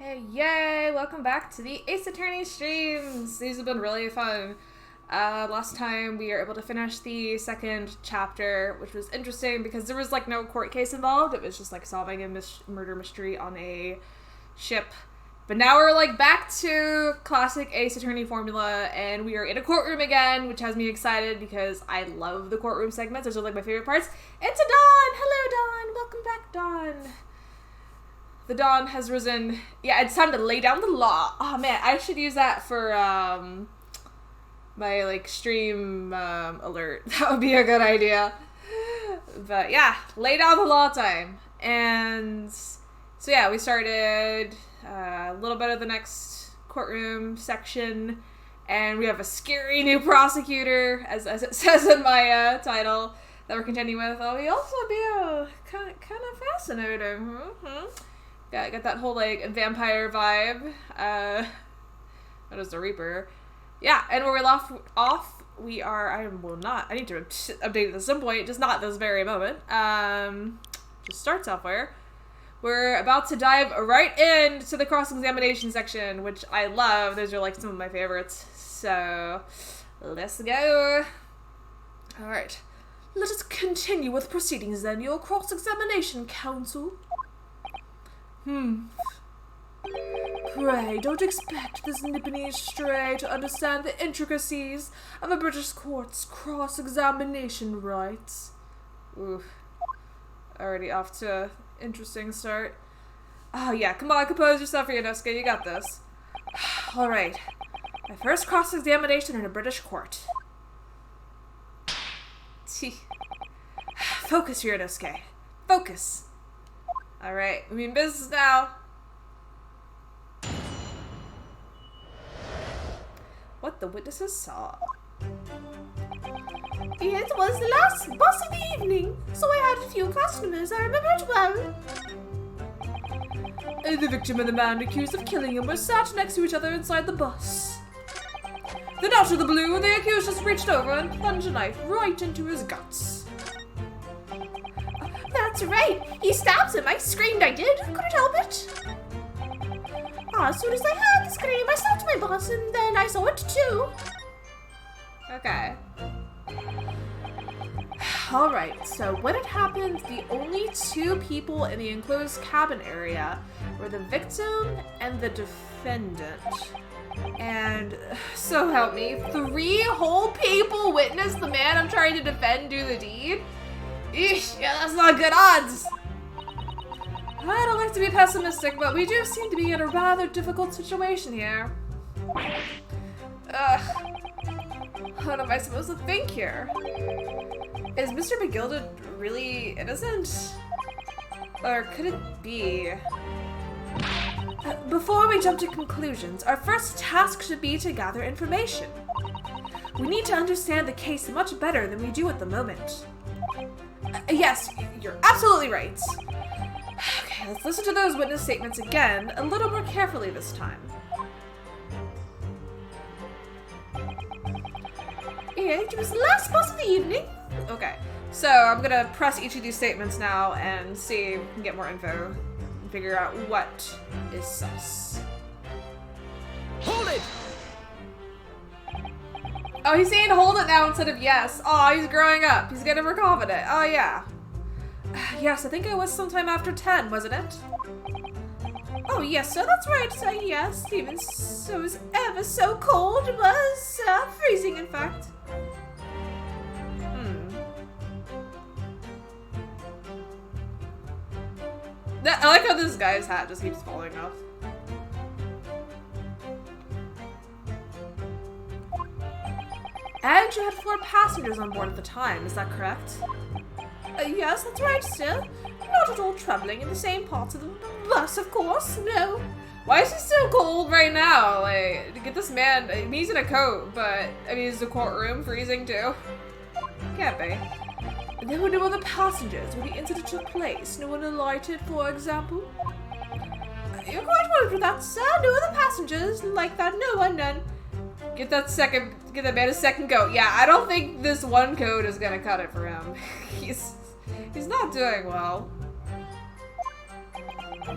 Hey, yay! Welcome back to the Ace Attorney streams! These have been really fun. Last time we were able to finish the second chapter, which was interesting because there was like no court case involved. It was just like solving a murder mystery on a ship. But now we're like back to classic Ace Attorney formula, and we are in a courtroom again, which has me excited because I love the courtroom segments. Those are like my favorite parts. It's a Dawn! Hello, Dawn! Welcome back, Dawn! The dawn has risen. Yeah, it's time to lay down the law. Oh man, I should use that for my like stream alert. That would be a good idea. But yeah, lay down the law time. And so yeah, we started a little bit of the next courtroom section, and we have a scary new prosecutor, as it says in my title, that we're continuing with. Oh, we also be kind of fascinating. Got that whole, like, vampire vibe. That is the Reaper. Yeah, and where we left off, we are... I need to update it at some point, just not this very moment. Just start software. We're about to dive right into the cross-examination section, which I love. Those are, like, some of my favorites. So, let's go. Alright. Let us continue with proceedings, then, your cross-examination, counsel. Pray, don't expect this nippity stray to understand the intricacies of a British court's cross-examination rights. Oof. Already off to an interesting start. Oh yeah, come on, compose yourself, Ionosuke, you got this. Alright. My first cross-examination in a British court. Focus, Ionosuke. Focus. Alright, we mean business now. What the witnesses saw. It was the last bus of the evening, so I had a few customers. I remember it well. The victim and the man accused of killing him were sat next to each other inside the bus. Then out of the blue, the accused just reached over and plunged a knife right into his guts. That's right. He stabs him. I screamed, I did. Couldn't help it. As soon as I heard the scream, I stopped my bus and then I saw it too. Okay. Alright, so when it happened, the only two people in the enclosed cabin area were the victim and the defendant. And, so help me, 3 whole people witnessed the man I'm trying to defend do the deed? Eesh, yeah, that's not good odds. I don't like to be pessimistic, but we do seem to be in a rather difficult situation here. What am I supposed to think here? Is Mr. McGilded really innocent? Or could it be? Before we jump to conclusions, our first task should be to gather information. We need to understand the case much better than we do at the moment. Yes, you're absolutely right. Okay, let's listen to those witness statements again, a little more carefully this time. It was the last bus of the evening. Okay, so I'm gonna press each of these statements now and see if we can get more info and figure out what is sus. Hold it! Oh, he's saying hold it now instead of yes. Oh, he's growing up. He's getting more confident. Oh, yeah. Yes, I think it was sometime after 10, wasn't it? Oh, yes, sir, that's right, sir. Yes, even so, it was ever so cold. It was freezing, in fact. I like how this guy's hat just keeps falling off. And you had 4 passengers on board at the time, is that correct? Yes, that's right, sir. Not at all traveling in the same parts of the bus, of course, no. Why is he so cold right now? Like, get this man, he's in a coat, but, I mean, is the courtroom freezing too? Can't be. There were no other passengers when the incident took place. No one alighted, for example. You're quite right with that, sir. No other passengers like that. No one, none. Get that man a second coat. Yeah, I don't think this one coat is gonna cut it for him. He's not doing well.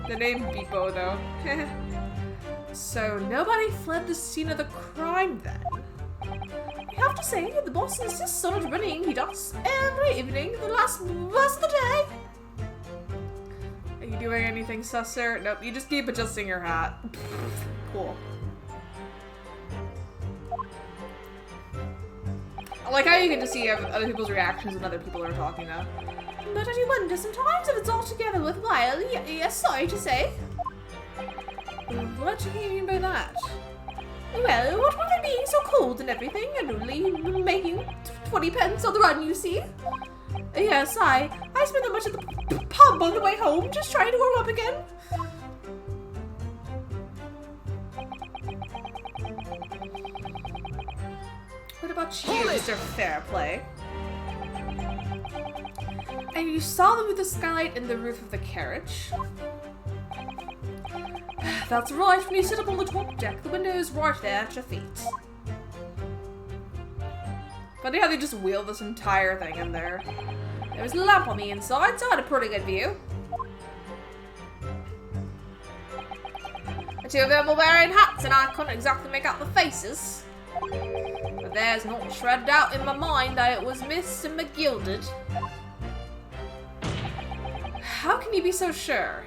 The name Beepo, though. So nobody fled the scene of the crime then? I have to say, the boss insists on it running. He does every evening the last of the day. Are you doing anything, Susser? Nope, you just keep adjusting your hat. Cool. I like how you get to see other people's reactions when other people are talking now. But I do wonder sometimes if it's altogether worthwhile. Yes, sorry to say. What do you mean by that? Well, what with it being so cold and everything, and only making 20 pence on the run, you see? Yes, I spent that much at the pub on the way home, just trying to warm up again. What about you, Mr. Fairplay? And you saw them with the skylight in the roof of the carriage? That's right, when you sit up on the top deck, the window is right there at your feet. Funny how they just wheel this entire thing in there. There was a lamp on the inside, so I had a pretty good view. The two of them were wearing hats, and I couldn't exactly make out the faces. But there's not a shred of doubt in my mind that it was Miss McGilded. How can you be so sure?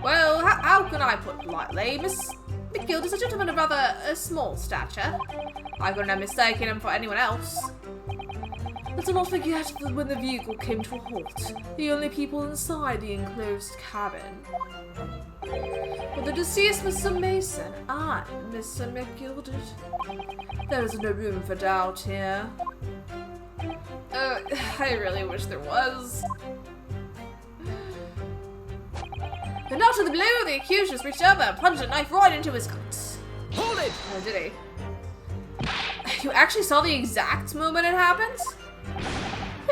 Well, how can I put it politely? Miss McGild is a gentleman of rather a small stature. I couldn't have mistaken him for anyone else. Let's not forget that when the vehicle came to a halt, the only people inside the enclosed cabin were the deceased Mr. Mason and Mr. McGilded. There is no room for doubt here. I really wish there was. And out of the blue, the accused just reached over and plunged a knife right into his gut. Hold it! Oh, did he? You actually saw the exact moment it happened?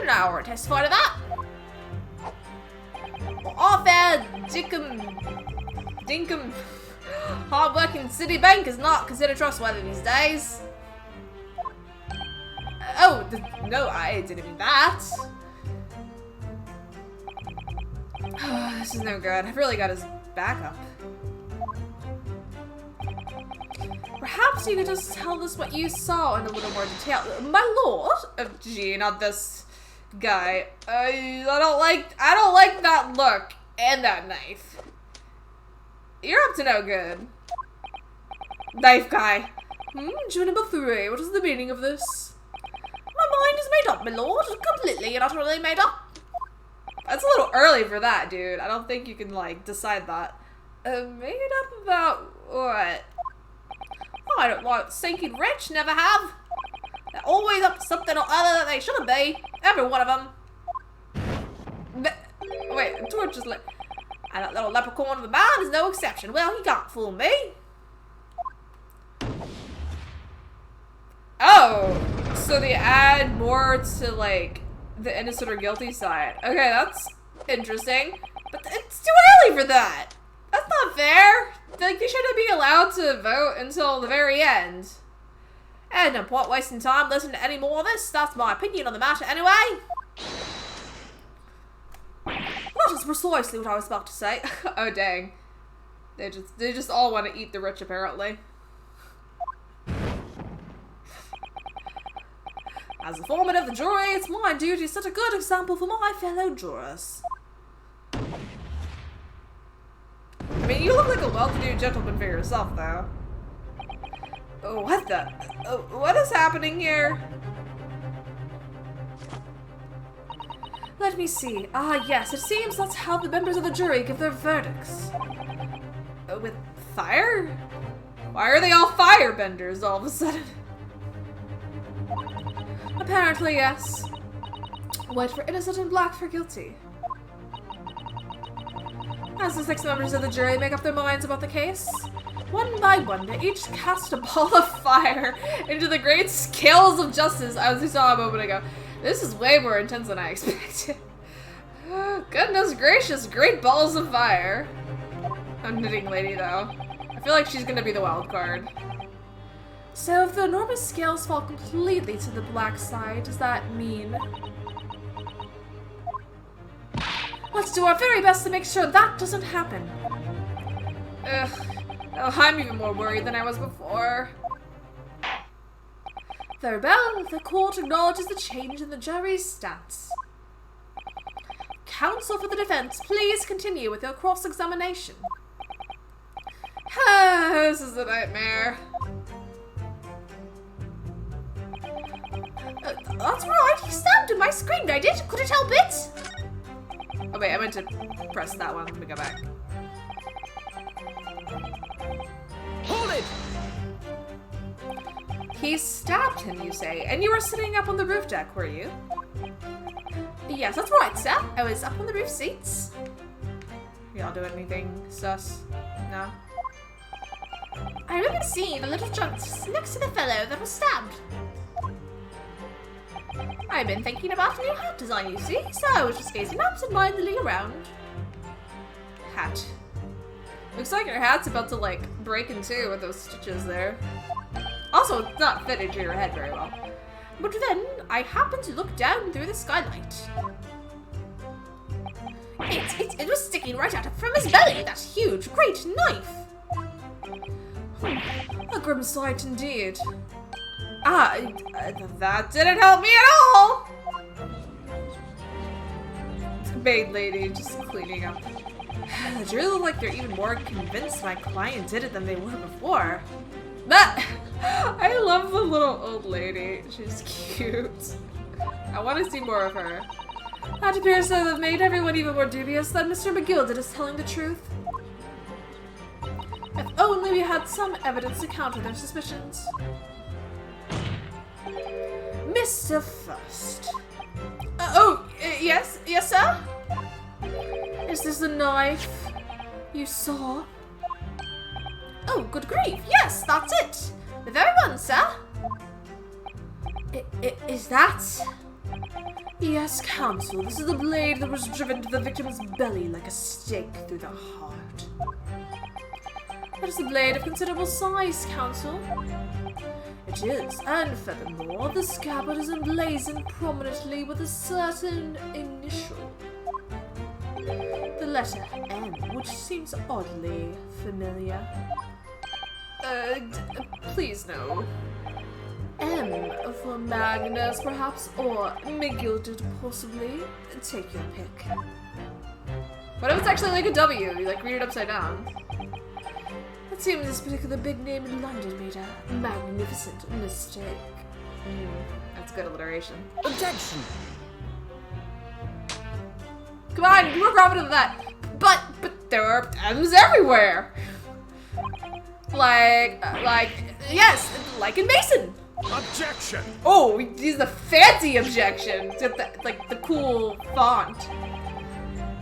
An hour to testify to that. Well, Arthur Dinkum, hard-working Citibank is not considered trustworthy these days. No, I didn't mean that. This is no good. I've really got his back up. Perhaps you could just tell us what you saw in a little more detail. My lord? Gee, not this guy. I don't like that look and that knife. You're up to no good. Knife guy. June number 3. What is the meaning of this? My mind is made up, my lord. Completely and utterly made up. That's a little early for that, dude. I don't think you can, like, decide that. Made up about what? I don't like stinking rich, never have. They're always up to something or other that they shouldn't be. Every one of them. Wait, the torch is lit. And that little leprechaun of a man is no exception. Well, he can't fool me. Oh, so they add more to, like, the innocent or guilty side. Okay, that's interesting. But it's too early for that. That's not fair. Like, they shouldn't be allowed to vote until the very end. And no point wasting time listening to any more of this. That's my opinion on the matter anyway. That is precisely what I was about to say. Oh, dang. They just all want to eat the rich, apparently. As a foreman of the jury, it's my duty to set a good example for my fellow jurors. I mean, you look like a well-to-do gentleman for yourself, though. Oh, what the? What is happening here? Let me see. Ah, yes, it seems that's how the members of the jury give their verdicts. With fire? Why are they all firebenders all of a sudden? Apparently, yes. White for innocent and black for guilty. As the 6 members of the jury make up their minds about the case, one by one, they each cast a ball of fire into the great scales of justice, as we saw a moment ago. This is way more intense than I expected. Goodness gracious, great balls of fire. A knitting lady, though. I feel like she's gonna be the wild card. So if the enormous scales fall completely to the black side, does that mean... Let's do our very best to make sure that doesn't happen. Ugh. Oh, I'm even more worried than I was before. Very well. The court acknowledges the change in the jury's stance. Counsel for the defense, please continue with your cross-examination. This is a nightmare. That's right, he stabbed him. I screamed, I did. Couldn't help it. Oh wait, I meant to press that one. Let me go back. Hold it! He stabbed him, you say? And you were sitting up on the roof deck, were you? Yes, that's right, sir. I was up on the roof seats. Y'all doing anything sus? No? I remember seeing a little trunk next to the fellow that was stabbed. I've been thinking about a new hat design, you see, so I was just gazing absentmindedly around. Hat. Looks like your hat's about to, like, break in two with those stitches there. Also, it's not fitted to your head very well. But then, I happened to look down through the skylight. It was sticking right out from his belly, that huge, great knife. A grim sight indeed. That didn't help me at all! Maid lady just cleaning up. The jury look like they're even more convinced my client did it than they were before. But I love the little old lady. She's cute. I want to see more of her. That appears to have made everyone even more dubious that Mr. McGilded is telling the truth. If only we had some evidence to counter their suspicions. Mr. First. Yes, sir? Is this the knife you saw? Oh, good grief, yes, that's it. The very one, sir. Is that? Yes, counsel, this is the blade that was driven to the victim's belly like a stake through the heart. That is a blade of considerable size, counsel. It is, and furthermore, the scabbard is emblazoned prominently with a certain initial. The letter M, which seems oddly familiar. Please no. M for Magnus, perhaps, or McGilded, possibly. Take your pick. What if it's actually like a W? You like read it upside down. It seems this particular big name in London made a magnificent mistake. That's good alliteration. Objection! Come on, be more confident than that. But there are M's everywhere. Yes, like in Mason. Objection! Oh, these are the fancy objections. Like the cool font.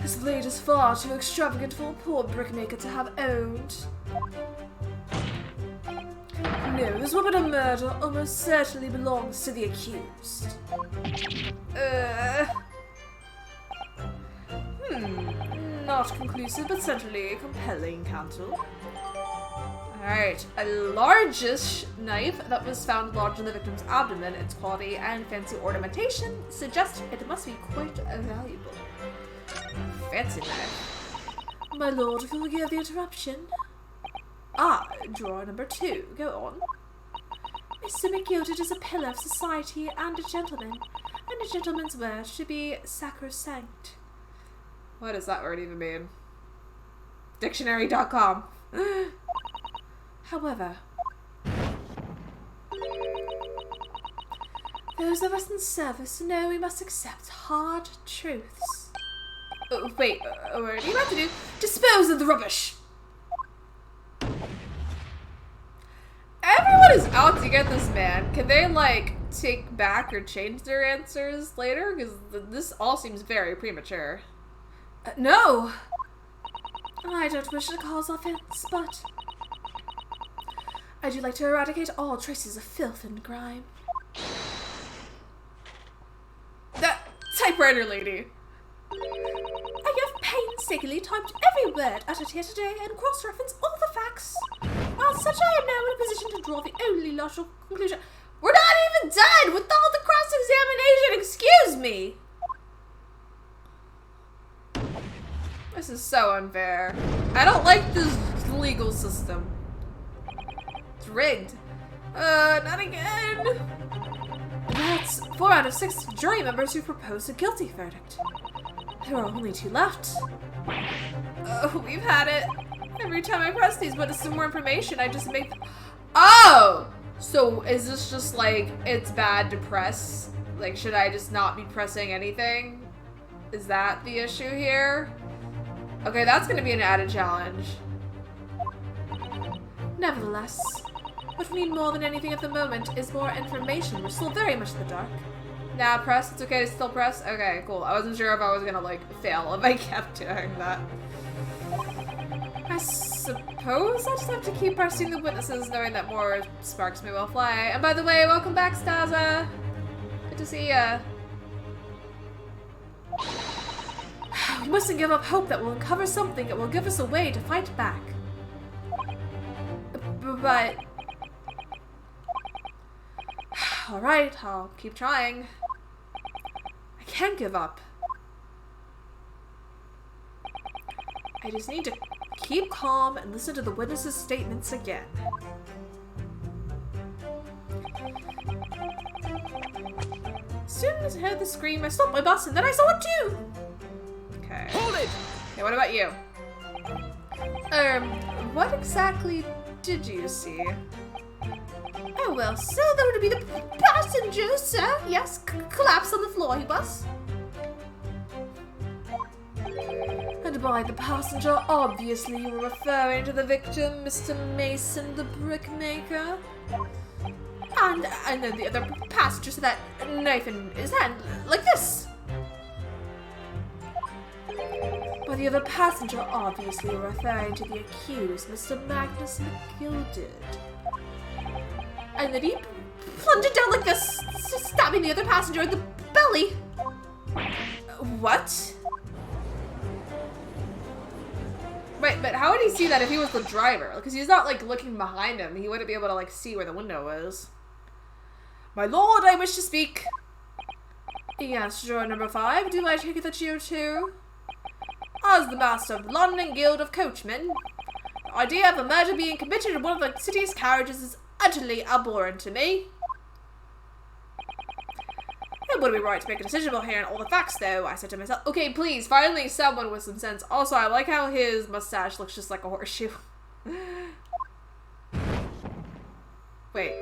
This blade is far too extravagant for a poor brickmaker to have owned. No, this weapon of murder almost certainly belongs to the accused. Not conclusive, but certainly compelling, counsel. Alright, a largish knife that was found lodged in the victim's abdomen. Its quality and fancy ornamentation suggest it must be quite valuable. Fancy knife. My lord, if you'll forgive the interruption. Drawer number 2. Go on. Mr. McGilded is a pillar of society and a gentleman, and a gentleman's word should be sacrosanct. What does that word even mean? Dictionary.com. However, those of us in service know we must accept hard truths. Wait, what are you about to do? Dispose of the rubbish! Everyone is out to get this man. Can they, like, take back or change their answers later? Because this all seems very premature. No! I don't wish to cause offense, but I do like to eradicate all traces of filth and grime. That typewriter lady! I have painstakingly typed every word uttered here today and cross-referenced all the facts. As such, I am now in a position to draw the only logical conclusion. We're not even done with all the cross-examination! Excuse me! This is so unfair. I don't like this legal system. rigged. Not again. That's 4 out of 6 jury members who proposed a guilty verdict. There are only 2 left. We've had it. Every time I press these buttons for more information, I just make Oh! So is this just like, it's bad to press? Like, should I just not be pressing anything? Is that the issue here? Okay, that's gonna be an added challenge. Nevertheless, what we need more than anything at the moment is more information. We're still very much in the dark. Nah, press. It's okay to still press? Okay, cool. I wasn't sure if I was gonna, like, fail if I kept doing that. I suppose I'll just have to keep pressing the witnesses, knowing that more sparks may well fly. And by the way, welcome back, Staza. Good to see ya. We mustn't give up hope that we'll uncover something that will give us a way to fight back. But... Alright, I'll keep trying. I can't give up. I just need to keep calm and listen to the witnesses' statements again. As soon as I heard the scream, I stopped my bus and then I saw it too! Okay. Hold it! Okay, what about you? What exactly did you see? Oh, well, so that would be the passenger, sir. Yes, collapsed on the floor, he was. And by the passenger, obviously you were referring to the victim, Mr. Mason, the brickmaker. And then the other passenger had that knife in his hand, like this. By the other passenger, obviously you're referring to the accused, Mr. Magnus McGilded. And then he plunged down like this, stabbing the other passenger in the belly. What? Wait, but how would he see that if he was the driver? Because he's not, like, looking behind him. He wouldn't be able to, like, see where the window was. My lord, I wish to speak. Yes, juror number 5. Do I take it that you too? As the master of the London Guild of Coachmen, the idea of a murder being committed in one of the city's carriages is utterly abhorrent to me. It wouldn't be right to make a decision about hearing all the facts, though, I said to myself. Okay, please, finally someone with some sense. Also, I like how his mustache looks just like a horseshoe. Wait.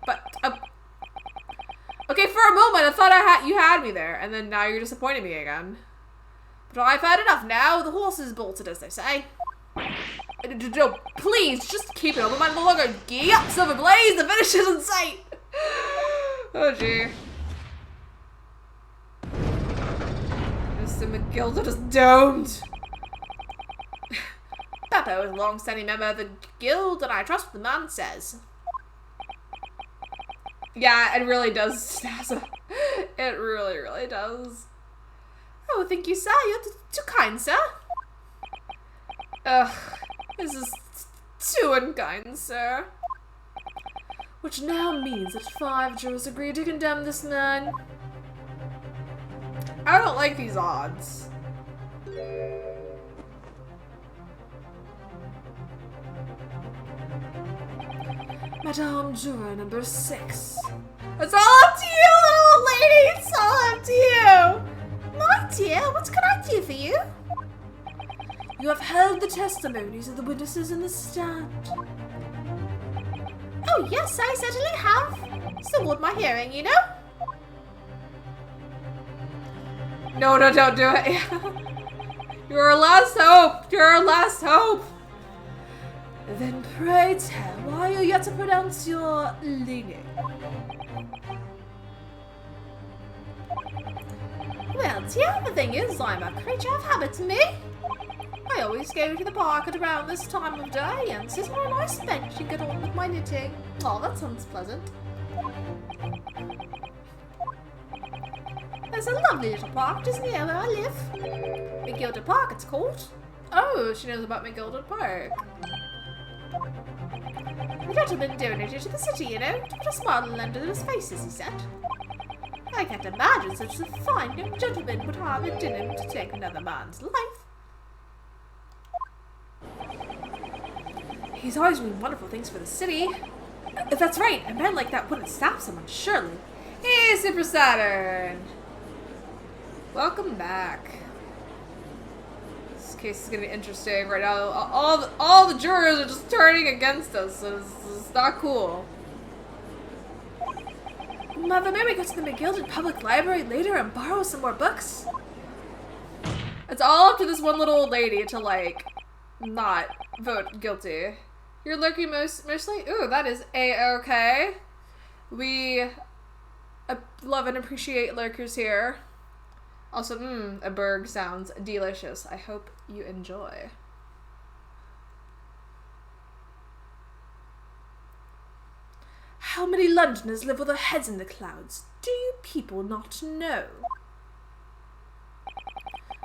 But, okay, for a moment, I thought you had me there, and then now you're disappointing me again. But I've had enough now. The horse is bolted, as they say. No, please, just keep it open. I'm no longer gee up, silver blaze. The finish is in sight. Oh, gee. Mr. McGilded is domed. Beppo is a long-standing member of the guild, and I trust what the man says. Yeah, it really does, Staza. It really, really does. Oh, thank you, sir. You're too kind, sir. Ugh, this is too unkind, sir. Which now means that 5 jurors agreed to condemn this man. I don't like these odds. Madame Juror number 6. It's all up to you, little lady! It's all up to you! My dear, what can I do for you? You have heard the testimonies of the witnesses in the stand. Oh yes, I certainly have. So what my hearing, you know? No, don't do it. You're our last hope. You're our last hope. Then pray tell, why are you yet to pronounce your leaning? Well, dear, the thing is, I'm a creature of habit, me. I always go to the park at around this time of day and sit on a nice bench and get on with my knitting. Oh, that sounds pleasant. There's a lovely little park just near where I live. McGilded Park, it's called. Oh, she knows about McGilded Park. The gentleman donated to the city, you know, to put a smile under his faces, he said. I can't imagine such a fine young gentleman would have it in him to take another man's life. He's always doing wonderful things for the city. That's right, a man like that wouldn't stop someone, surely. Hey, Super Saturn! Welcome back. This case is gonna be interesting right now. All the jurors are just turning against us, so it's not cool. Mother, may we go to the McGilded Public Library later and borrow some more books? It's all up to this one little old lady to, like, not vote guilty. You're lurking mostly? Ooh, that is A-okay. We love and appreciate lurkers here. Also, a burg sounds delicious. I hope you enjoy. How many Londoners live with their heads in the clouds? Do you people not know?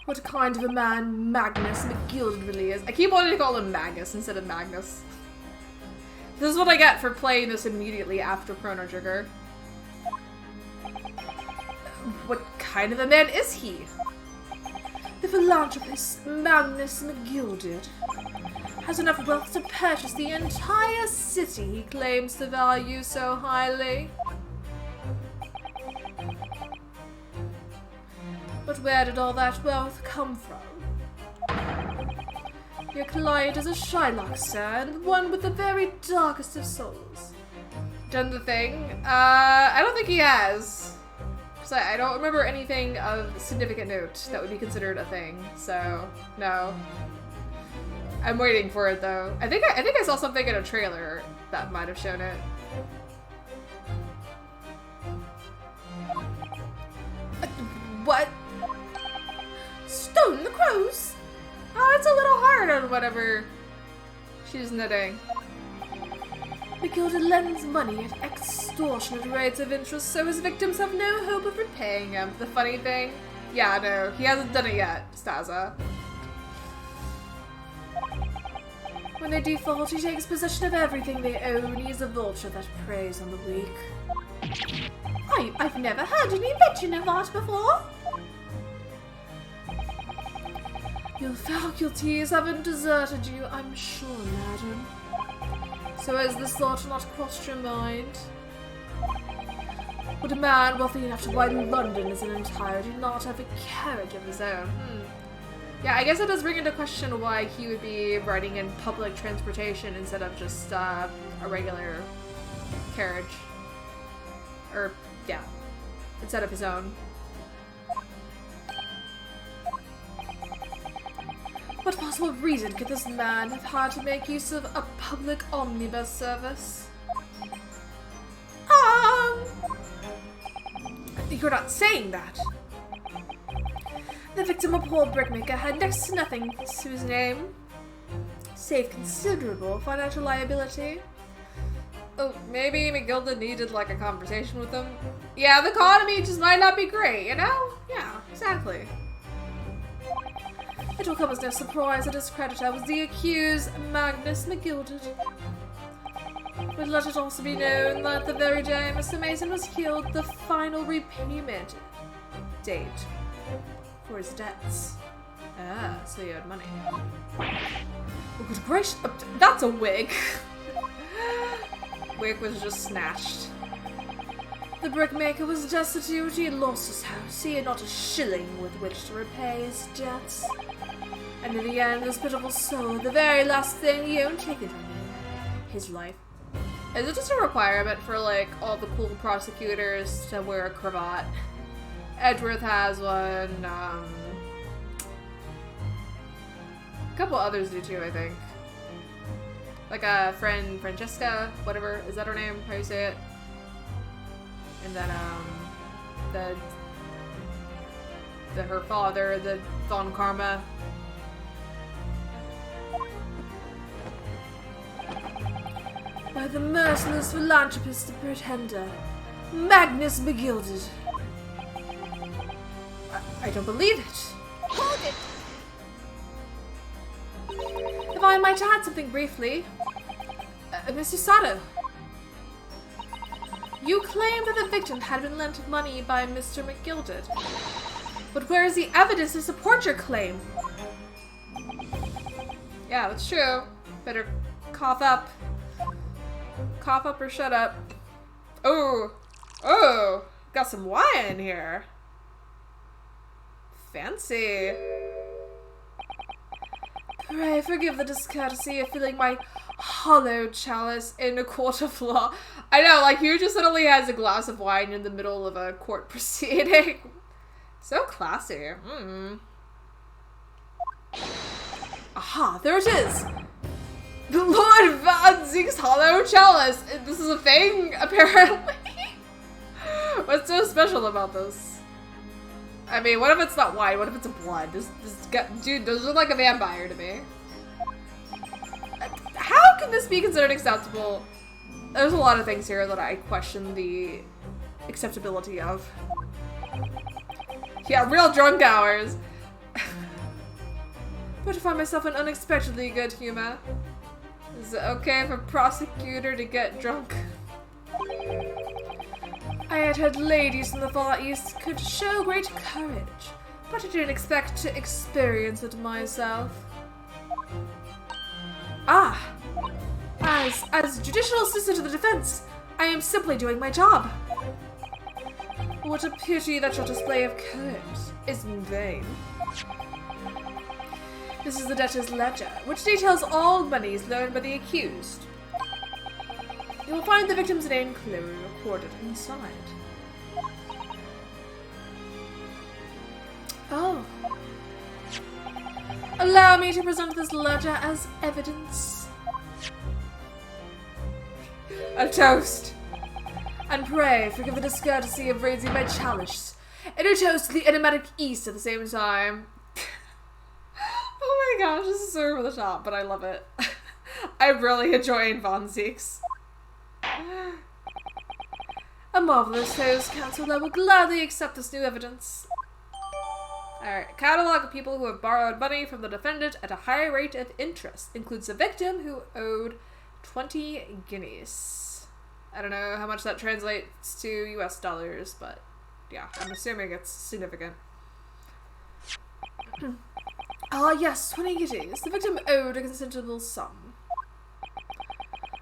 What kind of a man Magnus McGilded really is. I keep wanting to call him Magus instead of Magnus. This is what I get for playing this immediately after Chrono Trigger. What kind of a man is he? The philanthropist Magnus McGilded has enough wealth to purchase the entire city he claims to value so highly. But where did all that wealth come from? Your client is a Shylock, sir, and one with the very darkest of souls. Done the thing? I don't think he has. Because I don't remember anything of significant note that would be considered a thing, so no. I'm waiting for it though. I think I saw something in a trailer that might have shown it. What? Stone the crows? Oh, it's a little hard on whatever she's knitting. McGilded lends money at extortionate rates of interest, so his victims have no hope of repaying him. The funny thing? Yeah, no, he hasn't done it yet, Staza. When they default, he takes possession of everything they own. He's a vulture that preys on the weak. I've never heard any mention of art before. Your faculties haven't deserted you, I'm sure, madam. So has this thought not crossed your mind? Would a man wealthy enough to widen London as an entirety not have a carriage of his own? Yeah, I guess it does bring into question why he would be riding in public transportation instead of just a regular carriage. Or, yeah, instead of his own. What possible reason could this man have had to make use of a public omnibus service? You're not saying that. The victim, a poor brickmaker, had next to nothing to his name, save considerable financial liability. Oh, maybe McGilded needed, like, a conversation with him. Yeah, the economy just might not be great, you know? Yeah, exactly. It will come as no surprise that his creditor was the accused Magnus McGilded. But let it also be known that the very day Mr. Mason was killed, the final repayment date for his debts. Ah, so he owed money. Oh, good gracious, that's a wig. Wig was just snatched. The brickmaker was destitute, he had lost his house, he had not a shilling with which to repay his debts. And in the end, this pitiful soul, the very last thing he owned taken from him, his life. Is it just a requirement for, like, all the cool prosecutors to wear a cravat? Edgeworth has one, a couple others do too, I think. Like a friend, Francesca, whatever, is that her name? How you say it? And then, her father, the Von Karma. By the merciless philanthropist, the pretender, Magnus McGilded. I don't believe it. Hold it! If I might add something briefly, Mr. Sato, you claim that the victim had been lent money by Mr. McGilded, but where is the evidence to support your claim? Yeah, that's true. Better Cough up. Cough up or shut up. Oh. Oh. Got some wine in here. Fancy. Pray forgive the discourtesy of filling my hollow chalice in a court of law. I know, like, Hugh just suddenly has a glass of wine in the middle of a court proceeding. So classy. Aha, there it is. The Lord Van Ziek's hollow chalice. This is a thing, apparently. What's so special about this? I mean, what if it's not wine? What if it's a blood? Dude, those look like a vampire to me. How can this be considered acceptable? There's a lot of things here that I question the acceptability of. Yeah, real drunk hours. But to find myself in unexpectedly good humor. Is it okay for a prosecutor to get drunk? I had heard ladies from the Far East could show great courage, but I didn't expect to experience it myself. Ah! As judicial assistant to the defense, I am simply doing my job. What a pity that your display of courage is in vain. This is the debtor's ledger, which details all monies loaned by the accused. You will find the victim's name clearly recorded inside. Oh. Allow me to present this ledger as evidence. A toast. And pray forgive the discourtesy of raising my chalice. And a toast to the enigmatic East at the same time. Oh my gosh, this is so over the top, but I love it. I'm really enjoying Von Zieks. A marvelous toast, counsel. I will gladly accept this new evidence. Alright, catalog of people who have borrowed money from the defendant at a high rate of interest. Includes a victim who owed 20 guineas. I don't know how much that translates to US dollars, but yeah, I'm assuming it's significant. Ah, yes, 20 guineas. The victim owed a considerable sum.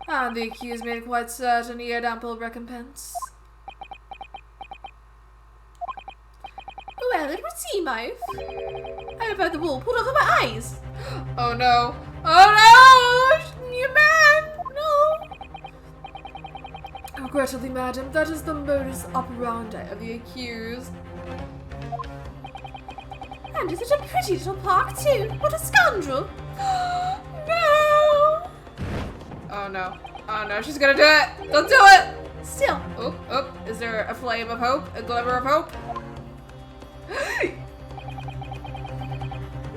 And the accused made quite certain he had ample recompense. Well, it would seem I've had the wool pulled over my eyes. Oh no. Oh no! You man! No! Regrettably, madam, that is the modus operandi of the accused. And is it a pretty little park too? What a scoundrel! No! Oh no. Oh no, she's gonna do it! Don't do it! Still. Oh, oh, is there a flame of hope? A glimmer of hope?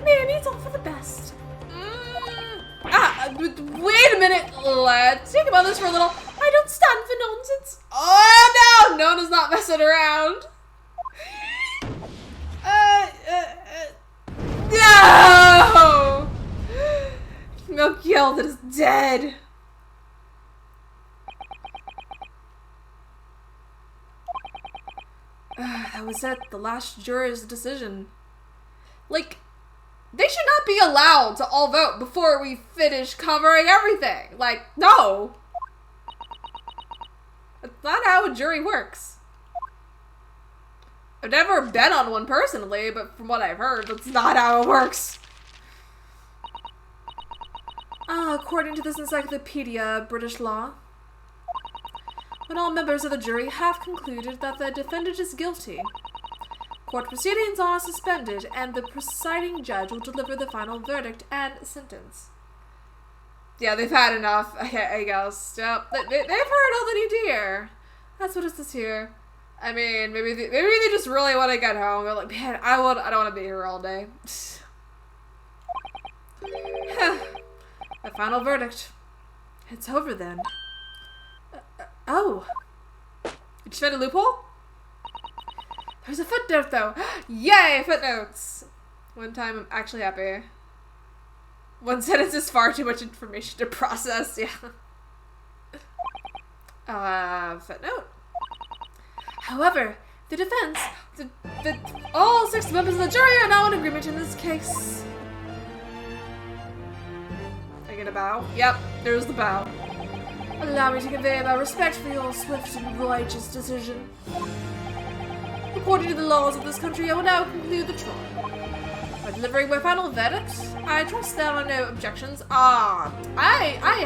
Maybe it's all for the best. Wait a minute. Let's think about this for a little. I don't stand for nonsense. Oh no! Nona's not messing around. No! Milk Gilded is dead. That was it. The last juror's decision. Like, they should not be allowed to all vote before we finish covering everything. Like, no. That's not how a jury works. I've never been on one personally, but from what I've heard, that's not how it works. According to this encyclopedia, British law, when all members of the jury have concluded that the defendant is guilty, court proceedings are suspended and the presiding judge will deliver the final verdict and sentence. Yeah, they've had enough, I guess. Yep, they've heard all they need to hear. That's what it says here. I mean, maybe they just really want to get home. They're like, man, I don't want to be here all day. A final verdict. It's over then. Oh. Did you find a loophole? There's a footnote though. Yay, footnotes. One time I'm actually happy. One sentence is far too much information to process, yeah. Footnote. However, the defense, all 6 members of the jury are now in agreement in this case. I making a bow. Yep, there's the bow. Allow me to convey my respect for your swift and righteous decision. According to the laws of this country, I will now conclude the trial. By delivering my final verdict, I trust there are no objections. I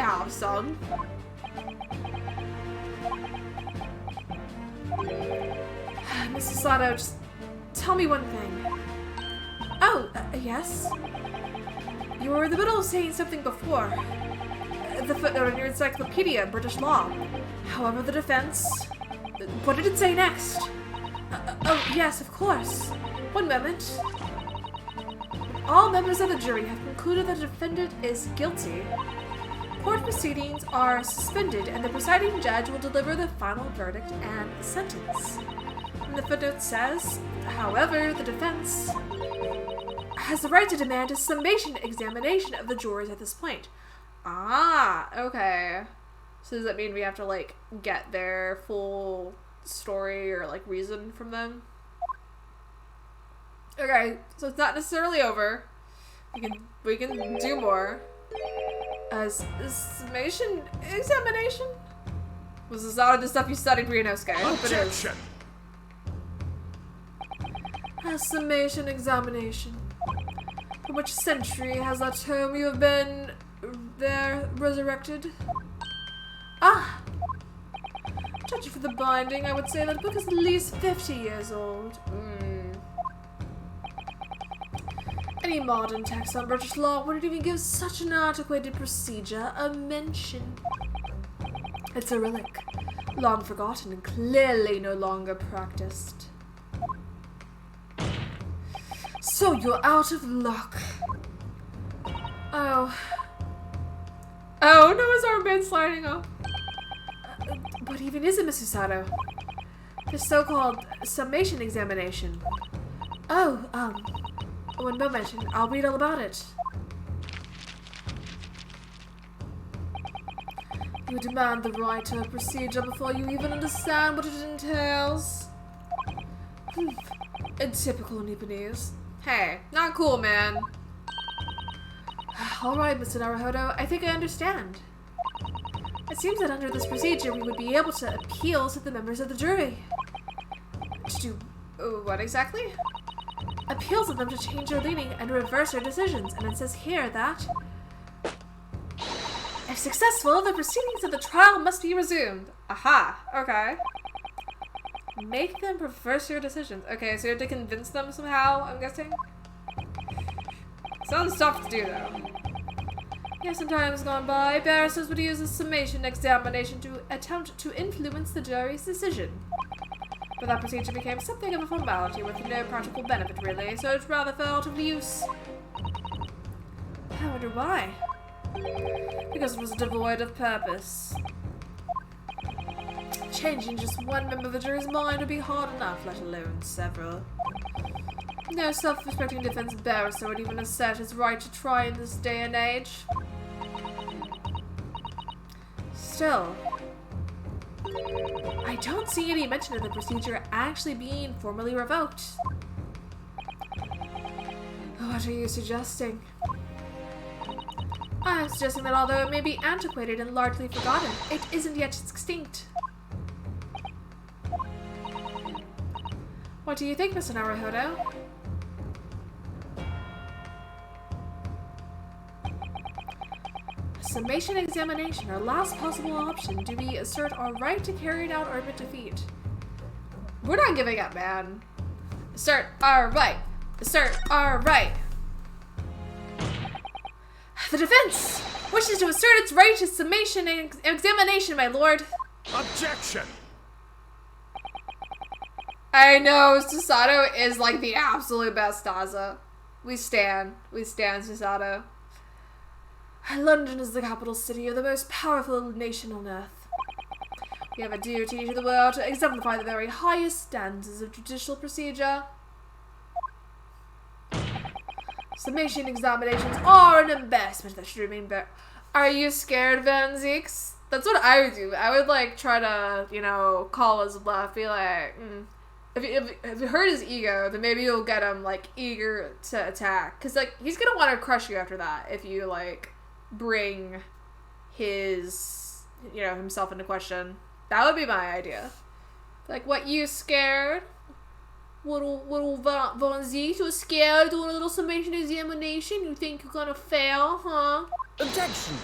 have some. Mrs. Sato, just tell me one thing. Oh, yes? You were in the middle of saying something before. The footnote in your encyclopedia, British law. However, the defense... What did it say next? Oh, yes, of course. One moment. All members of the jury have concluded the defendant is guilty. Court proceedings are suspended and the presiding judge will deliver the final verdict and sentence. And the footnote says, however, the defense has the right to demand a summation examination of the jurors at this point. Okay. So does that mean we have to, like, get their full story or, like, reason from them? Okay, so it's not necessarily over. We can do more. Summation examination? Was this out of the stuff you studied, Ryunosuke? I hope it is. Objection! A summation examination. For which century has that tome you have been there resurrected? Judging from the binding, I would say that book is at least 50 years old. Any modern text on British law wouldn't even give such an antiquated procedure a mention. It's a relic, long forgotten and clearly no longer practiced. So you're out of luck. Oh no, his armband's sliding off. What even is it, Mrs. Sato? The so-called summation examination. One moment, and I'll read all about it. You demand the right to a procedure before you even understand what it entails. In typical Nipponese. Hey, not cool, man. Alright, Mr. Naruhodo, I think I understand. It seems that under this procedure we would be able to appeal to the members of the jury. To do what exactly? Appeals to them to change their leaning and reverse their decisions, and it says here that if successful, the proceedings of the trial must be resumed. Aha, okay. Make them reverse your decisions. Okay, so you have to convince them somehow, I'm guessing? Sounds tough to do, though. Yes, some time has gone by. Barristers would use a summation examination to attempt to influence the jury's decision. But that procedure became something of a formality with no practical benefit, really, so it rather fell out of use. I wonder why. Because it was devoid of purpose. Changing just one member of the jury's mind would be hard enough, let alone several. No self-respecting defense barrister would even assert his right to try in this day and age. Still, I don't see any mention of the procedure actually being formally revoked. What are you suggesting? I'm suggesting that although it may be antiquated and largely forgotten, it isn't yet extinct. What do you think, Mr. Naruhodo? Summation examination, our last possible option. Do we assert our right to carry it out or admit defeat? We're not giving up, man. Assert our right. Assert our right. The defense wishes to assert its right to summation examination, my lord. Objection! I know, Susato is like the absolute best Daza. We stand Susato. London is the capital city of the most powerful nation on earth. We have a duty to the world to exemplify the very highest standards of judicial procedure. Summation examinations are an embarrassment that should remain Are you scared, Van Zeeks? That's what I would do. I would, like, try to, you know, call his bluff. Be like, If you hurt his ego, then maybe you'll get him, like, eager to attack. Because, like, he's gonna want to crush you after that if you, like, bring himself into question. That would be my idea. Like, what, you scared? Little Von Z, you scared doing a little summation examination? You think you're gonna fail, huh? Objection!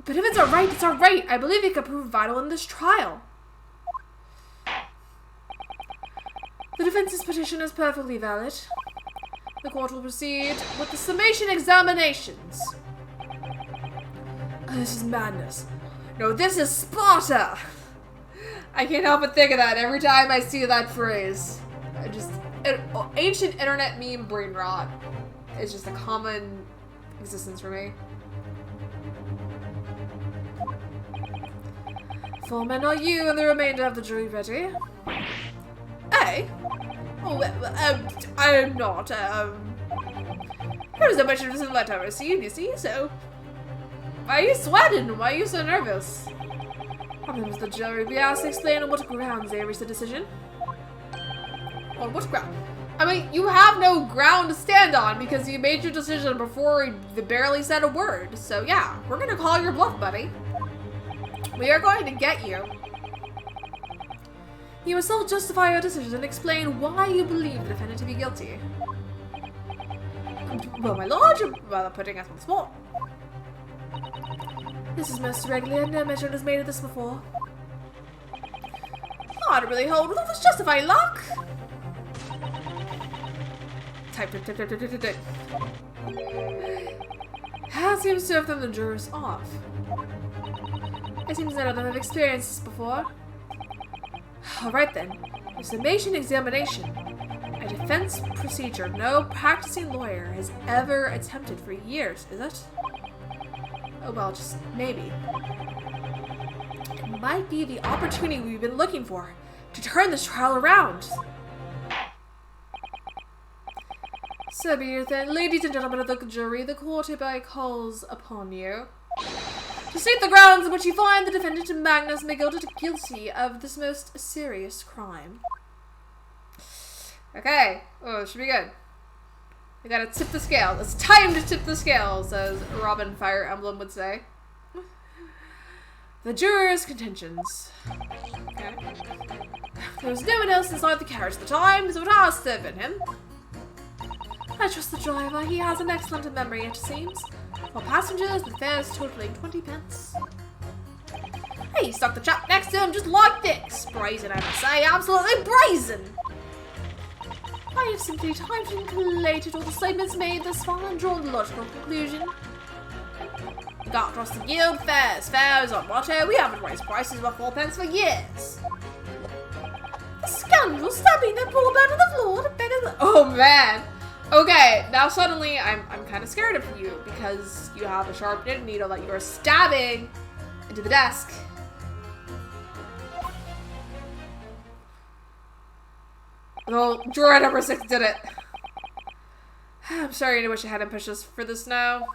But if it's alright, it's alright. I believe it could prove vital in this trial. The defense's petition is perfectly valid. The court will proceed with the summation examinations. Oh, this is madness. No, this is Sparta! I can't help but think of that every time I see that phrase. Ancient internet meme brain rot is just a common existence for me. Full men, are you and the remainder of the jury ready? Hey? Oh, I'm not, There's so much of this letter I received, you see, so... Why are you sweating? Why are you so nervous? Members of the jury, we asked to explain on what grounds they reached the decision. On what ground? I mean, you have no ground to stand on because you made your decision before you barely said a word. So yeah, we're gonna call your bluff, buddy. We are going to get you. You must all justify your decision and explain why you believe the defendant to be guilty. Well, my lord, you're rather putting us on the spot. This is most irregular, no mention was made of this before. Oh, I don't really hold with this justifying luck. Type. How seems to have thrown the jurors off. It seems none of them have experienced this before. Alright then. The summation examination. A defense procedure no practicing lawyer has ever attempted for years, is it? Oh well, just maybe. It might be the opportunity we've been looking for to turn this trial around. So be it then, ladies and gentlemen of the jury, the court hereby calls upon you to state the grounds on which you find the defendant Magnus McGilda guilty of this most serious crime. Okay. Oh, it should be good. We gotta tip the scale. It's time to tip the scales, as Robin Fire Emblem would say. The jurors' contentions. Okay. There was no one else inside the carriage at the time, so it has served him. I trust the driver. He has an excellent memory, it seems. For passengers, the fares totaling 20 pence. Hey, you stuck the chap next to him just like this. Brazen, I would say. Absolutely brazen. I have simply typed and collated all the statements made thus far and drawn the logical conclusion. We got across the guild fares on motto. We haven't raised prices by 4 pence for years. The scoundrel stabbing that poor man on the floor to beg of. Oh man. Okay, now suddenly I'm kind of scared of you because you have a sharp knitting needle that you are stabbing into the desk. Well, juror number 6 did it. I'm sorry, I wish I hadn't pushed us for this now.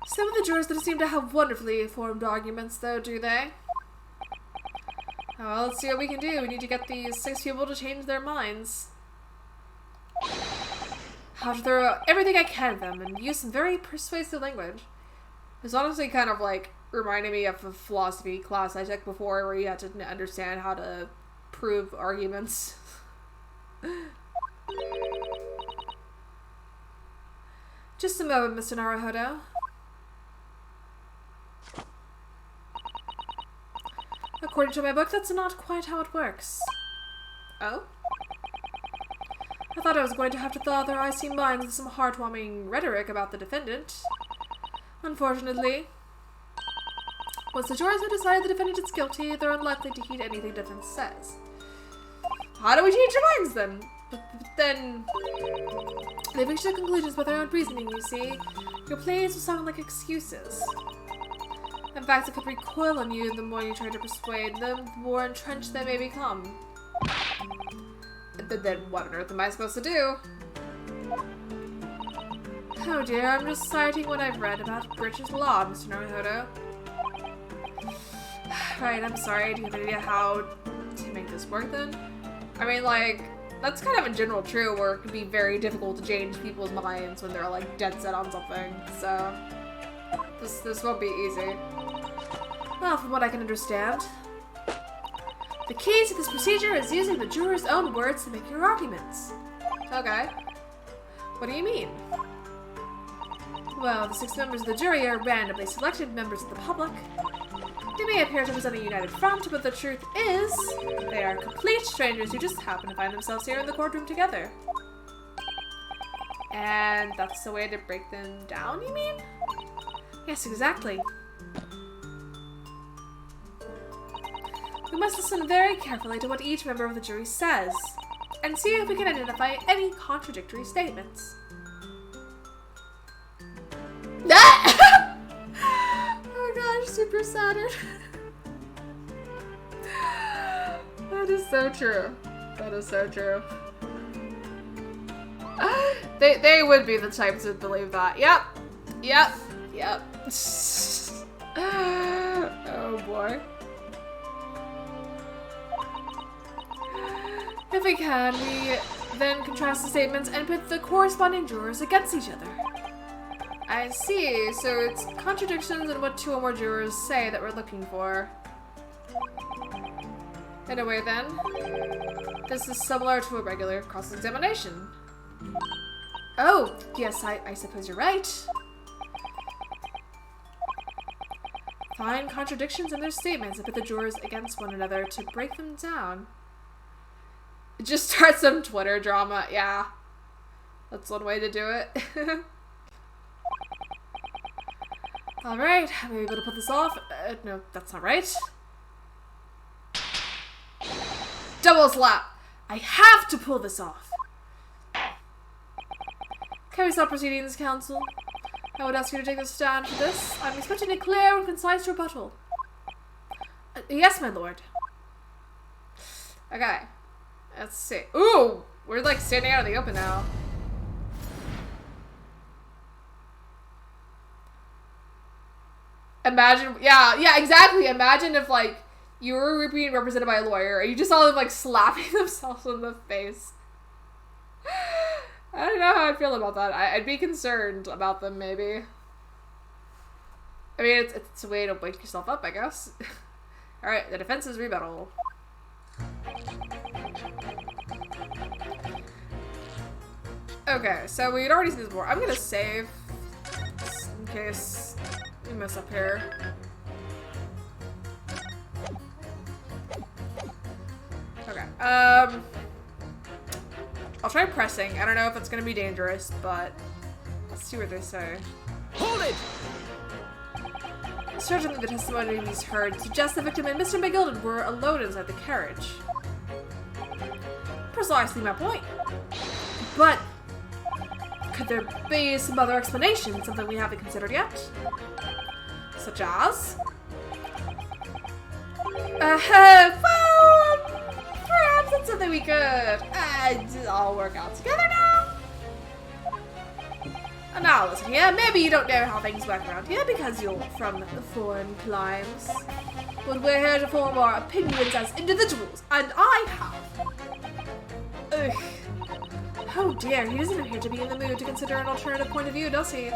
Some of the jurors don't seem to have wonderfully formed arguments, though, do they? Well, let's see what we can do. We need to get these 6 people to change their minds. I'll throw everything I can at them and use some very persuasive language. It's honestly kind of like reminding me of a philosophy class I took before where you had to understand how to prove arguments. Just a moment, Mr. Naruhodo. According to my book, that's not quite how it works. Oh? I thought I was going to have to thaw their icy minds with some heartwarming rhetoric about the defendant. Unfortunately, once the jurors have decided the defendant is guilty, they're unlikely to heed anything the defense says. How do we change their minds then? But then they reach their conclusions by their own reasoning, you see. Your plays will sound like excuses. In fact, it could recoil on you the more you try to persuade them, the more entrenched they may become. Then what on earth am I supposed to do? Oh dear, I'm just citing what I've read about British law, Mr. Naruhodo. Right, I'm sorry. Do you have any idea how to make this work then? I mean, like, That's kind of in general true, where it can be very difficult to change people's minds when they're like dead set on something. So this won't be easy. Well, from what I can understand, the key to this procedure is using the juror's own words to make your arguments. Okay. What do you mean? Well, the 6 members of the jury are randomly selected members of the public. They may appear to present a united front, but the truth is, they are complete strangers who just happen to find themselves here in the courtroom together. And that's the way to break them down, you mean? Yes, exactly. We must listen very carefully to what each member of the jury says, and see if we can identify any contradictory statements. Oh gosh, super Saturn. That is so true. That is so true. They would be the type to believe that. Yep. Yep. Yep. Oh boy. If we can, we then contrast the statements and put the corresponding jurors against each other. I see, so it's contradictions in what 2 or more jurors say that we're looking for. In a way then, this is similar to a regular cross-examination. Oh, yes, I suppose you're right. Find contradictions in their statements and put the jurors against one another to break them down. Just start some Twitter drama, yeah. That's one way to do it. Alright, I'm able to put this off. No, that's not right. Double slap! I have to pull this off. Can we stop proceedings, counsel? I would ask you to take a stand for this. I'm expecting a clear and concise rebuttal. Yes, my lord. Okay. Let's see. Ooh! We're like standing out in the open now. Imagine, yeah, exactly. Imagine if, like, you were being represented by a lawyer and you just saw them, like, slapping themselves in the face. I don't know how I'd feel about that. I'd be concerned about them, maybe. I mean, it's a way to wake yourself up, I guess. Alright, the defense's rebuttal. Okay, so we'd already seen this before. I'm gonna save in case we mess up here. Okay, I'll try pressing. I don't know if it's gonna be dangerous, but let's see what they say. Hold it! Certainly the testimony he's heard suggests the victim and Mr. McGilden were alone inside the carriage. Precisely my point. But could there be some other explanation, something we haven't considered yet? Such as? Well, perhaps it's something we could all work out together now. Now listen here, maybe you don't know how things work around here because you're from the foreign climes. But we're here to form our opinions as individuals, and I have. Ugh. Oh dear, he doesn't appear to be in the mood to consider an alternative point of view, does he?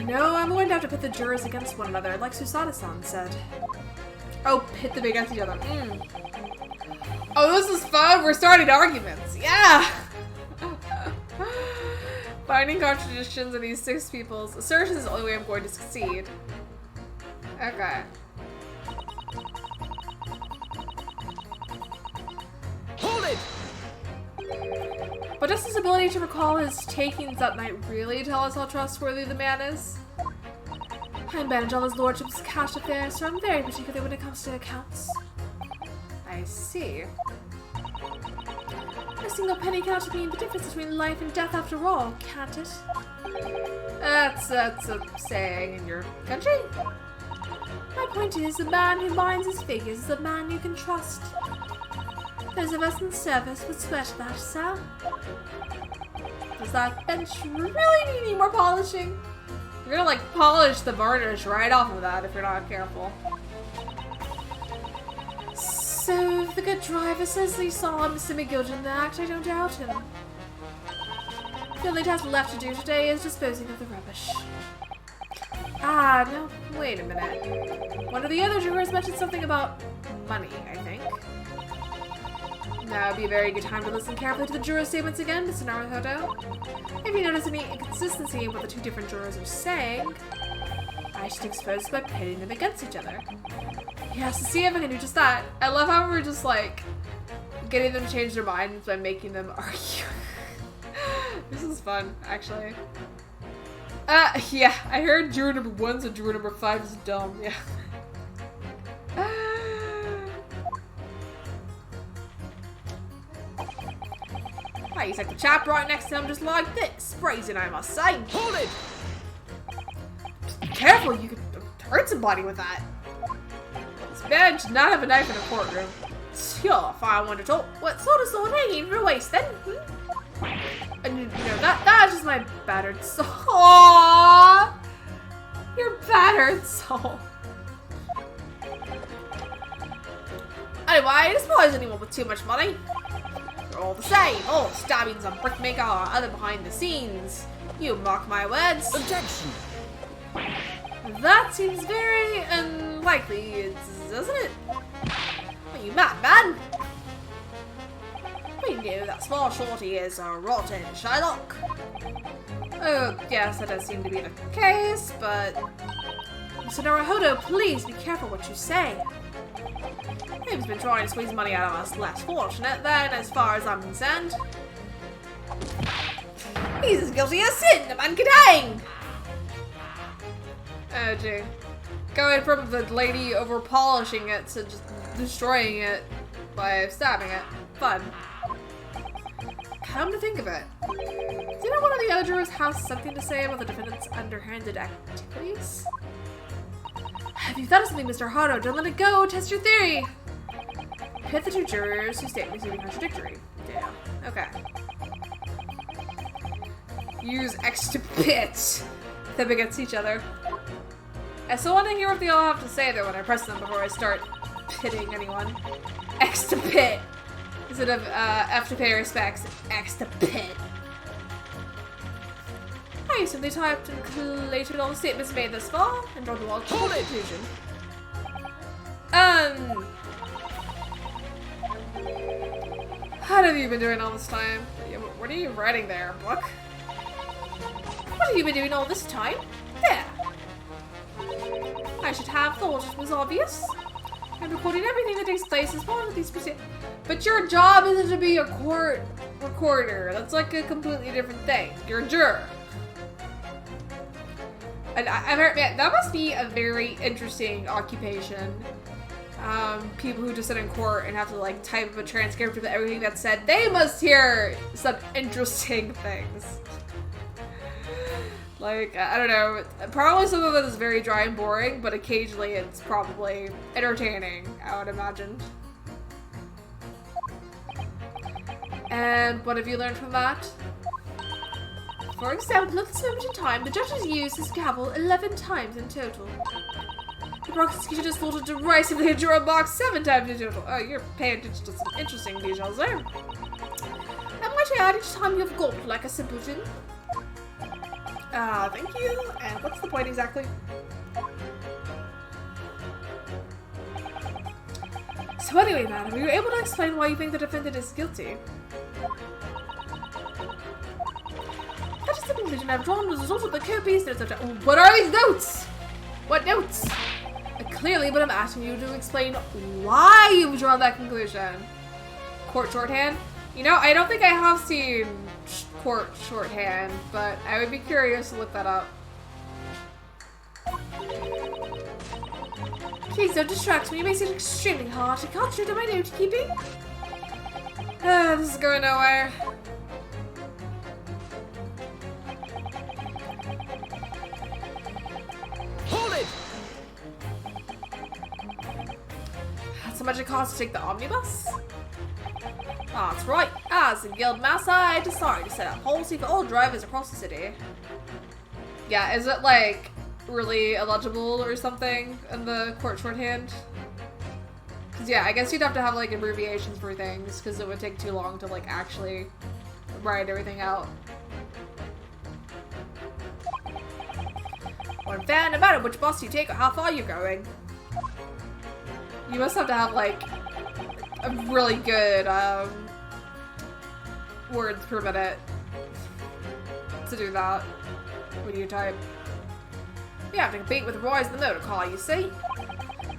No, I'm going to have to pit the jurors against one another, like Susada-san said. Oh, pit them against each other. Oh, this is fun. We're starting arguments. Yeah! Finding contradictions in these 6 people's assertions is the only way I'm going to succeed. Okay. Hold it! But does his ability to recall his takings that night really tell us how trustworthy the man is? I manage all his lordship's cash affairs, so I'm very particular when it comes to accounts. I see. A single penny cannot mean the difference between life and death after all, can't it? That's a saying in your country. My point is, the man who minds his figures is the man you can trust. Those of us in service would swear to that, sir. Does that bench really need any more polishing? You're gonna, like, polish the varnish right off of that if you're not careful. So, if the good driver says he saw Mr. McGill in the act, I don't doubt him. The only task left to do today is disposing of the rubbish. Ah, no, wait a minute. One of the other jurors mentioned something about money, I think. Now would be a very good time to listen carefully to the juror statements again, Mr. Naruhodo. If you notice any inconsistency in what the two different jurors are saying, I should expose by pitting them against each other. Yes, to see if I can do just that. I love how we're just like getting them to change their minds by making them argue. This is fun, actually. Yeah, I heard juror number 1, so juror number 5 is dumb, yeah. He's like the chap right next to him, just like this. Brazen, I must say. Hold it! Just be careful, you could hurt somebody with that. This man should not have a knife in a courtroom. Sure, if I wanted to talk. What sort of sword hanging for a waist then? And you know, that is just my battered soul. Aww! Your battered soul. Anyway, I despise anyone with too much money. They're all the same. All stabbings on brickmaker or other behind the scenes. You mark my words. Objection! That seems very unlikely, doesn't it? Are you mad, man? We knew that small shorty is a rotten Shylock. Oh, yes, that does seem to be the case, but... Mr. Naruhodo, please be careful what you say. He's been trying to squeeze money out of us less fortunate then, as far as I'm concerned. He's as guilty as sin, the man could hang! Oh, gee. Going from the lady over polishing it to just destroying it by stabbing it. Fun. Come to think of it, didn't one of the other jurors have something to say about the defendant's underhanded activities? Have you thought of something, Mr. Hado? Don't let it go. Test your theory. Hit the two jurors whose statements seem contradictory. Yeah. Okay. Use extra pits them against each other. I still want to hear what they all have to say though when I press them before I start pitting anyone. Extra pit. Instead of F to pay respects, X to pit. I simply typed and collated all the statements made thus far and drawn the logical conclusion. How have you been doing all this time? What are you writing there, book? What have you been doing all this time? There. I should have thought it was obvious. I'm recording everything that takes place as part of these proceedings. But your job isn't to be a court recorder. That's like a completely different thing. You're a juror. And I've heard, man, that must be a very interesting occupation. People who just sit in court and have to like type up a transcript of everything that's said. They must hear some interesting things. Like, I don't know, probably some of it is very dry and boring, but occasionally it's probably entertaining, I would imagine. And what have you learned from that? For example, at this moment in time, the judge has used his gavel 11 times in total. The prosecution has thought it derisively and drew a mark 7 times in total. Oh, you're paying attention to some interesting details there. And might I add, each time you've gulped like a simpleton. Thank you. And what's the point exactly? So anyway, madam, were you able to explain why you think the defendant is guilty? That is the conclusion I've drawn as a result of the copious notes of... What are these notes? What notes? Clearly, but I'm asking you to explain why you've drawn that conclusion. Court shorthand? You know, I don't think I have seen court shorthand, but I would be curious to look that up. Please don't distract me. It makes it extremely hard to concentrate on my note keeping. This is going nowhere. Hold it! That's how much it costs to take the omnibus? Oh, that's right. As a guild master, I decided to set up policy for all drivers across the city. Yeah, is it like really illegible or something in the court shorthand? Cause yeah, I guess you'd have to have like abbreviations for things, because it would take too long to like actually write everything out. One fan, no matter which bus you take or how far you're going. You must have to have like a really good words per minute to do that when you type. You have to compete with the boys in the motor car, you see?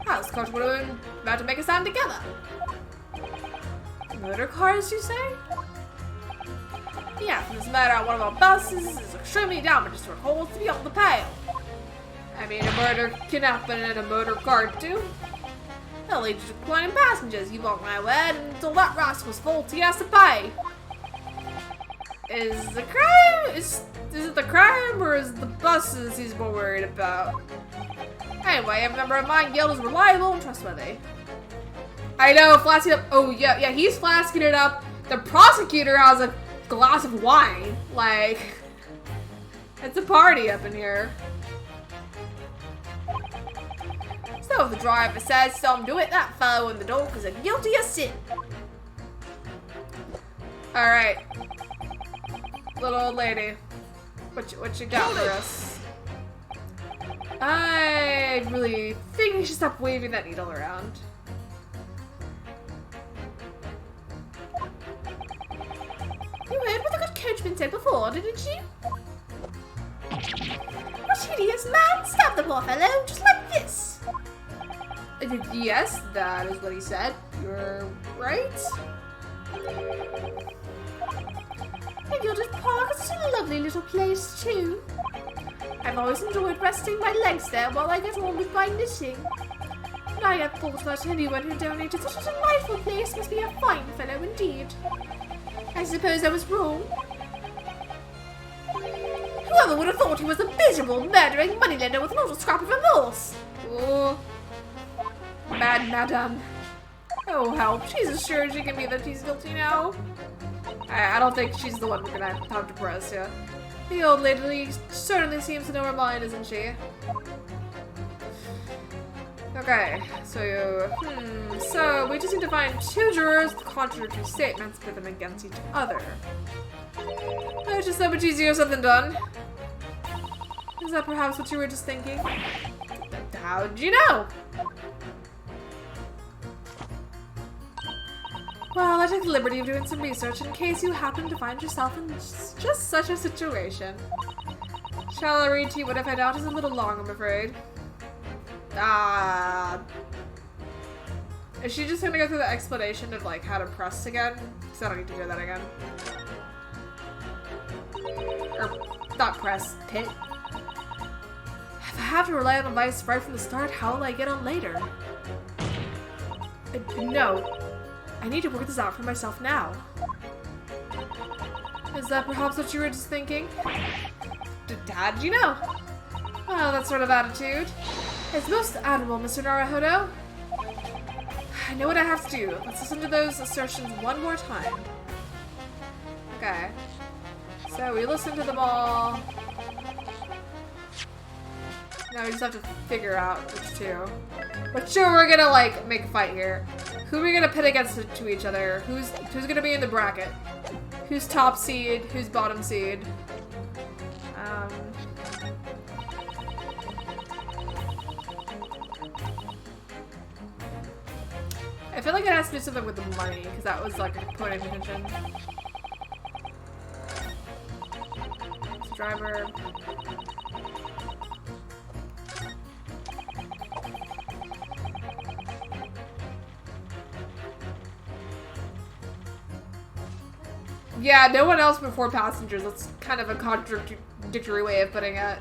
How's Coach Balloon about to make a stand together? Motor cars, you say? Yeah, from this matter on one of our buses is extremely dangerous for holes to be on the pale. I mean, a murder can happen in a motor car too. They'll lead you to declining passengers, you won't my word, until that rascal's fault he has to pay. Is the crime? Is it the crime or is the buses he's more worried about? Anyway, a member of mine Guild is reliable and trustworthy. I know, flasking up. Oh yeah, he's flasking it up. The prosecutor has a glass of wine. Like, it's a party up in here. So if the driver says some do it, that fellow in the dock is guilty of sin. Alright. Little old lady. What you got for us? I really think you should stop waving that needle around. You heard what the good coachman said before, didn't you? What hideous man! Stab the poor fellow, just like this! Yes, that is what he said. You're right. And Gilded Park is such a lovely little place, too. I've always enjoyed resting my legs there while I get on with my knitting. And I had thought that anyone who donated such a delightful place must be a fine fellow indeed. I suppose I was wrong. Whoever would have thought he was a miserable, murdering moneylender with not a scrap of remorse? Oh, mad madam. Oh, help. She's as sure as she can be that he's guilty now. I don't think she's the one we're gonna have to press, yeah. The old lady certainly seems to know her mind, isn't she? Okay, so we just need to find two jurors with contradictory statements, put them against each other. It's just so much easier said than done. Is that perhaps what you were just thinking? How did you know? Well, I took the liberty of doing some research in case you happen to find yourself in just such a situation. Shall I read to you what I found out is a little long, I'm afraid. Is she just gonna go through the explanation of like how to press again? Because I don't need to hear that again. Or not press, hit. If I have to rely on advice right from the start, how will I get on later? No. I need to work this out for myself now. Is that perhaps what you were just thinking? How did you know? Well, that sort of attitude is most admirable, Mr. Naruhodo. I know what I have to do. Let's listen to those assertions one more time. Okay. So we listen to them all. Now we just have to figure out which two. But sure, we're gonna like make a fight here. Who are we gonna pit against to each other? Who's gonna be in the bracket? Who's top seed? Who's bottom seed? I feel like it has to do something with the money, because that was like a point of contention. Driver. Yeah, no one else before passengers. That's kind of a contradictory way of putting it.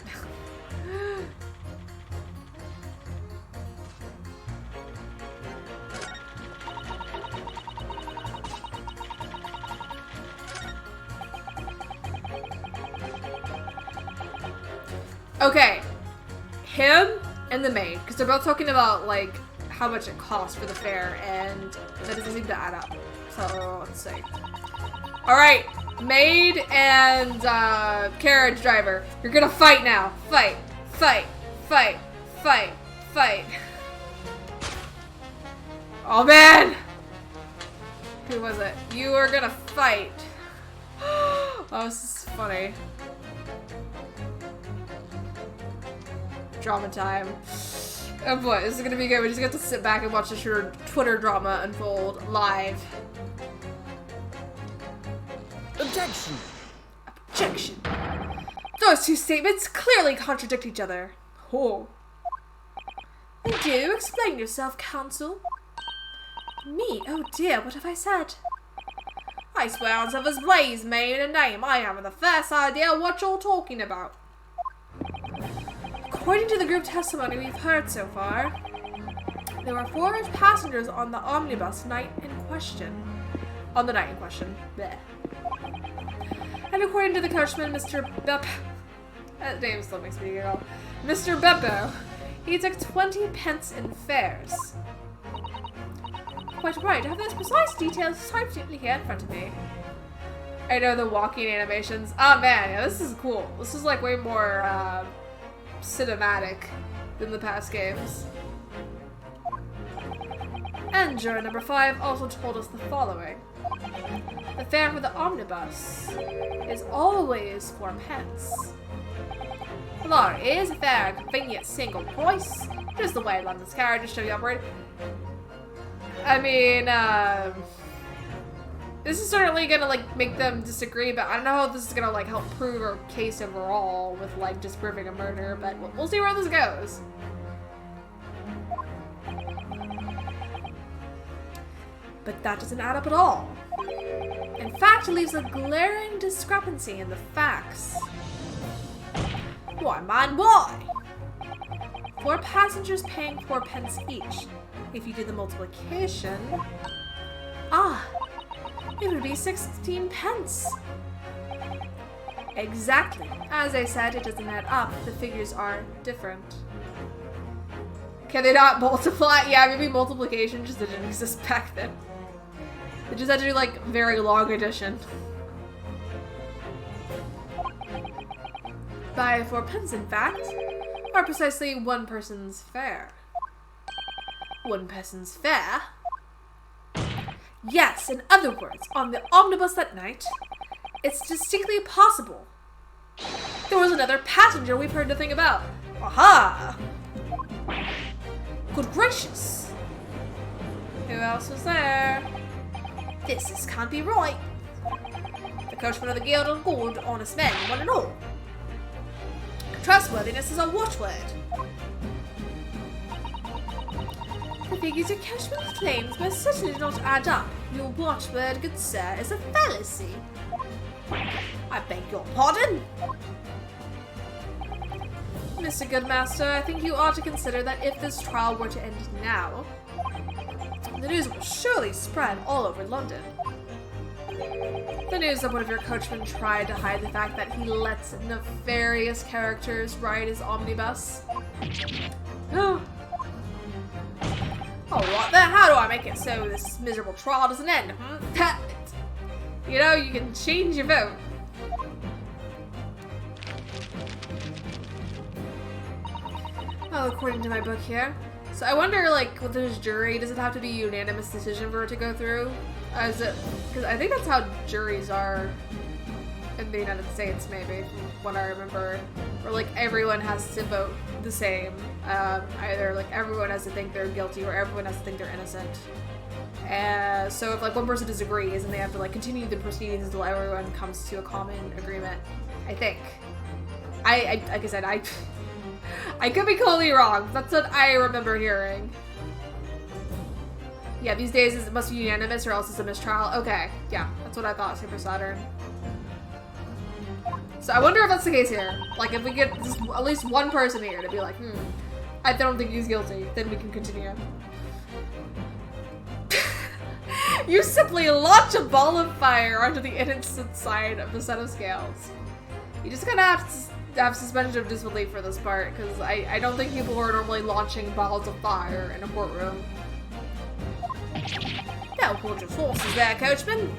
Okay, him and the maid, because they're both talking about like how much it costs for the fare, and that doesn't seem to add up. So let's see. All right, maid and carriage driver, you're gonna fight now. Fight, fight, fight, fight, fight. Oh man! Who was it? You are gonna fight. Oh, this is funny. Drama time. Oh boy, this is gonna be good. We just get to sit back and watch the Twitter drama unfold live. Objection! Objection. Those two statements clearly contradict each other. Oh. Do explain yourself, counsel. Me? Oh dear, what have I said? I swear on Silver's Blaze, made a name. I haven't the first idea what you're talking about. According to the group testimony we've heard so far, there were 4 passengers on the omnibus night in question. On the night in question. Blech. And according to the coachman, Mr. Beppo, that name still makes me giggle. Mr. Beppo, he took 20 pence in fares. Quite right, I have those precise details typed in here in front of me. I know the walking animations. Oh man, yeah, this is cool. This is like way more cinematic than the past games. And juror number 5 also told us the following. The fare for the omnibus is always 4 pence. There is a fair, convenient single price, just the way London's carriages should be operated. I mean, this is certainly gonna like make them disagree, but I don't know how this is gonna like help prove our case overall with like disproving a murder, but we'll see where this goes. But that doesn't add up at all. In fact, it leaves a glaring discrepancy in the facts. Why, man, why? 4 passengers paying 4 pence each. If you do the multiplication, it would be 16 pence. Exactly. As I said, it doesn't add up. The figures are different. Can they not multiply? Yeah, maybe multiplication just didn't exist back then. They just had to do like very long addition. By 4 pence, in fact, or precisely 1 person's fare. 1 person's fare? Yes, in other words, on the omnibus that night, it's distinctly possible there was another passenger we've heard nothing about. Aha! Good gracious! Who else was there? This can't be right. The coachman of the Guild of Good Honest Men, one and all. Trustworthiness is a watchword. The figures your coachman claims most certainly do not add up. Your watchword, good sir, is a fallacy. I beg your pardon? Mr. Goodmaster, I think you ought to consider that if this trial were to end now, the news will surely spread all over London. The news that one of your coachmen tried to hide the fact that he lets nefarious characters ride his omnibus. Oh, what then? How do I make it so this miserable trial doesn't end? You know, you can change your vote. Oh, according to my book here. So I wonder, like, with this jury, does it have to be a unanimous decision for it to go through? Is it? Because I think that's how juries are in the United States, maybe, from what I remember. Where, like, everyone has to vote the same. Either, like, everyone has to think they're guilty or everyone has to think they're innocent. So if, like, one person disagrees and they have to, like, continue the proceedings until everyone comes to a common agreement, I think. Like I said, I could be totally wrong. That's what I remember hearing. Yeah, these days it must be unanimous or else it's a mistrial. Okay, yeah, that's what I thought, Super Saturn. So I wonder if that's the case here. Like, if we get just at least one person here to be like, I don't think he's guilty, then we can continue. You simply launch a ball of fire onto the innocent side of the set of scales. You just kind of have suspension of disbelief for this part, because I don't think people are normally launching balls of fire in a courtroom. Now hold your horses there, coachman.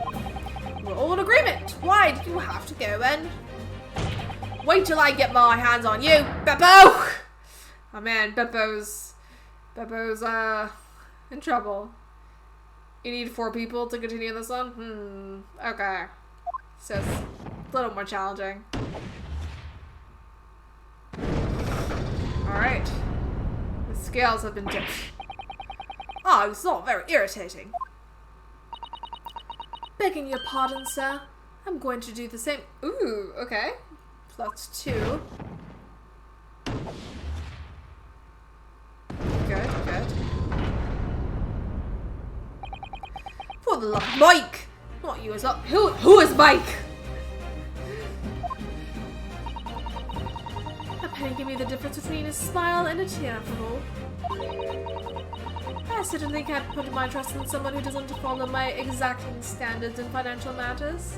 We're all in agreement. Why do you have to go and wait till I get my hands on you, Beppo? Oh man, Beppo's in trouble. You need 4 people to continue this one? Okay. So it's a little more challenging. Alright. The scales have been tipped. Ah, it's all very irritating. Begging your pardon, sir. I'm going to do the same. Ooh, okay. So that's 2. Good, good. For the love of Mike! Not you as well. Who is Mike? A penny give me the difference between a smile and a tear for all. I certainly can't put my trust in someone who doesn't follow my exacting standards in financial matters.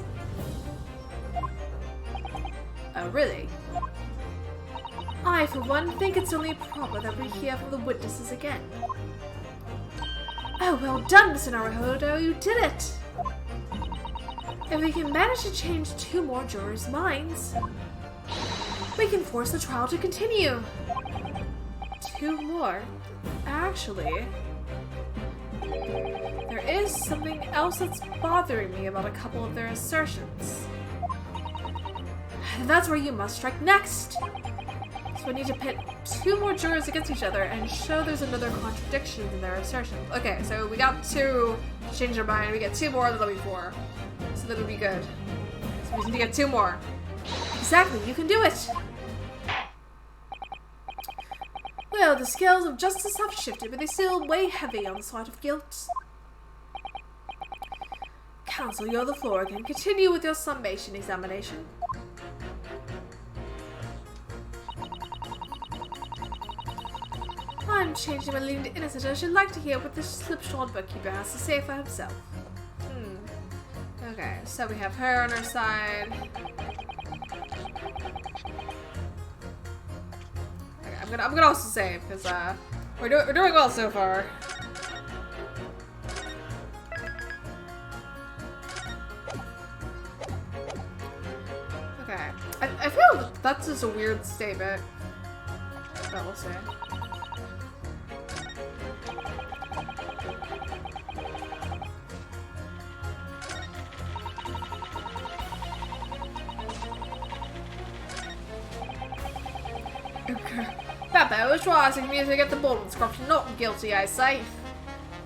Oh, really? I, for one, think it's only proper that we hear from the witnesses again. Oh, well done, Mr. Naruhodo, you did it! If we can manage to change 2 more jurors' minds, we can force the trial to continue. 2 more? Actually, there is something else that's bothering me about a couple of their assertions. And that's where you must strike next. So we need to pit 2 more jurors against each other and show there's another contradiction in their assertions. Okay, so we got 2 to change their mind. We get 2 more, that'll be 4. So that'll be good. So we need to get 2 more. Exactly, you can do it! Well, the scales of justice have shifted, but they still weigh heavy on the side of guilt. Counsel, you're the floor again. Continue with your summation examination. I'm changing my lean to innocent. I should like to hear what this slipshod bookkeeper has to say for himself. Okay, so we have her on our side. Okay, I'm gonna also save because we're doing well so far. Okay, I feel that's just a weird statement, but we'll see. Beppo is trying me to get the ball with corruption. Not guilty, I say.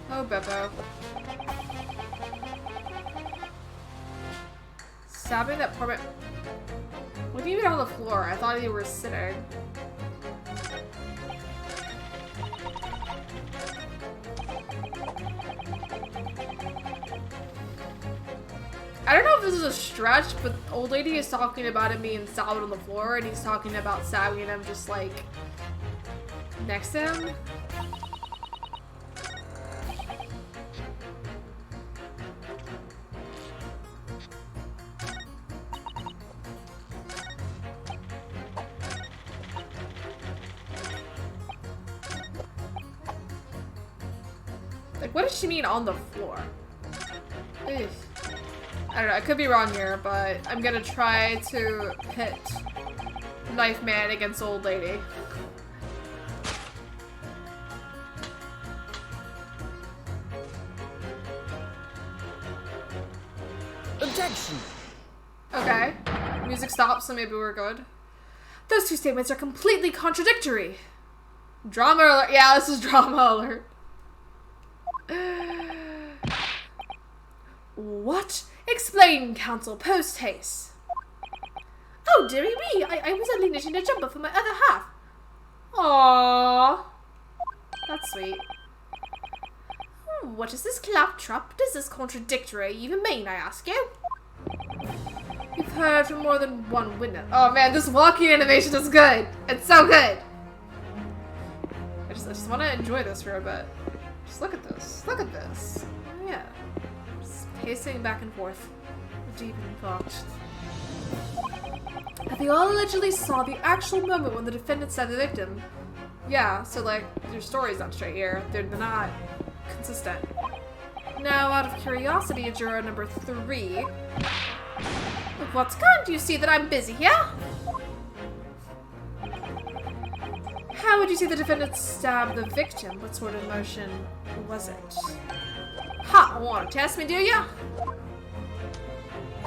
Oh, Beppo. Stabbing that poor man. What do you mean on the floor? I thought you were sitting. I don't know if this is a stretch, but the old lady is talking about him being stabbed on the floor, and he's talking about stabbing him just like next to him. Like, what does she mean on the floor? Ugh. I don't know, I could be wrong here, but I'm gonna try to pit Knife Man against Old Lady. Objection! Okay. Music stops, so maybe we're good. Those 2 statements are completely contradictory. Drama alert. Yeah, this is drama alert. What? Explain, counsel, post haste. Oh, dearie me, I was only knitting a jumper for my other half. Aww. That's sweet. What is this claptrap? Does this contradictory even mean, I ask you? You've heard from more than one witness. Oh man, this walking animation is good. It's so good. I just want to enjoy this for a bit. Just look at this. Look at this. Oh, yeah. Just pacing back and forth. Deep in thought. And they all allegedly saw the actual moment when the defendant stabbed the victim. Yeah, so like, their story's not straight here. They're not consistent. Now, out of curiosity, juror number 3. Look, what's can't you see that I'm busy here? How would you say the defendant stabbed the victim? What sort of motion was it? Ha! Want to test me, do ya?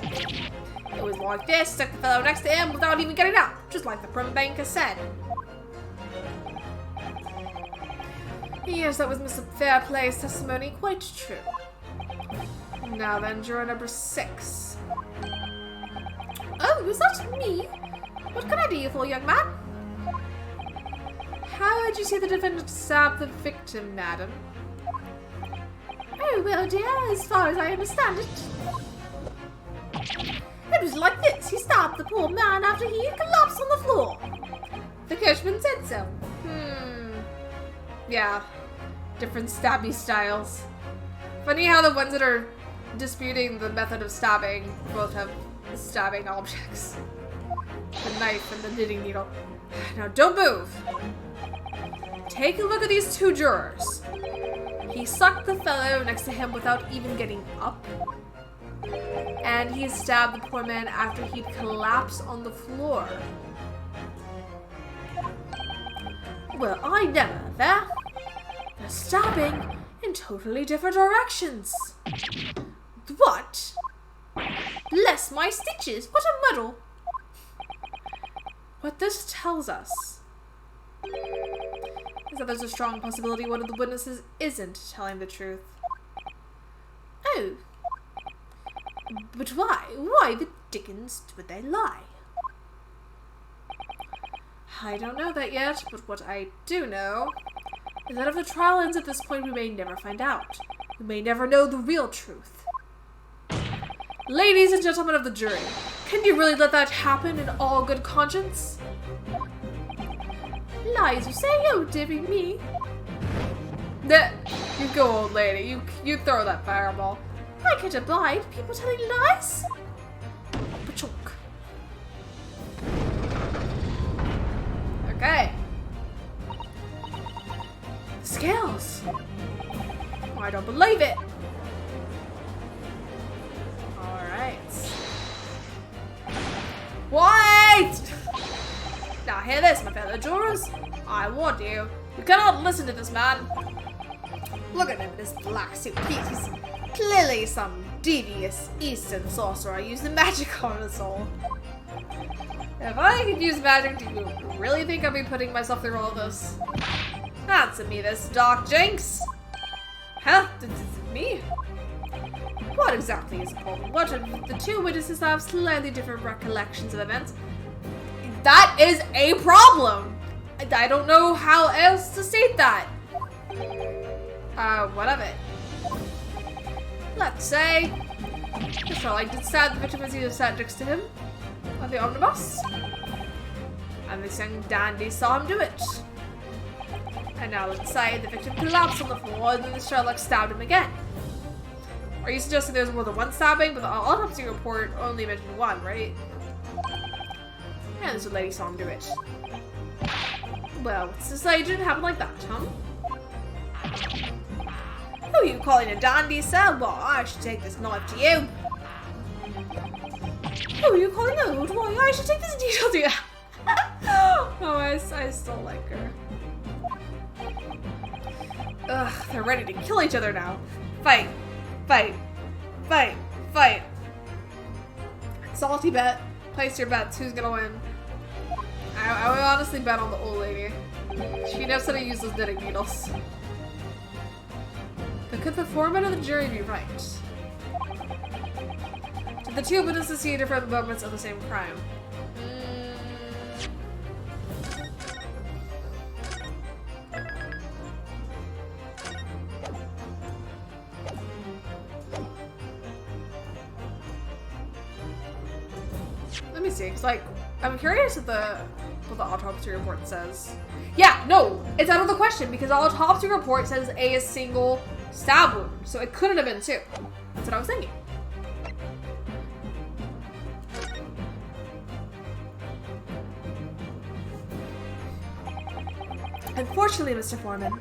It was like this, stuck the fellow next to him without even getting up, just like the prim banker said. Yes, that was Mr. Fairplay's testimony, quite true. Now then, juror number 6. Oh, is that me? What can I do you for, young man? How did you see the defendant stab the victim, madam? Oh, well, dear, as far as I understand it, it was like this. He stabbed the poor man after he had collapsed on the floor. The coachman said so. Yeah. Different stabby styles. Funny how the ones that are disputing the method of stabbing both have stabbing objects. The knife and the knitting needle. Now don't move. Take a look at these 2 jurors. He sucked the fellow next to him without even getting up. And he stabbed the poor man after he'd collapsed on the floor. Well, I never. They're stabbing in totally different directions. What? Bless my stitches, what a muddle. What this tells us is that there's a strong possibility one of the witnesses isn't telling the truth. Oh. But why? Why the dickens would they lie? I don't know that yet, but what I do know is that if the trial ends at this point, we may never find out. We may never know the real truth. Ladies and gentlemen of the jury, can you really let that happen in all good conscience? Lies you say, oh dearie me. You go, old lady. You throw that fireball. I can't abide people telling lies. Pachunk. Okay. Scales. I don't believe it. Alright. Wait! Now hear this, my fellow jurors. I warn you, you cannot listen to this man. Look at him in his black suit. He's clearly some devious Eastern sorcerer using magic on us all. If I could use magic, do you really think I'd be putting myself through all this? Answer me this, Doc Jinx. Huh? This is me? What exactly is the problem? What if the 2 witnesses have slightly different recollections of events? That is a problem! I don't know how else to state that. What of it? Let's say the Starlight did stab the victim as he was sat next to him on the omnibus. And this young dandy saw him do it. And now let's say the victim collapsed on the floor and then the Sherlock stabbed him again. Are you suggesting there's more than one stabbing? But the autopsy report only mentioned 1, right? And this lady saw him do it. Well, what's to say it didn't happen like that, huh? Who are you calling a dandy, sir? Well, I should take this knife to you. Who are you calling old? Why, I should take this needle to you. Oh, I still like her. Ugh, they're ready to kill each other now. Fight. Fight. Fight. Fight. Salty bet. Place your bets. Who's gonna win? I would honestly bet on the old lady. She knows how to use those knitting needles. But could the foreman of the jury be right? Did the 2 witnesses see different moments of the same crime? Let me see, 'cause like, I'm curious what the autopsy report says. Yeah, no, it's out of the question because the autopsy report says a single stab wound, so it couldn't have been 2. That's what I was thinking. Unfortunately, Mr. Foreman.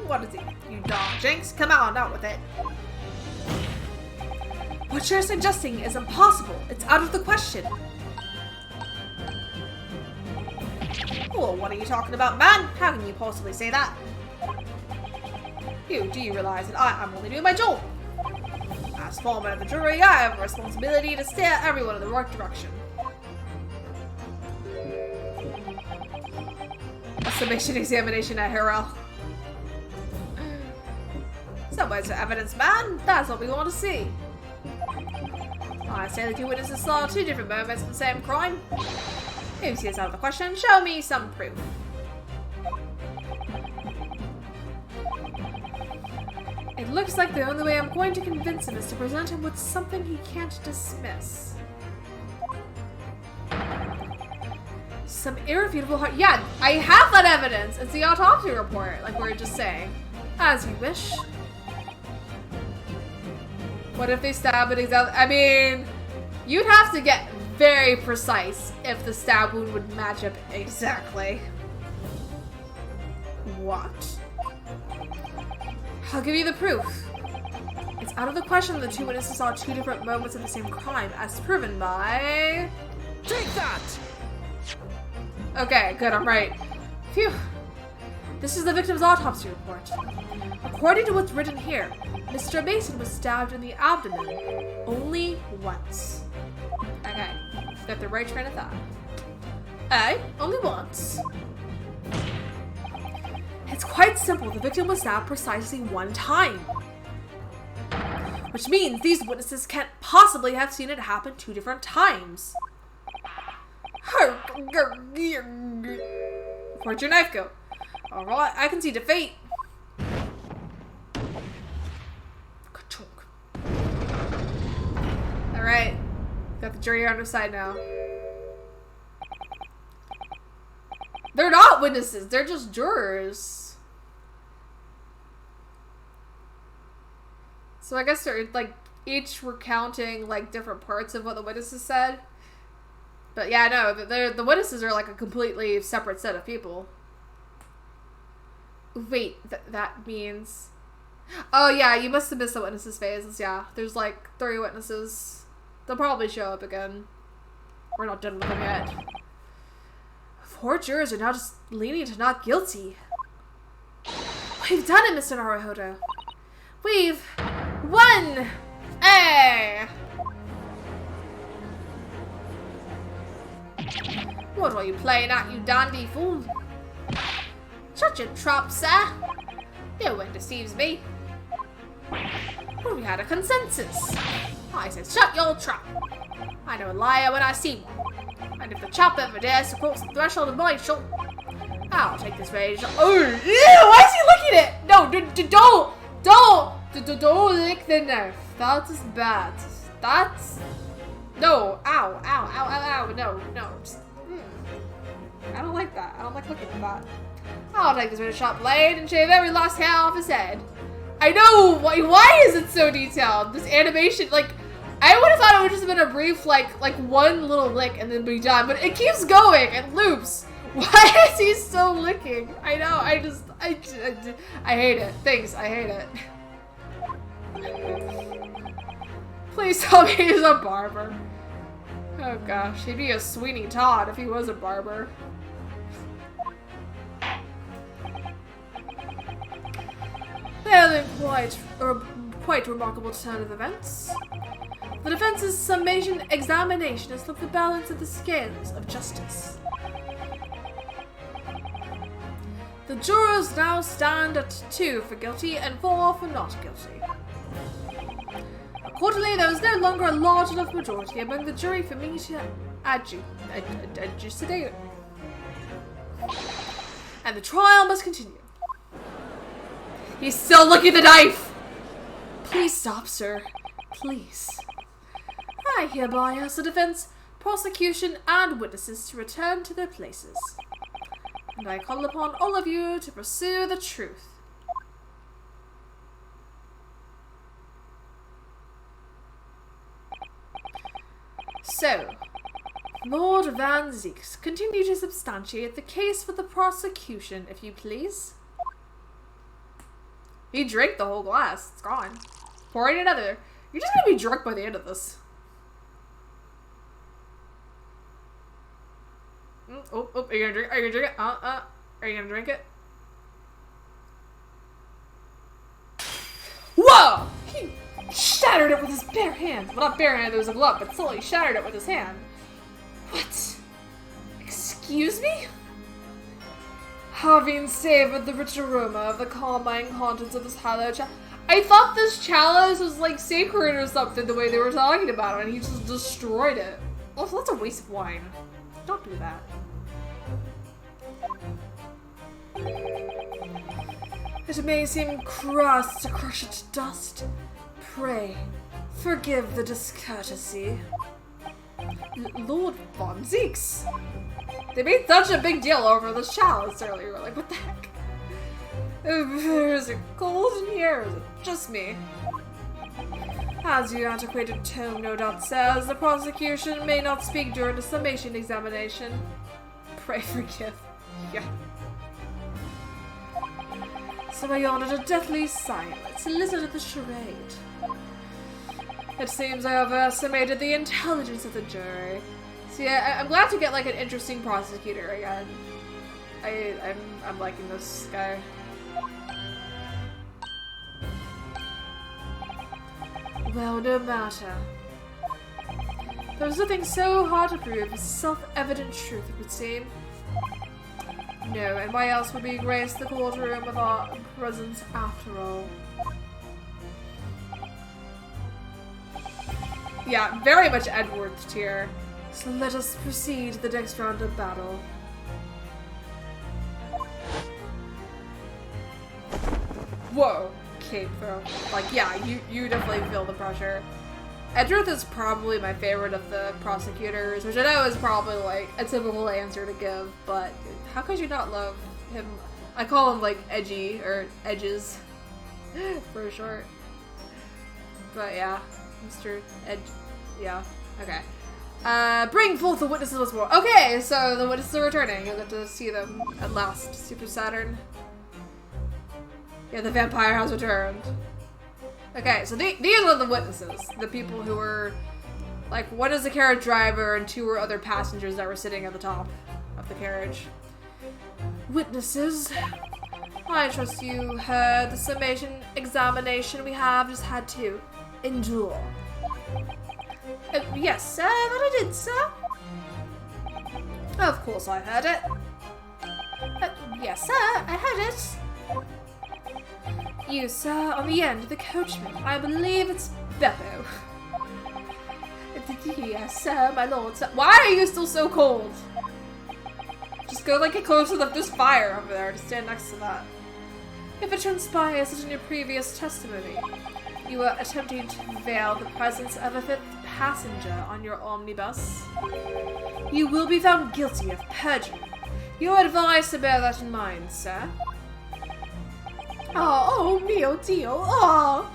What is it? You dog jinx? Come on, out with it. What you're suggesting is impossible. It's out of the question. Well, what are you talking about, man? How can you possibly say that? Do you realize that I'm only doing my job? As foreman of the jury, I have a responsibility to steer everyone in the right direction. A summation examination at Harrell. So where's the evidence, man? That's what we want to see. I say the two witnesses saw two different moments of the same crime. If you see this out of the question, show me some proof. It looks like the only way I'm going to convince him is to present him with something he can't dismiss. Some irrefutable hard— yeah, I have that evidence! It's the autopsy report, like we were just saying. As you wish. What if they stab it exactly— I mean, you'd have to get very precise if the stab wound would match up exactly. What? I'll give you the proof. It's out of the question that the two witnesses saw two different moments of the same crime, as proven by... Take that! Okay, good, I'm right. Phew. This is the victim's autopsy report. According to what's written here, Mr. Mason was stabbed in the abdomen only once. Okay, got the right train of thought. Only once. It's quite simple. The victim was stabbed precisely one time. Which means these witnesses can't possibly have seen it happen two different times. Where'd your knife go? Alright, I can see defeat. Alright. Got the jury on our side now. They're not witnesses, they're just jurors. So I guess they're like each recounting like different parts of what the witnesses said. But yeah, no, the witnesses are like a completely separate set of people. Wait, that means... Oh yeah, you must have missed the witnesses' phases, yeah. There's like 3 witnesses. They'll probably show up again. We're not done with them yet. 4 jurors are now just leaning to not guilty. We've done it, Mr. Naruhodo. We've won! Hey! What are you playing at, you dandy fool? Shut your trap, sir. No one deceives me. Well, we had a consensus. I said, shut your trap. I know a liar when I see one. And if the chap ever dares to cross the threshold of my shop, I'll take this rage. Oh, ew, why is he licking it? No, don't lick the knife. That is bad. That's... No, ow, no. Just, I don't like that. I don't like looking at that. I'll take this with a sharp blade and shave every last hair off his head. I know! Why is it so detailed? This animation, like, I would have thought it would just have been a brief, like one little lick and then be done, but it keeps going. It loops. Why is he still licking? I know, I hate it. Thanks, I hate it. Please tell me he's a barber. Oh gosh, he'd be a Sweeney Todd if he was a barber. Well, then, quite remarkable turn of events. The defense's summation examination has flipped the balance of the scales of justice. The jurors now stand at 2 for guilty and 4 for not guilty. Accordingly, there is no longer a large enough majority among the jury for me to adjudicate. And the trial must continue. He's still looking at the knife! Please stop, sir. Please. I hereby ask the defense, prosecution, and witnesses to return to their places. And I call upon all of you to pursue the truth. So, Lord Van Zieks, continue to substantiate the case for the prosecution, if you please. He drank the whole glass. It's gone. Pouring another. You're just gonna be drunk by the end of this. Oh, are you gonna drink? Are you gonna drink it? Are you gonna drink it? Whoa! He shattered it with his bare hand. Well, not bare hand, it was a glove, but still, he shattered it with his hand. What? Excuse me? Having savored the rich aroma of the calming contents of this hallowed chalice. I thought this chalice was like sacred or something the way they were talking about it, and he just destroyed it. Also, that's a waste of wine. Don't do that. It may seem crass to crush it to dust. Pray, forgive the discourtesy. Lord von Zeeks. They made such a big deal over this chalice earlier. Like, what the heck? Is it cold in here, or is it just me? As your antiquated tome no doubt says, the prosecution may not speak during the summation examination. Pray forgive. Yeah. So I ordered a deathly silence, listened to the charade. It seems I overestimated the intelligence of the jury. See, I'm glad to get like an interesting prosecutor again. I'm liking this guy. Well, no matter. There's nothing so hard to prove as self-evident truth, it would seem. No, and why else would we grace the courtroom with our presence after all? Yeah, very much Edward's tier. So let us proceed to the next round of battle. Whoa, cape throw. Like, yeah, you definitely feel the pressure. Edward is probably my favorite of the prosecutors, which I know is probably like a typical answer to give, but how could you not love him? I call him like Edgy, or Edges, for short. But yeah, Mr. Edge, yeah, okay. Bring forth the witnesses once more. Okay, so the witnesses are returning. You'll get to see them at last, Super Saturn. Yeah, the vampire has returned. Okay, so these are the witnesses. The people who were, like, one is the carriage driver and two were other passengers that were sitting at the top of the carriage. Witnesses, I trust you heard the summation examination we have just had to endure. Yes, sir, that I did, sir. Of course I heard it. Yes, sir, I heard it. You, sir, on the end of the coachman. I believe it's Beppo. Yes, sir, my lord, sir. Why are you still so cold? Just go, like, get close to there's fire over there. Just stand next to that. If it transpires as in your previous testimony, you were attempting to veil the presence of a fifth passenger on your omnibus, you will be found guilty of perjury. You are advised to bear that in mind, sir. Oh, mio Dio, oh!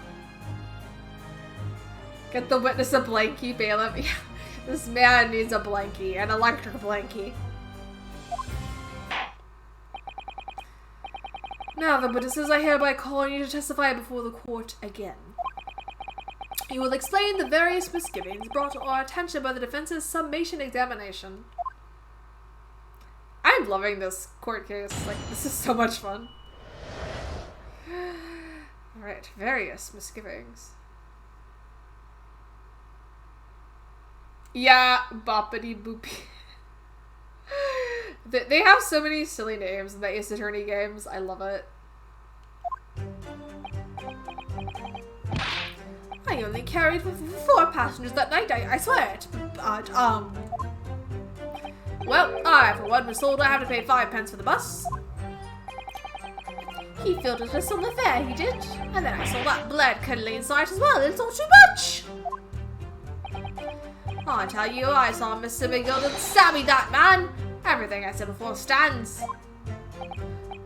Get the witness a blankie, bailiff. This man needs a blankie, an electric blankie. Now, the witnesses, I hereby call on you to testify before the court again. You will explain the various misgivings brought to our attention by the defense's summation examination. I'm loving this court case. Like, this is so much fun. Alright, various misgivings. Yeah, boppity boopy. They have so many silly names in the Ace Attorney games. I love it. I only carried 4 passengers that night, I swear it. But, well, I, for one, was told I have to pay 5 pence for the bus. He filled it us on the fare, he did. And then I saw that blood-curdling sight as well. It's all too much. I tell you, I saw Mr. McGilden stabby that man. Everything I said before stands.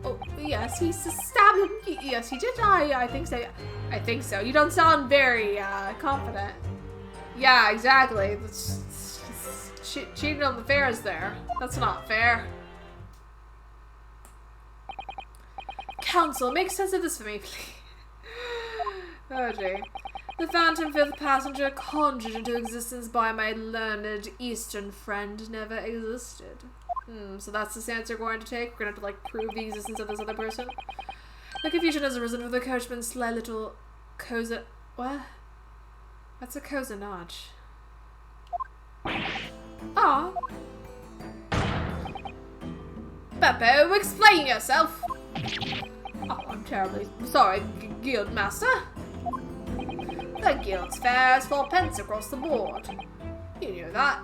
Oh, yes, he stabbed him. Yes, he did. I think so. I think so. You don't sound very, confident. Yeah, exactly. Cheating on the fares there. That's not fair. Counsel, make sense of this for me, please. Oh, gee. The phantom fifth passenger conjured into existence by my learned Eastern friend never existed. So that's the stance we're going to take? We're gonna have to, like, prove the existence of this other person? The confusion has arisen with the coachman's sly little What? What's a cosinage? Aw. Beppo, explain yourself. Oh, I'm terribly sorry, Guild Master. The Guild's fare is 4 pence across the board. You knew that.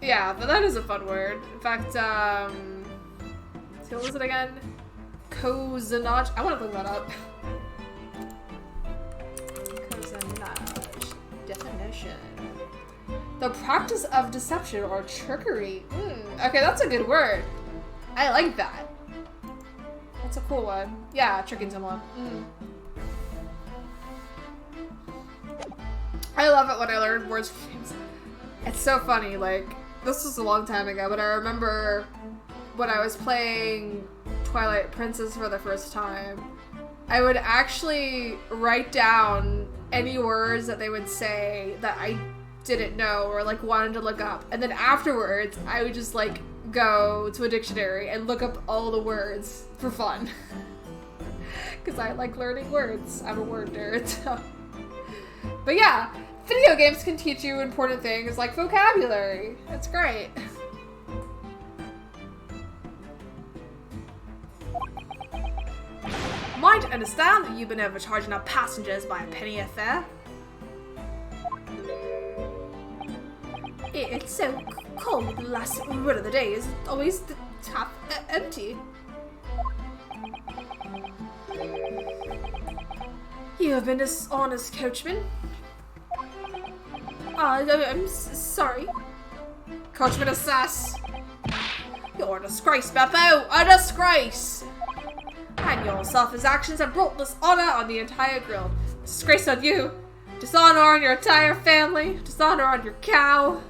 Yeah, but that is a fun word. In fact, so what was it again? Cosinage. I want to look that up. Cosinage. Definition. The practice of deception or trickery. Okay, that's a good word. I like that. That's a cool one. Yeah, tricking someone. I love it when I learn words from games. It's so funny, like, this was a long time ago, but I remember when I was playing Twilight Princess for the first time, I would actually write down any words that they would say that I didn't know or, like, wanted to look up. And then afterwards, I would just, like, go to a dictionary and look up all the words for fun. Because I like learning words. I'm a word nerd, so. But yeah, video games can teach you important things like vocabulary. It's great. Might understand that you've been overcharging our passengers by a penny a fare. It's so cold the last one of the days. It's always the tap empty. You have been dishonest, coachman. I'm sorry. Coachman assess. You're a disgrace, Beppo! A disgrace! And your selfish actions have brought dishonor on the entire guild. Disgrace on you. Dishonor on your entire family. Dishonor on your cow.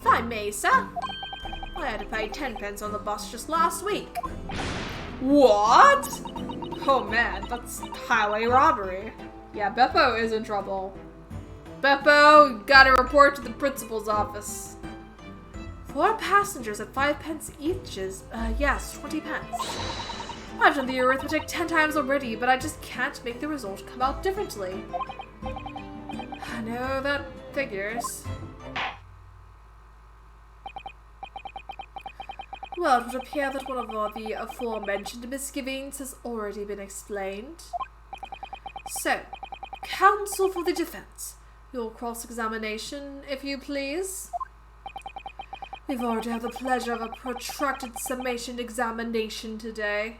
If I may, sir. I had to pay 10 pence on the bus just last week. What? Oh man, that's highway robbery. Yeah, Beppo is in trouble. Beppo, you gotta report to the principal's office. 4 passengers at 5 pence each is, yes, 20 pence. I've done the arithmetic 10 times already, but I just can't make the result come out differently. I know that figures. Well, it would appear that one of the aforementioned misgivings has already been explained. So, counsel for the defense. Your cross-examination, if you please. We've already had the pleasure of a protracted summation examination today.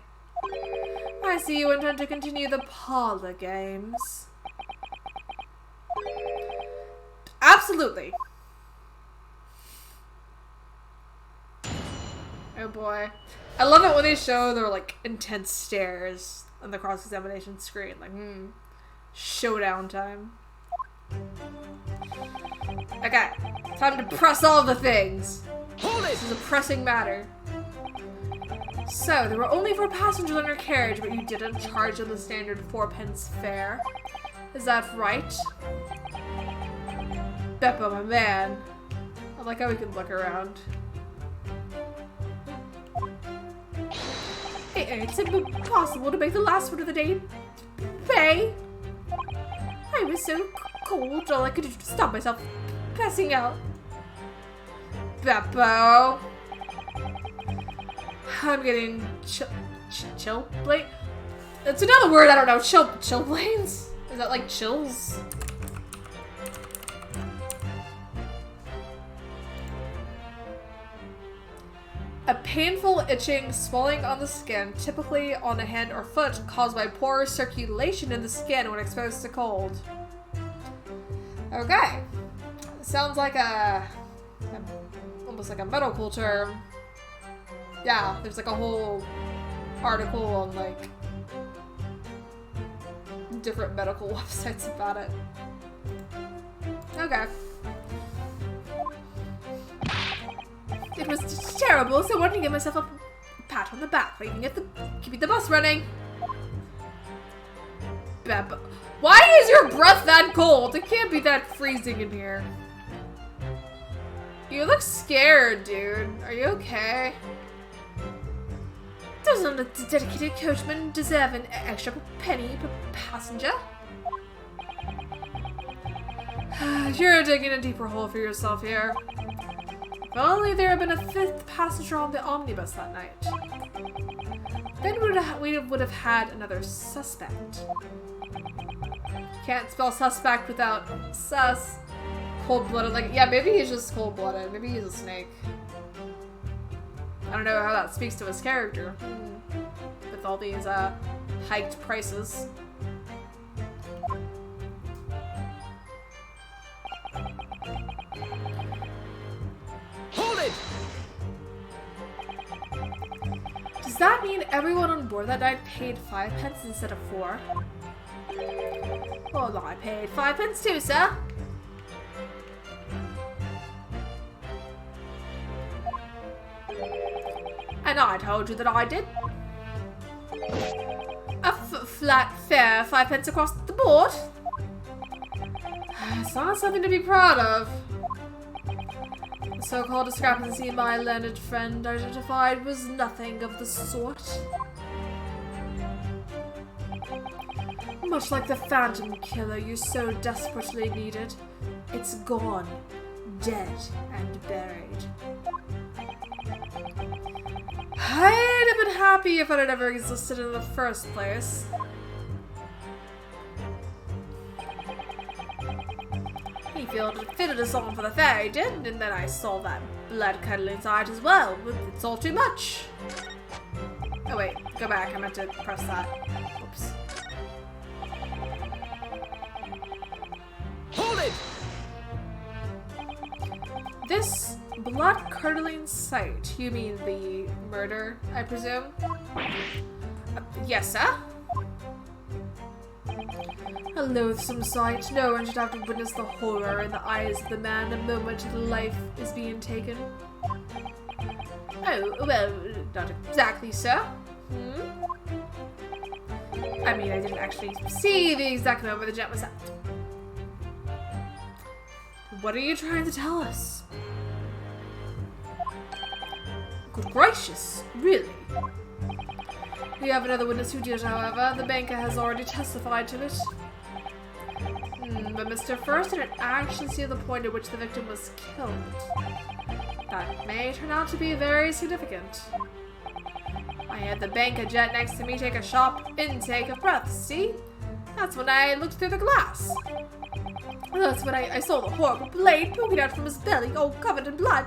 I see you intend to continue the parlor games. Absolutely. Oh boy. I love it when they show their, like, intense stares on the cross-examination screen. Like, showdown time. Okay, time to press all the things. Hold it! This is a pressing matter. So, there were only 4 passengers on your carriage, but you didn't charge them the standard 4 pence fare. Is that right? Beppo, my man. I like how we can look around. It's impossible to make the last one of the day pay. I was so cold, all I could do to stop myself passing out. Beppo. I'm getting chill blade. It's another word I don't know. Chill blades? Is that like chills? A painful itching, swelling on the skin, typically on a hand or foot, caused by poor circulation in the skin when exposed to cold. Okay. Sounds like almost like a medical term. Yeah, there's like a whole article on like different medical websites about it. Okay. It was just terrible, so I wanted to give myself a pat on the back for keeping the bus running. Beppo. Why is your breath that cold? It can't be that freezing in here. You look scared, dude. Are you okay? Doesn't a dedicated coachman deserve an extra penny per passenger? You're digging a deeper hole for yourself here. If only there had been a 5th passenger on the omnibus that night. Then we would have had another suspect. Can't spell suspect without sus. Cold-blooded, like, yeah, maybe he's just cold-blooded. Maybe he's a snake. I don't know how that speaks to his character. With all these, hiked prices. Hold it! Does that mean everyone on board that night paid 5 pence instead of 4? Well, I paid 5 pence too, sir. And I told you that I did. A flat fare, 5 pence across the board. It's not something to be proud of. The so-called discrepancy my learned friend identified was nothing of the sort. Much like the phantom killer you so desperately needed, it's gone, dead and buried. I'd have been happy if it had ever existed in the first place. He fitted us on for the fair, he did, and then I saw that blood-curdling sight as well. It's all too much. Oh wait, go back, I meant to press that. Oops. Hold it! This blood-curdling sight, you mean the murder, I presume? Yes, sir? A loathsome sight. No one should have to witness the horror in the eyes of the man the moment life is being taken. Oh, well, not exactly, sir. I mean, I didn't actually see the exact moment the jet was at. What are you trying to tell us? Good gracious, really? We have another witness who did, however. The banker has already testified to it. But Mr. First didn't actually see the point at which the victim was killed. That may turn out to be very significant. I had the banker jet next to me take a sharp intake of breath, see? That's when I looked through the glass. That's when I saw the horrible blade poking out from his belly, all covered in blood.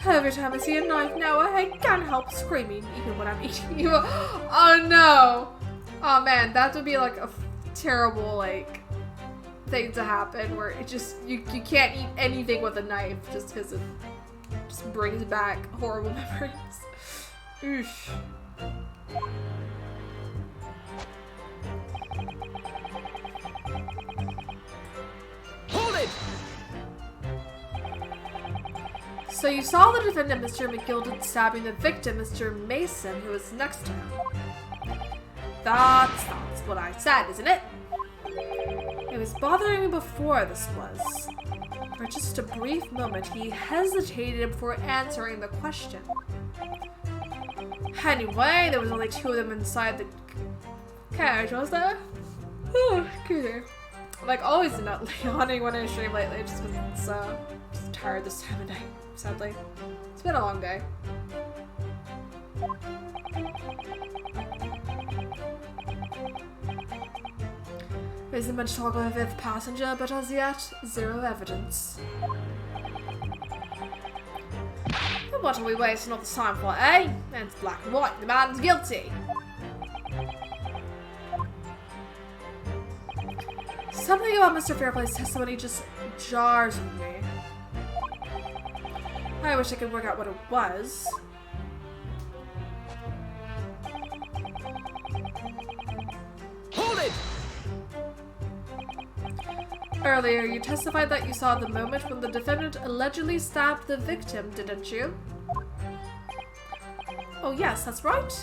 Every time I see a knife now, I can't help screaming, even when I'm eating. Oh no! Oh man, that would be like a terrible, like, thing to happen where it just, you can't eat anything with a knife just because it just brings back horrible memories. Oosh. Hold it! So you saw the defendant, Mr. McGilded, stabbing the victim, Mr. Mason, who was next to him. That's what I said, isn't it? It was bothering me before this was. For just a brief moment, he hesitated before answering the question. Anyway, there was only 2 of them inside the carriage, was there? Oh, good. I'm like always not yawning when I stream lately, just because it's just tired this time of day, sadly. It's been a long day. There isn't much talk of a 5th passenger, but as yet, 0 evidence. And what are we wasting all this time for, eh? It's black and white, the man's guilty. Something about Mr. Fairplay's testimony just jars with me. I wish I could work out what it was. Hold it! Earlier, you testified that you saw the moment when the defendant allegedly stabbed the victim, didn't you? Oh yes, that's right.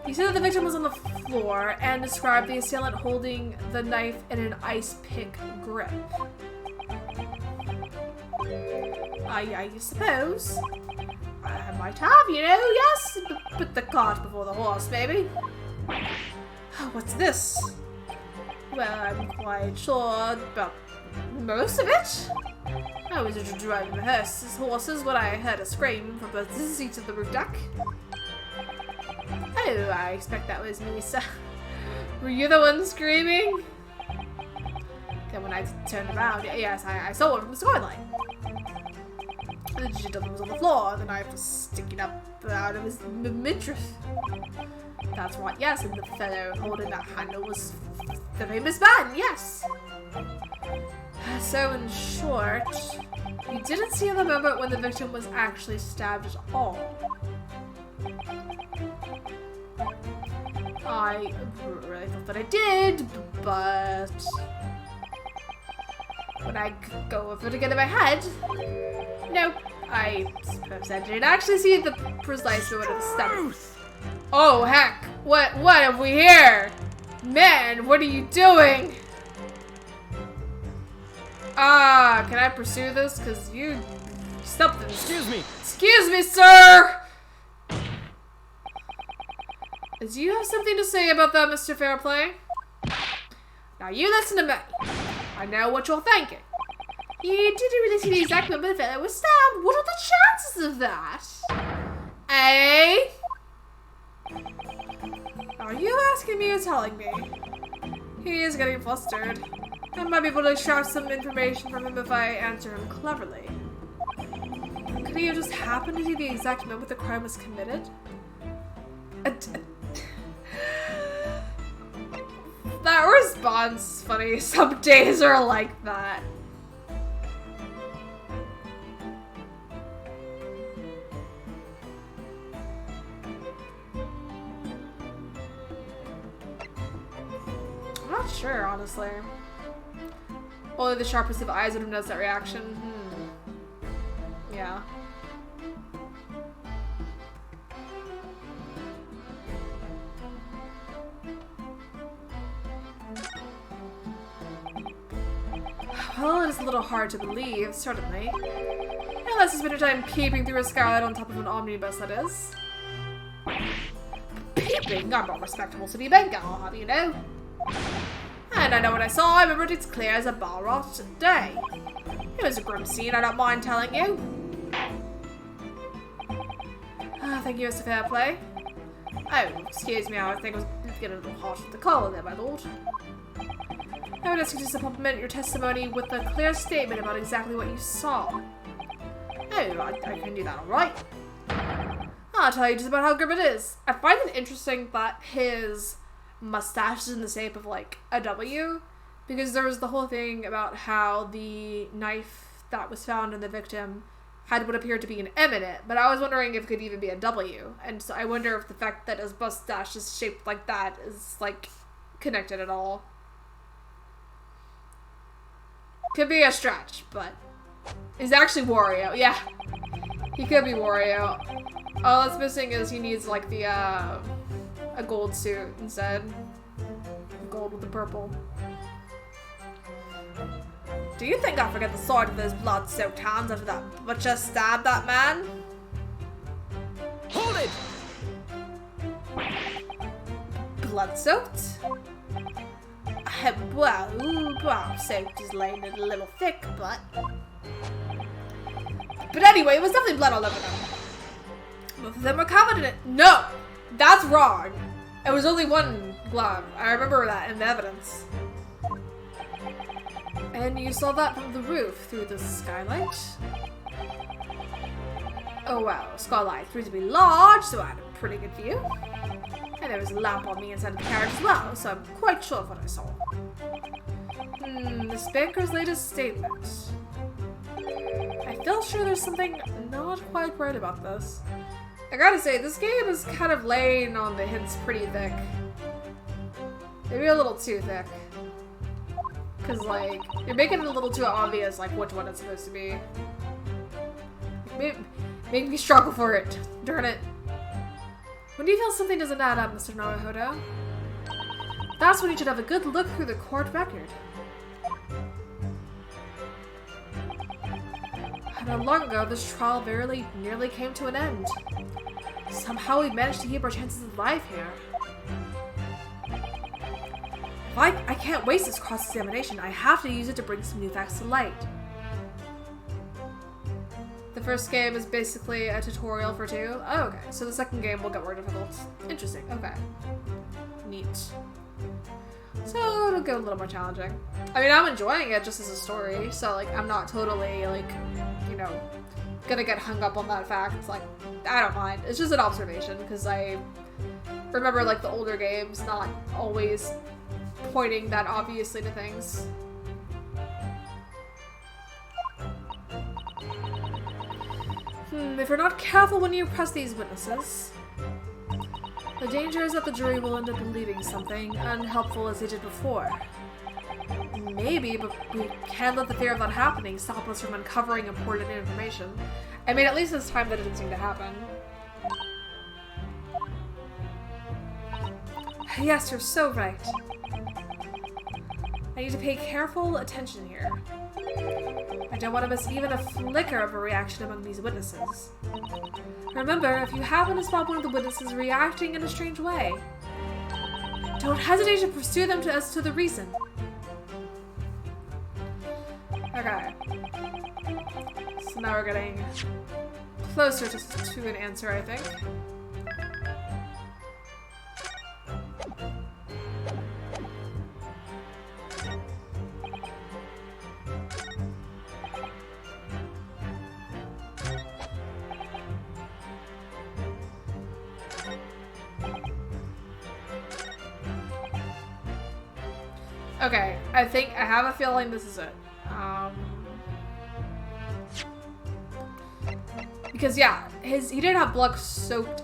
You said that the victim was on the floor and described the assailant holding the knife in an ice pick grip. I suppose. might have, you know, yes. Put the cart before the horse, maybe. What's this? Well, I'm quite sure about most of it. I was driving the horses when I heard a scream from the seat of the roof deck. Oh, I expect that was me, sir. Were you the one screaming? Then when I turned around, yes, I saw it from the skylight. The gentleman was on the floor, the knife was sticking up out of his midriff. That's right, yes, and the fellow holding that handle was the famous man, yes. So, in short, you didn't see the moment when the victim was actually stabbed at all. I really thought that I did, but when I go over to get in my head, nope, I suppose I didn't actually see the precise moment of the stab. Oh heck, what have we here? Man, what are you doing? Can I pursue this? Cause you something. Excuse me, sir! Do you have something to say about that, Mr. Fairplay? Now you listen to me. I know what you're thinking. You didn't really see the exact moment the fellow was stabbed. What are the chances of that? Eh? Are you asking me or telling me? He is getting flustered. I might be able to extract some information from him if I answer him cleverly. Could he have just happened to see the exact moment the crime was committed? That response is funny. Some days are like that. I'm not sure, honestly. Only the sharpest of eyes would have noticed that reaction. Yeah. Well, it is a little hard to believe, certainly. Unless he spent your time peeping through a skylight on top of an omnibus, that is. Peeping? I'm not respectable city banker, I'll have you know. And I know what I saw. I remember it as clear as a Balrog day. It was a grim scene, I don't mind telling you. Thank you, Mr. Fairplay. Oh, excuse me, I think I was getting a little harsh with the collar there, my lord. I would ask you to supplement your testimony with a clear statement about exactly what you saw. Oh, I can do that, alright. I'll tell you just about how grim it is. I find it interesting that his mustache is in the shape of, like, a W, because there was the whole thing about how the knife that was found in the victim had what appeared to be an M in it, but I was wondering if it could even be a W, and so I wonder if the fact that his mustache is shaped like that is, like, connected at all. Could be a stretch, but he's actually Wario. Yeah, he could be Wario. All that's missing is he needs like the a gold suit instead. Gold with the purple. Do you think I forget the sight of those blood-soaked hands after that butcher stabbed that man? Hold it! Blood-soaked? Well, soaked is laying it a little thick, but anyway, it was definitely blood all over them. Both of them were covered in it. No! That's wrong! It was only one glove. I remember that in the evidence. And you saw that from the roof through the skylight? Oh well, skylight proved to be large, so I had a pretty good view. And there was a lamp on the inside of the carriage as well, so I'm quite sure of what I saw. Miss Baker's latest statement. I feel sure there's something not quite right about this. I gotta say, this game is kind of laying on the hints pretty thick. Maybe a little too thick. Cause like, you're making it a little too obvious like which one it's supposed to be. Make me struggle for it. Darn it. When do you feel something doesn't add up, Mr. Naruhodo? That's when you should have a good look through the court record. Not long ago, this trial very nearly came to an end. Somehow we managed to keep our chances alive here. I can't waste this cross-examination. I have to use it to bring some new facts to light. The first game is basically a tutorial for 2. Oh, okay. So the second game will get more difficult. Interesting. Okay. Neat. So it'll get a little more challenging. I mean, I'm enjoying it just as a story, so like I'm not totally like, you know, gonna get hung up on that fact. Like, I don't mind. It's just an observation because I remember like the older games not always pointing that obviously to things. If you're not careful when you press these witnesses, the danger is that the jury will end up believing something unhelpful as they did before. Maybe, but we can't let the fear of that happening stop us from uncovering important information. I mean, at least this time that didn't seem to happen. Yes, you're so right. I need to pay careful attention here. I don't want to miss even a flicker of a reaction among these witnesses. Remember, if you happen to spot one of the witnesses reacting in a strange way, don't hesitate to pursue them as to the reason. Okay. So now we're getting closer to an answer, I think. Okay, I have a feeling this is it. Because yeah, he didn't have blood-soaked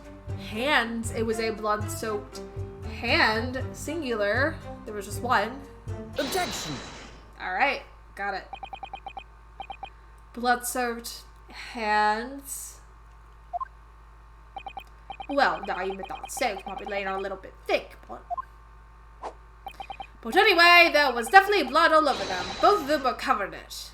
hands. It was a blood-soaked hand, singular. There was just one. Objection! Alright, got it. Blood-soaked hands. Well, now you admit that soaked might be laying on a little bit thick, but anyway, there was definitely blood all over them. Both of them were covered in it.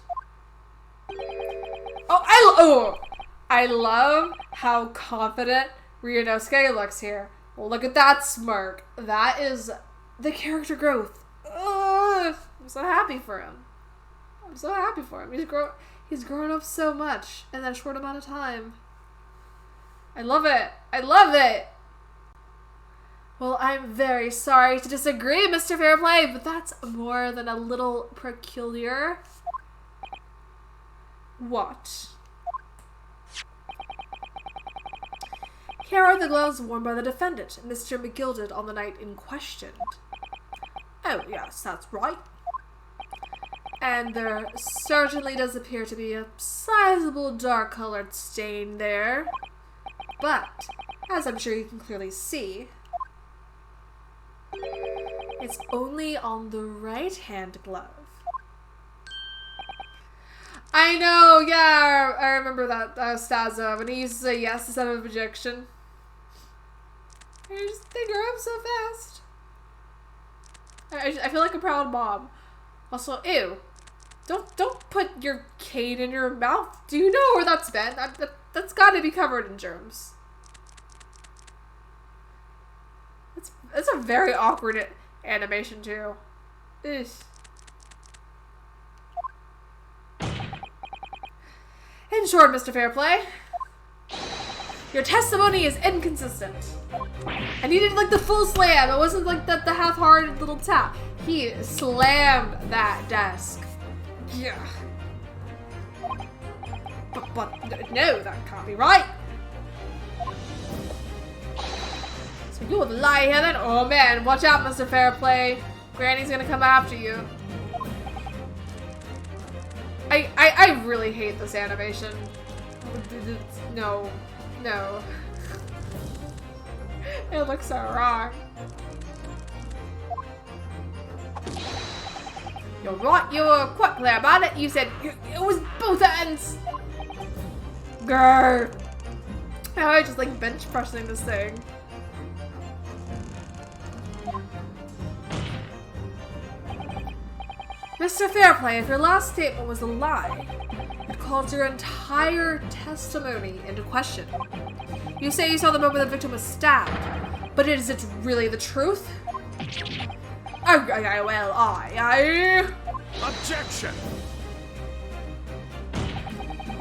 I love how confident Ryunosuke looks here. Look at that smirk. That is the character growth. Ugh, I'm so happy for him. I'm so happy for him. He's grown up so much in that short amount of time. I love it. I love it. Well, I'm very sorry to disagree, Mr. Fairplay, but that's more than a little peculiar. What? Here are the gloves worn by the defendant, Mr. McGilded, on the night in question. Oh, yes, that's right. And there certainly does appear to be a sizable dark-colored stain there. But, as I'm sure you can clearly see, it's only on the right-hand glove. I know, yeah, I remember that Staza, when he used to say yes instead of objection. They grow up so fast. I feel like a proud mom. Also, ew. Don't put your cane in your mouth. Do you know where that's been? That's gotta be covered in germs. It's a very awkward animation, too. Ugh. In short, Mr. Fairplay, your testimony is inconsistent. I needed, like, the full slam. It wasn't, like, the half-hearted little tap. He slammed that desk. Yeah. But no, that can't be right. So you would lie here then? Oh, man. Watch out, Mr. Fairplay. Granny's gonna come after you. I really hate this animation. No. No. It looks so wrong. You're right, you were quite clear about it. You said it was both ends. Grr. How I just like bench pressing this thing. Mr. Fairplay, if your last statement was a lie, it calls your entire testimony into question. You say you saw the moment the victim was stabbed, but is it really the truth? Objection!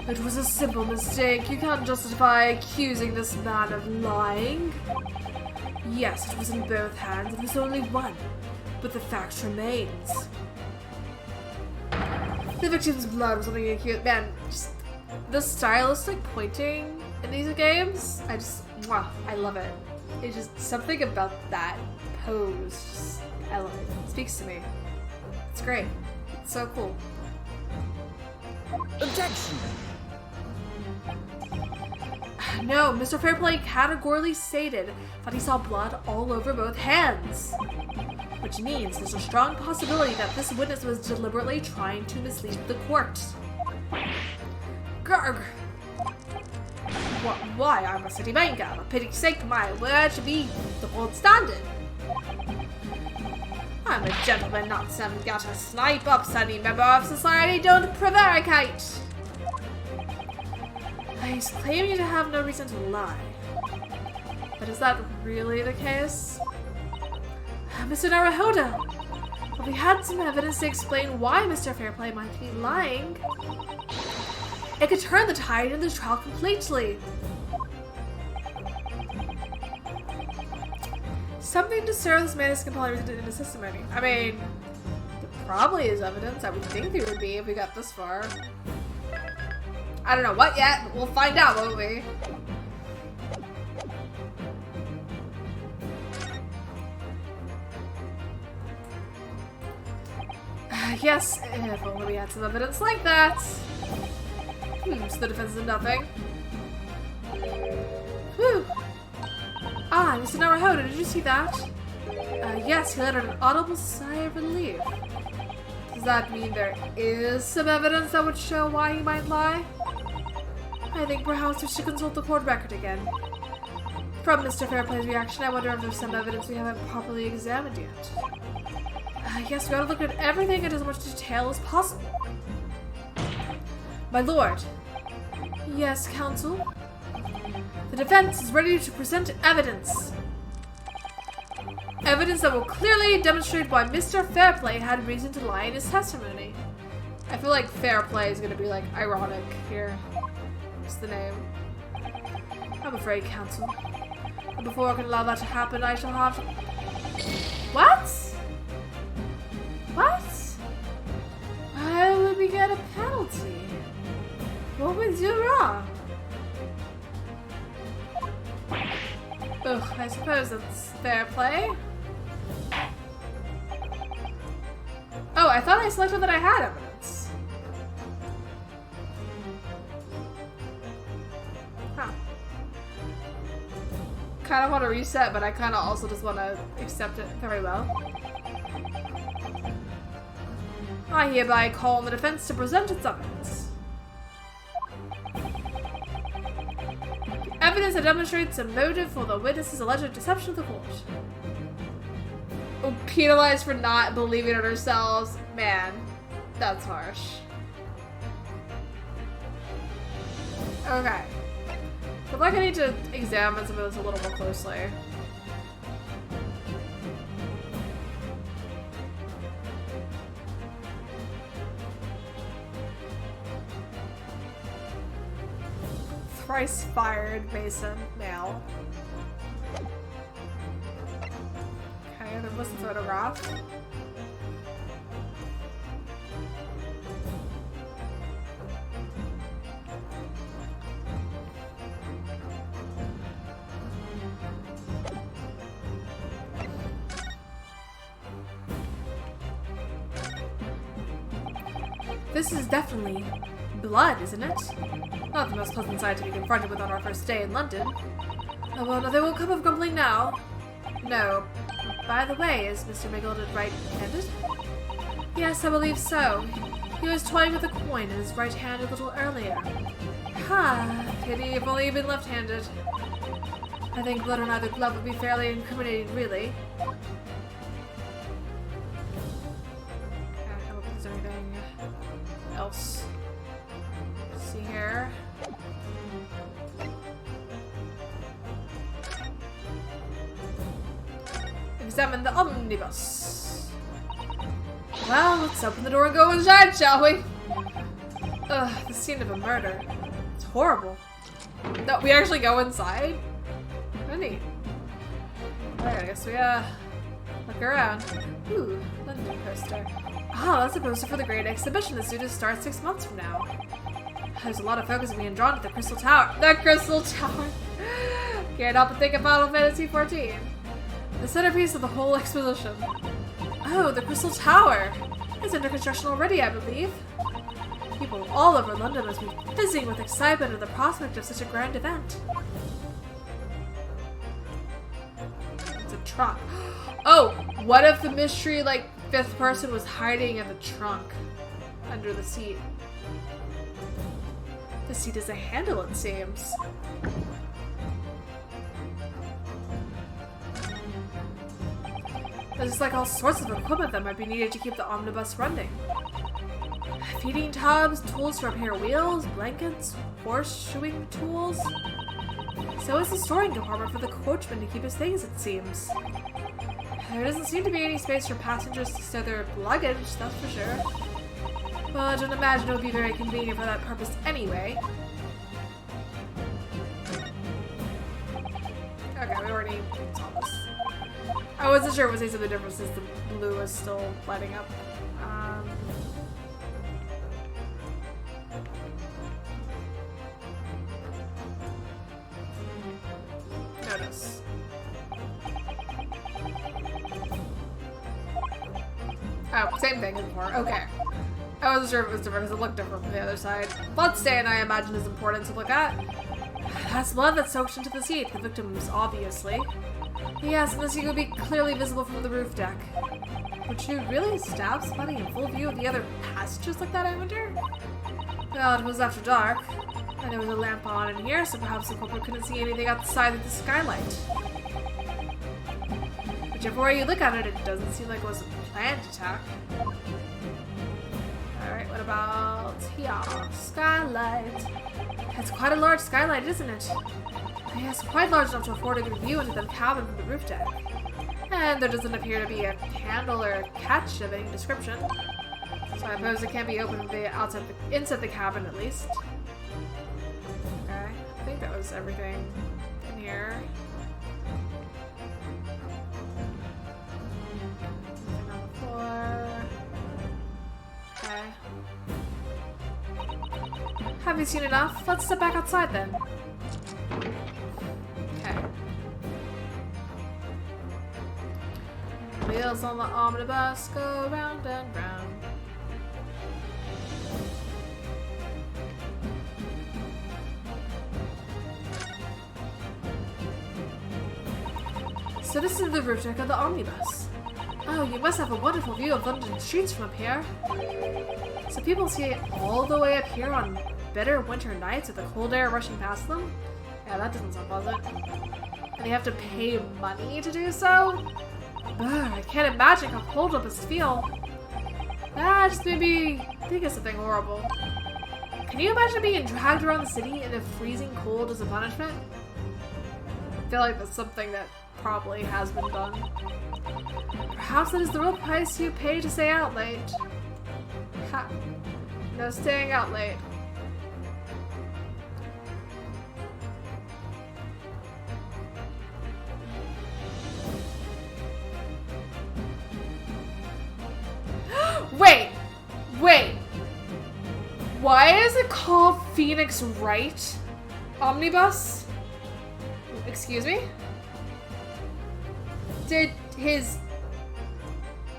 It was a simple mistake. You can't justify accusing this man of lying. Yes, it was in both hands. It was only one, but the fact remains. The victim's blood was something acute. Man, just the stylistic pointing in these games, I love it. It's just something about that pose. Just, I love it. It speaks to me. It's great. It's so cool. Objection! No, Mr. Fairplay categorically stated that he saw blood all over both hands. Which means there's a strong possibility that this witness was deliberately trying to mislead the court. Grr. Why? I'm a city banker. For pity's sake, my word should be the gold standard. I'm a gentleman, not some gutter snipe, upstanding member of society. Don't prevaricate. He's claiming to have no reason to lie. But is that really the case? Mr. Naruhodo, if we had some evidence to explain why Mr. Fairplay might be lying, it could turn the tide in the trial completely. Something to serve this man as compelling reason in his testimony. I mean, there probably is evidence. I would think there would be if we got this far. I don't know what yet, but we'll find out, won't we? Yes, if only we had some evidence like that. So the defense did nothing. Whew. Ah, Mr. Naruhodo, did you see that? Yes, he uttered an audible sigh of relief. Does that mean there is some evidence that would show why he might lie? I think perhaps we should consult the court record again. From Mr. Fairplay's reaction, I wonder if there's some evidence we haven't properly examined yet. Yes, we gotta look at everything in as much detail as possible. My lord. Yes, counsel? The defense is ready to present evidence. Evidence that will clearly demonstrate why Mr. Fairplay had reason to lie in his testimony. I feel like Fairplay is gonna be like ironic here. Just the name. I'm afraid, counsel. But before I can allow that to happen, I shall have to... What? What? Why would we get a penalty? What would we do wrong? Ugh, I suppose that's fair play. Oh, I thought I selected that I had evidence. Huh. Kind of want to reset, but I kind of also just want to accept it very well. I hereby call on the defense to present its evidence. Evidence that demonstrates a motive for the witness's alleged deception of the court. Oh, penalized for not believing in ourselves. Man, that's harsh. Okay. I feel like I need to examine some of this a little more closely. Thrice fired Mason male. Okay, there was a photograph. This is definitely blood, isn't it? Not the most pleasant sight to be confronted with on our first day in London. Oh, well, no, they won't come of grumbling now. No. By the way, is Mr. Miggled right-handed? Yes, I believe so. He was toying with a coin in his right hand a little earlier. Ha! Pity if only he'd been left-handed. I think blood on either glove would be fairly incriminating, really. I hope there's anything else. see here. Examine the omnibus. Well, let's open the door and go inside, shall we? Ugh, the scene of a murder. It's horrible. No, we actually go inside? Neat. Alright, I guess we, look around. Ooh, London poster. Oh, that's a poster for the Great Exhibition that's due to start 6 months from now. There's a lot of focus being drawn to the Crystal Tower. The Crystal Tower! Can't help but think of Final Fantasy XIV. The centerpiece of the whole exposition. Oh, the Crystal Tower! It's under construction already, I believe. People all over London must be fizzing with excitement at the prospect of such a grand event. It's a trunk. Oh, what if the mystery, like, 5th person was hiding in the trunk under the seat? The seat is a handle, it seems. There's like all sorts of equipment that might be needed to keep the omnibus running. Feeding tubs, tools to repair wheels, blankets, horseshoeing tools. So is the storing compartment for the coachman to keep his things, it seems. There doesn't seem to be any space for passengers to stow their luggage, that's for sure. Well, I don't imagine it would be very convenient for that purpose anyway. Okay, we already saw this. I wasn't sure it was something different since the blue was still lighting up. Notice. Oh, same thing as before. Okay. I wasn't sure if it was different because it looked different from the other side. Bloodstain, I imagine, is important to look at. That's blood that's soaked into the seat. The victims, obviously. Yes, and the seat would be clearly visible from the roof deck. Would you really stab somebody in full view of the other passengers like that, I wonder? Well, it was after dark, and there was a lamp on in here, so perhaps the culprit couldn't see anything outside of the skylight. Whichever way you look at it, it doesn't seem like it was a planned attack. Alright, what about here? Skylight. It's quite a large skylight, isn't it? Yes, quite large enough to afford a good view into the cabin from the roof deck. And there doesn't appear to be a handle or a catch of any description. So I suppose it can't be opened from the inside the cabin at least. Okay, I think that was everything in here. Nothing on the floor. Okay. Have you seen enough? Let's step back outside then. Okay. Wheels on the omnibus go round and round. So this is the roof deck of the omnibus. Oh, you must have a wonderful view of London streets from up here. So people see it all the way up here on bitter winter nights with the cold air rushing past them? Yeah, that doesn't sound pleasant. And they have to pay money to do so? Ugh, I can't imagine how cold it must feel. That just made me think of something horrible. Can you imagine being dragged around the city in the freezing cold as a punishment? I feel like that's something that probably has been done. Perhaps that is the real price you pay to stay out late. Ha. No staying out late. Wait! Why is it called Phoenix Wright Omnibus? Excuse me? Did his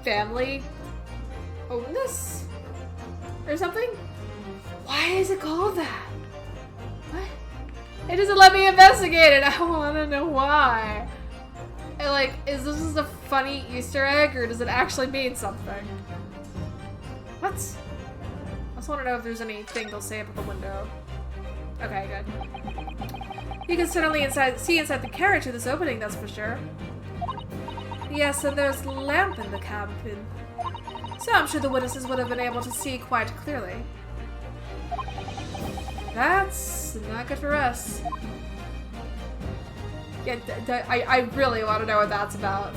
family own this? Or something? Why is it called that? What? It doesn't let me investigate it. I want to know why. And like, is this just a funny Easter egg or does it actually mean something? What? I just want to know if there's anything they'll say up at the window. Okay, good. You can certainly see inside the carriage through this opening, that's for sure. Yes, and there's a lamp in the cabin. So I'm sure the witnesses would have been able to see quite clearly. That's not good for us. Yeah, I really want to know what that's about.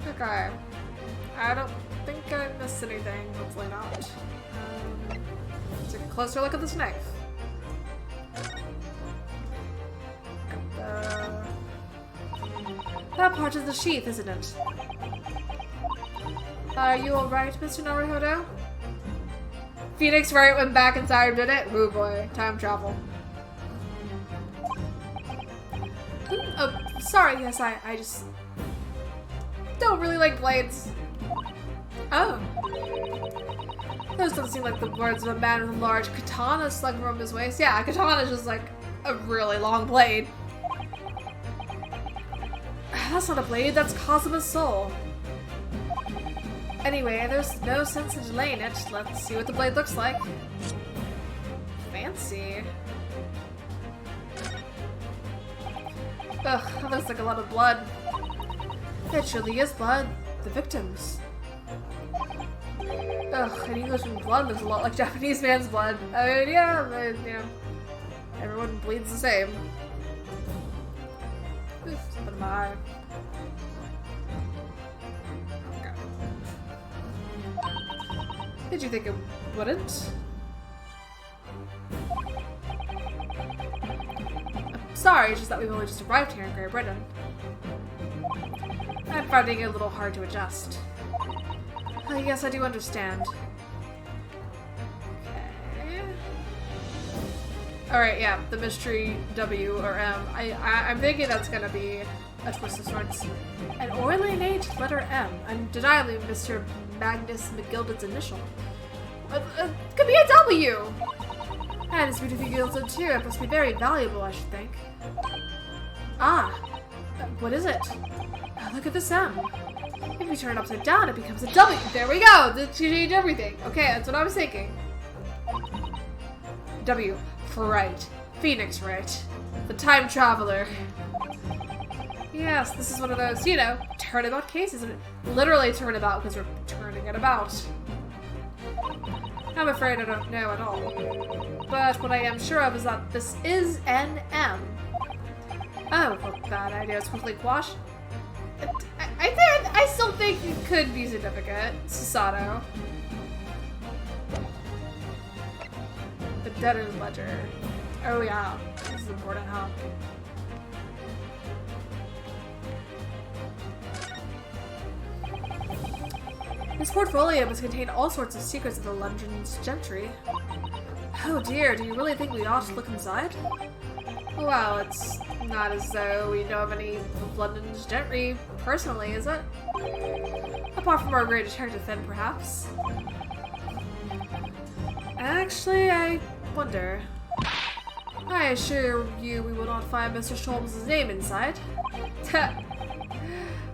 Okay. I don't think I missed anything. Hopefully not. Let's take a closer look at this knife. That part is the sheath, isn't it? Are you alright, Mr. Naruhodo? Phoenix Wright went back in time, did it? Ooh boy, time travel. Oh, sorry, yes, I just don't really like blades. Oh. Those don't seem like the words of a man with a large katana slung from his waist. Yeah, a katana is just like a really long blade. That's not a blade, that's Kazuma's soul. Anyway, there's no sense in delaying it. Let's see what the blade looks like. Fancy. Ugh, that looks like a lot of blood. It surely is blood. The victims. Ugh, an Englishman's blood looks a lot like Japanese man's blood. I mean, yeah, everyone bleeds the same. Oof, something in my eye. Okay. Did you think it wouldn't? Sorry, it's just that we've only just arrived here in Great Britain. I'm finding it a little hard to adjust. Yes, I do understand. Okay. Alright, yeah, the mystery W or M. I'm thinking that's gonna be a twist of sorts. An ornate letter M, undeniably Mr. Magnus McGilded's initial. Could be a W! And it's beautifully gilded too. It must be very valuable, I should think. Ah! What is it? Look at this M. If we turn it upside down, it becomes a W. There we go! That changed everything. Okay, that's what I was thinking. W. For right. Phoenix Wright. The time traveler. Yes, this is one of those, you know, turnabout cases. Literally turnabout because we're turning it about. I'm afraid I don't know at all. But what I am sure of is that this is an M. Oh, well, bad idea. It's quickly quashed. I still think it could be significant. Susato. The debtor's ledger. Oh yeah, this is important, huh? This portfolio must contain all sorts of secrets of the London's gentry. Oh dear, do you really think we ought to look inside? Well, it's not as though we know of any of London's gentry personally, is it? Apart from our great detective Finn, perhaps. Actually, I wonder. I assure you we will not find Mr. Sholmes' name inside.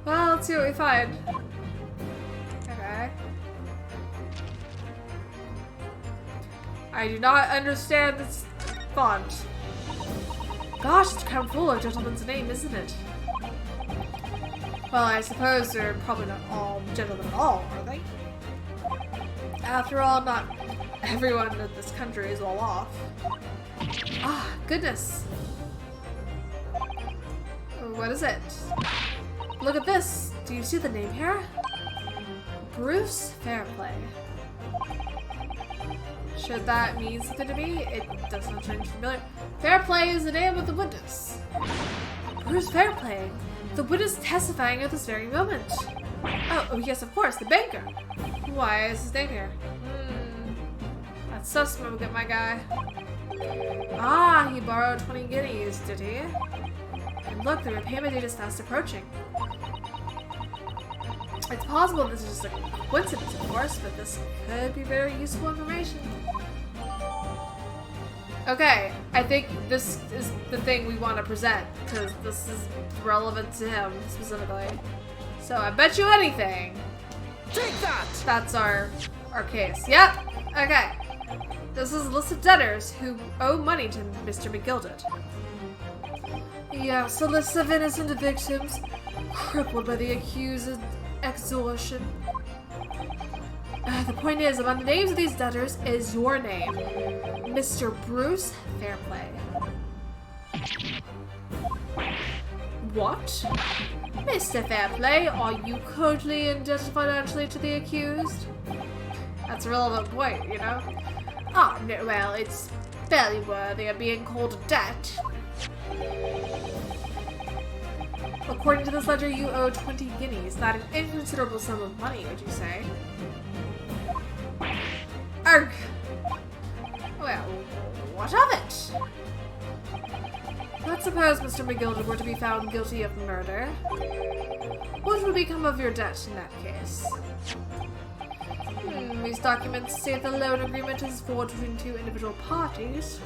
Well, let's see what we find. Okay. I do not understand this font. Gosh, it's kind of full of gentlemen's name, isn't it? Well, I suppose they're probably not all gentlemen at all, are they? After all, not everyone in this country is well off. Ah, goodness. What is it? Look at this. Do you see the name here? Bruce Fairplay. Should that mean something to me? It does not seem familiar. Fairplay is the name of the witness. Bruce Fairplay, the witness testifying at this very moment. Oh yes, of course, the banker. Why is his name here? That's so smoking, my guy. Ah, he borrowed 20 guineas, did he? And look, the repayment date is fast approaching. It's possible this is just a coincidence, of course, but this could be very useful information. Okay, I think this is the thing we want to present, because this is relevant to him, specifically. So I bet you anything. Take that! That's our case. Yep, okay. This is a list of debtors who owe money to Mr. McGilded. Yes, a list of innocent victims, crippled by the accused's extortion. The point is, among the names of these debtors is your name. Mr. Bruce Fairplay. What? Mr. Fairplay, are you currently indebted financially to the accused? That's a relevant point, you know? Ah, no, well, it's fairly worthy of being called a debt. According to this ledger, you owe 20 guineas. Not an inconsiderable sum of money, would you say? Arg! Well, what of it? Let's suppose Mr. McGilda were to be found guilty of murder. What would become of your debt in that case? These documents say the loan agreement is forged between two individual parties.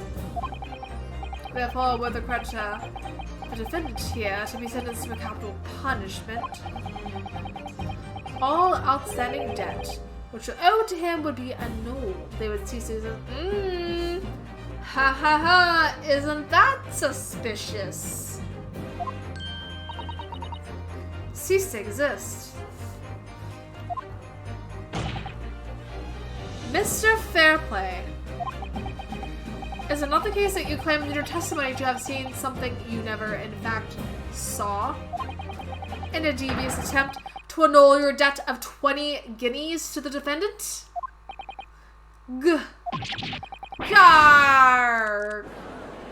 Therefore, were the creditor, the defendant here, to be sentenced to a capital punishment, all outstanding debt which were owed to him would be annulled. They would cease to exist. Ha ha ha! Isn't that suspicious? Cease to exist. Mr. Fairplay, is it not the case that you claim in your testimony to have seen something you never, in fact, saw? In a devious attempt to annul your debt of 20 guineas to the defendant? Gah.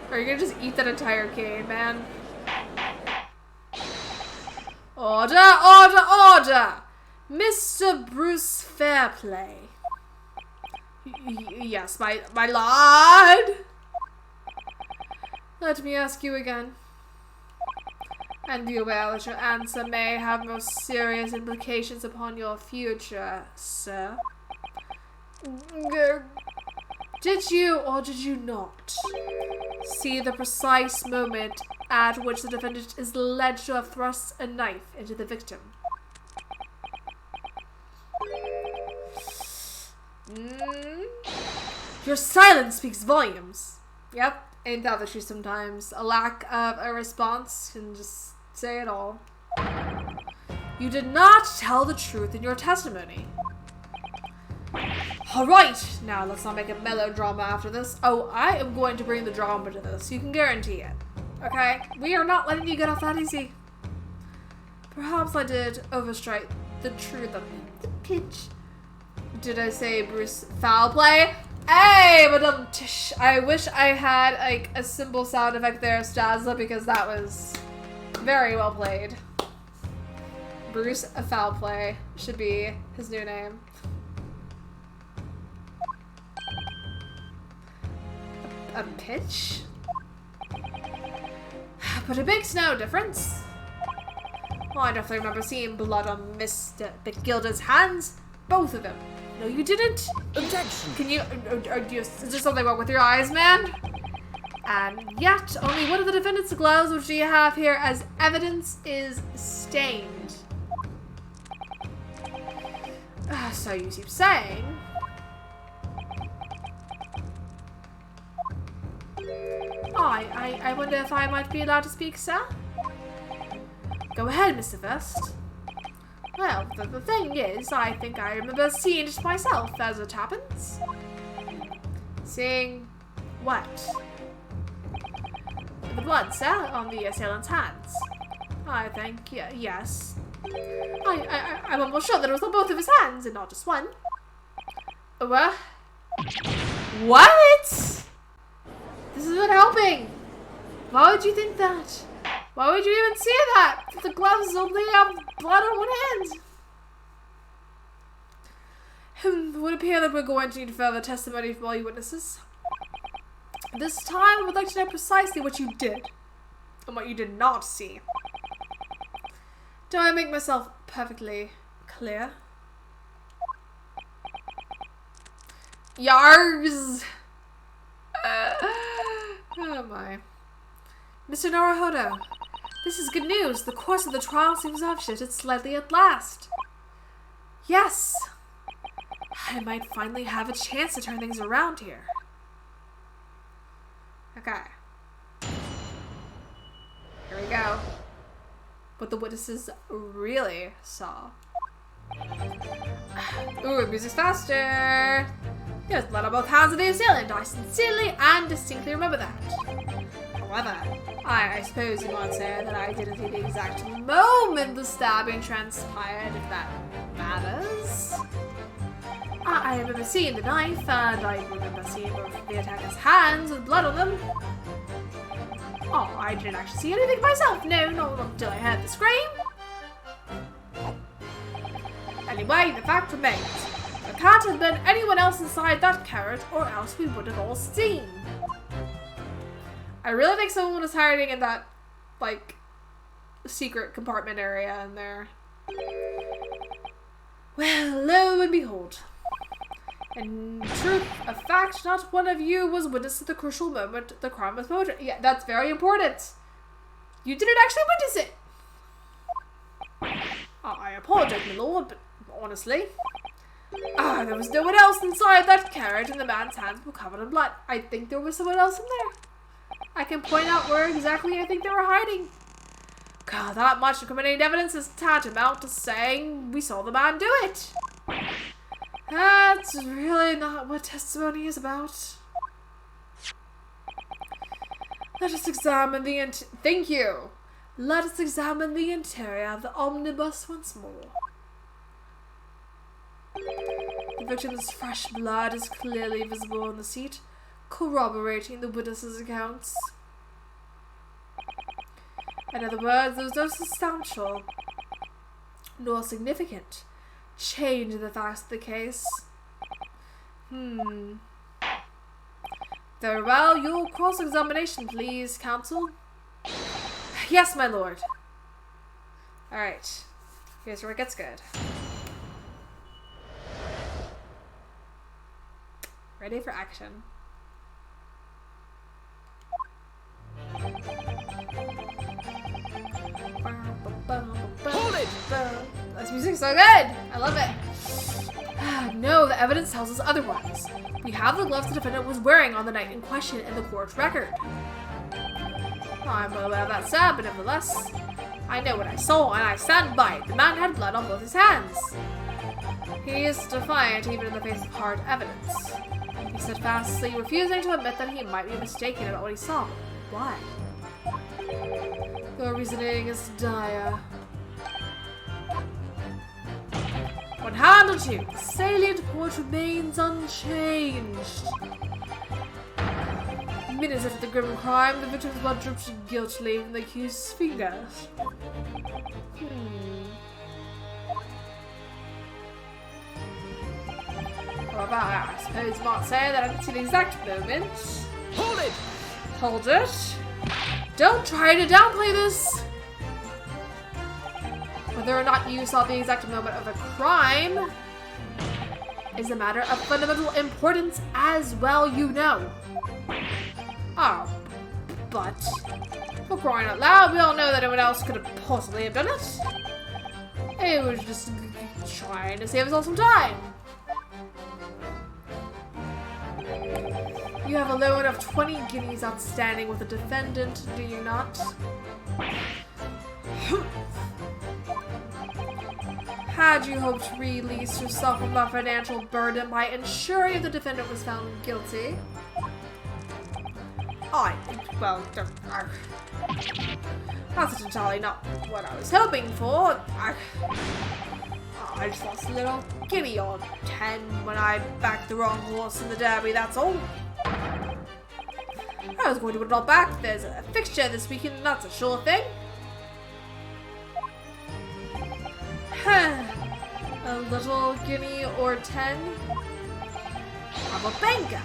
Are you gonna just eat that entire cane, man? Order, order, order! Mr. Bruce Fairplay. Yes, my lord! Let me ask you again. And be aware that your answer may have most serious implications upon your future, sir. Did you or did you not see the precise moment at which the defendant is alleged to have thrust a knife into the victim? Your silence speaks volumes. Yep, ain't that the truth sometimes? A lack of a response can just say it all. You did not tell the truth in your testimony. Alright, now let's not make a melodrama after this. Oh, I am going to bring the drama to this. You can guarantee it. Okay? We are not letting you get off that easy. Perhaps I did overstrike the truth of the pitch. Did I say Bruce foul play? Hey, madam tish. I wish I had like a simple sound effect there, Stazza, because that was very well played. Bruce foul play should be his new name. A pitch? But it makes no difference. Well, I definitely remember seeing blood on Mr. McGilda's hands. Both of them. No, you didn't. Objection. Can you, is there something wrong with your eyes, man? And yet, only one of the defendant's gloves, which you have here as evidence, is stained. So you keep saying. I wonder if I might be allowed to speak, sir? Go ahead, Mr. First. Well, the thing is, I think I remember seeing it myself, as it happens. Seeing what? The blood, sir, on the assailant's hands. I think, yes. I'm almost sure that it was on both of his hands, and not just one. What? What? This isn't helping. Why would you think that? Why would you even say that? The gloves only have blood on one hand. It would appear that we're going to need further testimony from all you witnesses. This time, I would like to know precisely what you did and what you did not see. Do I make myself perfectly clear? Yargs! Oh my. Mr. Naruhodo, this is good news. The course of the trial seems to have shifted slightly at last. Yes! I might finally have a chance to turn things around here. Okay. Here we go. What the witnesses really saw. Ooh, the music's faster. There's blood on both hands of the assailant. I sincerely and distinctly remember that. However, I suppose you might say that I didn't see the exact moment the stabbing transpired, if that matters. I remember seeing the knife, and I remember seeing both the attacker's hands with blood on them. Oh, I didn't actually see anything myself. No, not until I heard the scream. Anyway, the fact remains. There can't have been anyone else inside that carrot, or else we would have all seen. I really think someone was hiding in that, like, secret compartment area in there. Well, lo and behold. In truth, a fact, not one of you was witness to the crucial moment the crime was committed. Yeah, that's very important. You didn't actually witness it. I apologize, my lord, but honestly, there was no one else inside that carriage, and the man's hands were covered in blood. I think there was someone else in there. I can point out where exactly I think they were hiding. God, that much incriminating evidence is tantamount to saying we saw the man do it. That's really not what testimony is about. Let us examine the Thank you. Let us examine the interior of the omnibus once more. The victim's fresh blood is clearly visible on the seat, corroborating the witnesses' accounts. In other words, there was no substantial nor significant change in the facts of the case. Very well, your cross-examination, please, counsel. Yes, my lord. Alright, here's where it gets good. Ready for action. Hold it! This music's so good! I love it. No, the evidence tells us otherwise. We have the gloves the defendant was wearing on the night in question in the court record. I'm well aware of that, sir, but nevertheless, I know what I saw, and I stand by it. The man had blood on both his hands. He is defiant even in the face of hard evidence. He steadfastly refusing to admit that he might be mistaken about what he saw. Why? Your reasoning is dire. One hand or two, the salient point remains unchanged. Minutes after the grim crime, the victim's blood dripped guiltily from the accused's fingers. However, I suppose you might say that I didn't see the exact moment. Hold it! Hold it. Don't try to downplay this. Whether or not you saw the exact moment of the crime is a matter of fundamental importance as well, you know. Oh, but for crying out loud, we all know that anyone else could have possibly have done it. It was just trying to save us all some time. You have a loan of 20 guineas outstanding with the defendant, do you not? Had you hoped to release yourself from a financial burden by ensuring the defendant was found guilty? That's entirely not what I was hoping for. I just lost a little guinea or 10 when I backed the wrong horse in the derby, that's all. I was going to put it all back. There's a fixture this weekend, and that's a sure thing. A little guinea or 10. I'm a banker.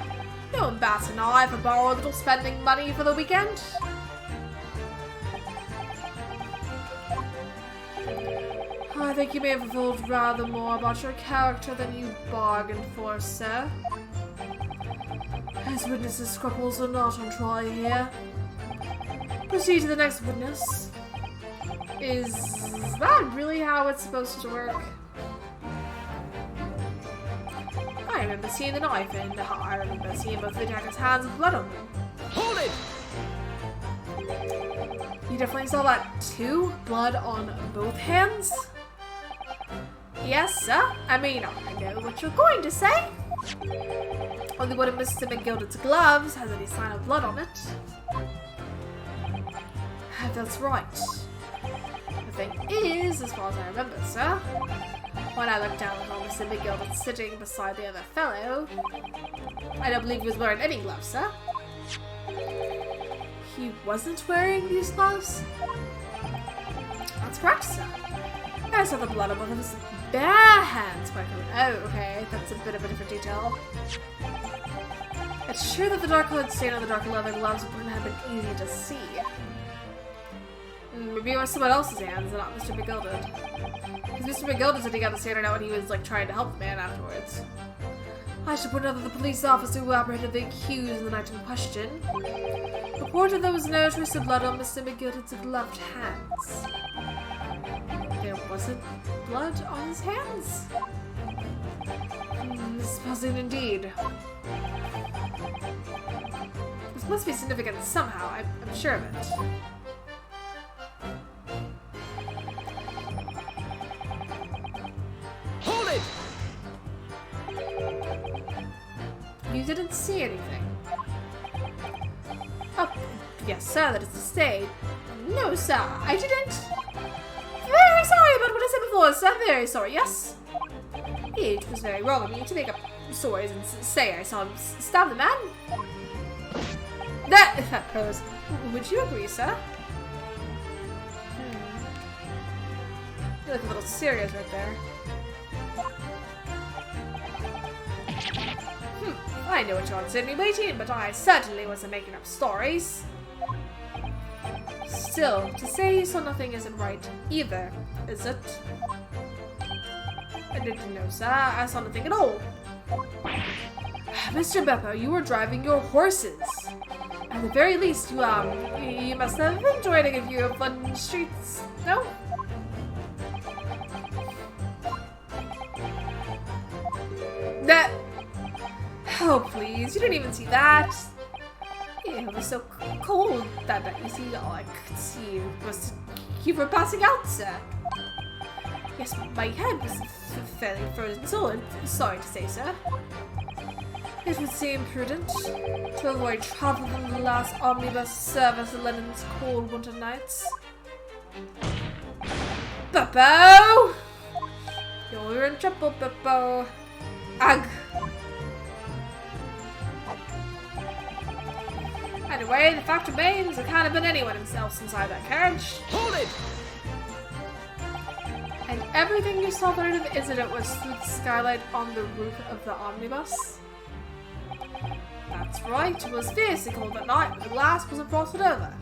No one bats an eye if I borrow a little spending money for the weekend. I think you may have revealed rather more about your character than you bargained for, sir. As witnesses' scruples are not on trial here. Proceed to the next witness. Is that really how it's supposed to work? I remember seeing the knife and I remember seeing both the attacker's hands with blood on them. Hold it! You definitely saw that too? Blood on both hands? Yes, sir. I mean, I know what you're going to say. Only one of Mr. McGilded's gloves has any sign of blood on it. That's right. The thing is, as far as I remember, sir, when I looked down on Mr. McGilded sitting beside the other fellow, I don't believe he was wearing any gloves, sir. He wasn't wearing these gloves? That's correct, sir. I saw the blood on one of his bare hands quite clearly. Oh, okay, that's a bit of a different detail. It's true that the dark colored stain on the dark leather gloves wouldn't have been easy to see. Maybe it was someone else's hands and not Mr. McGilded. Because Mr. McGilded said he got the stain out when he was like trying to help the man afterwards. I should point out that the police officer who apprehended the accused in the night in question reported there was no trace of blood on Mr. McGilded's gloved hands. There wasn't blood on his hands? This is puzzling indeed. This must be significant somehow, I'm sure of it. Hold it! You didn't see anything? Oh, yes, sir, that is to say. No, sir, I didn't. Very sorry about what I said before, sir. Very sorry, yes? It was very wrong of me to make up stories and say I saw him stab the man. That pose. Would you agree, sir? You look a little serious right there. I know what you're sitting waiting, but I certainly wasn't making up stories. Still, to say you saw nothing isn't right either, is it? I didn't know, sir. I saw nothing at all. Mr. Beppo, you were driving your horses. At the very least, you must have enjoyed a view of London streets, no? Oh, please, you didn't even see that. It was so cold that night. You see, all I could see was you were passing out, sir. Yes, my head was fairly frozen solid, sorry to say, sir. It would seem prudent to avoid traveling on the last omnibus service in London's cold winter nights. Beppo! You're in trouble, Beppo. Ugh. Anyway, the fact remains, it can't have been anyone else inside that carriage. Hold it! And everything you saw the night of the incident was through the skylight on the roof of the omnibus? That's right, it was fiercely cold that night, but the glass wasn't frosted over.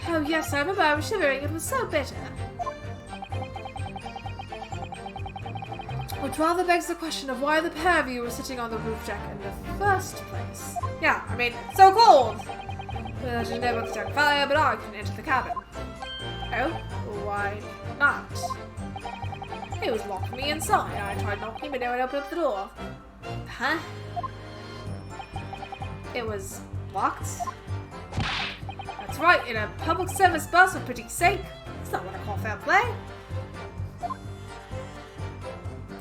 Oh yes, I remember I was shivering, it was so bitter. Which rather begs the question of why the pair of you were sitting on the roof deck in the first place. Yeah, I mean, it's so cold! Well, I didn't know about the deck fire, but I couldn't enter the cabin. Oh? Why not? It was locked me inside. I tried knocking, but no one opened up the door. Huh? It was locked? That's right, in a public service bus, for pity's sake. That's not what I call fair play.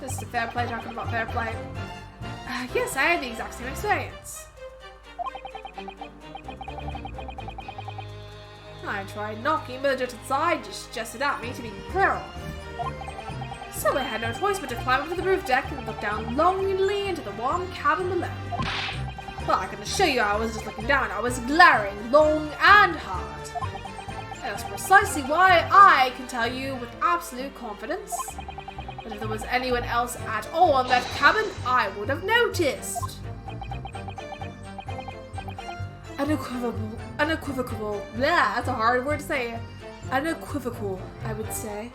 This is a fair play talking about fair play. Yes, I had the exact same experience. I tried knocking, but the inside just gestured at me to be clear off. So I had no choice but to climb up to the roof deck and look down longingly into the warm cabin below. Well, I can assure you I was just looking down. I was glaring long and hard. And that's precisely why I can tell you with absolute confidence that if there was anyone else at all in that cabin, I would have noticed. Unequivocal, blah, that's a hard word to say. Unequivocal, I would say.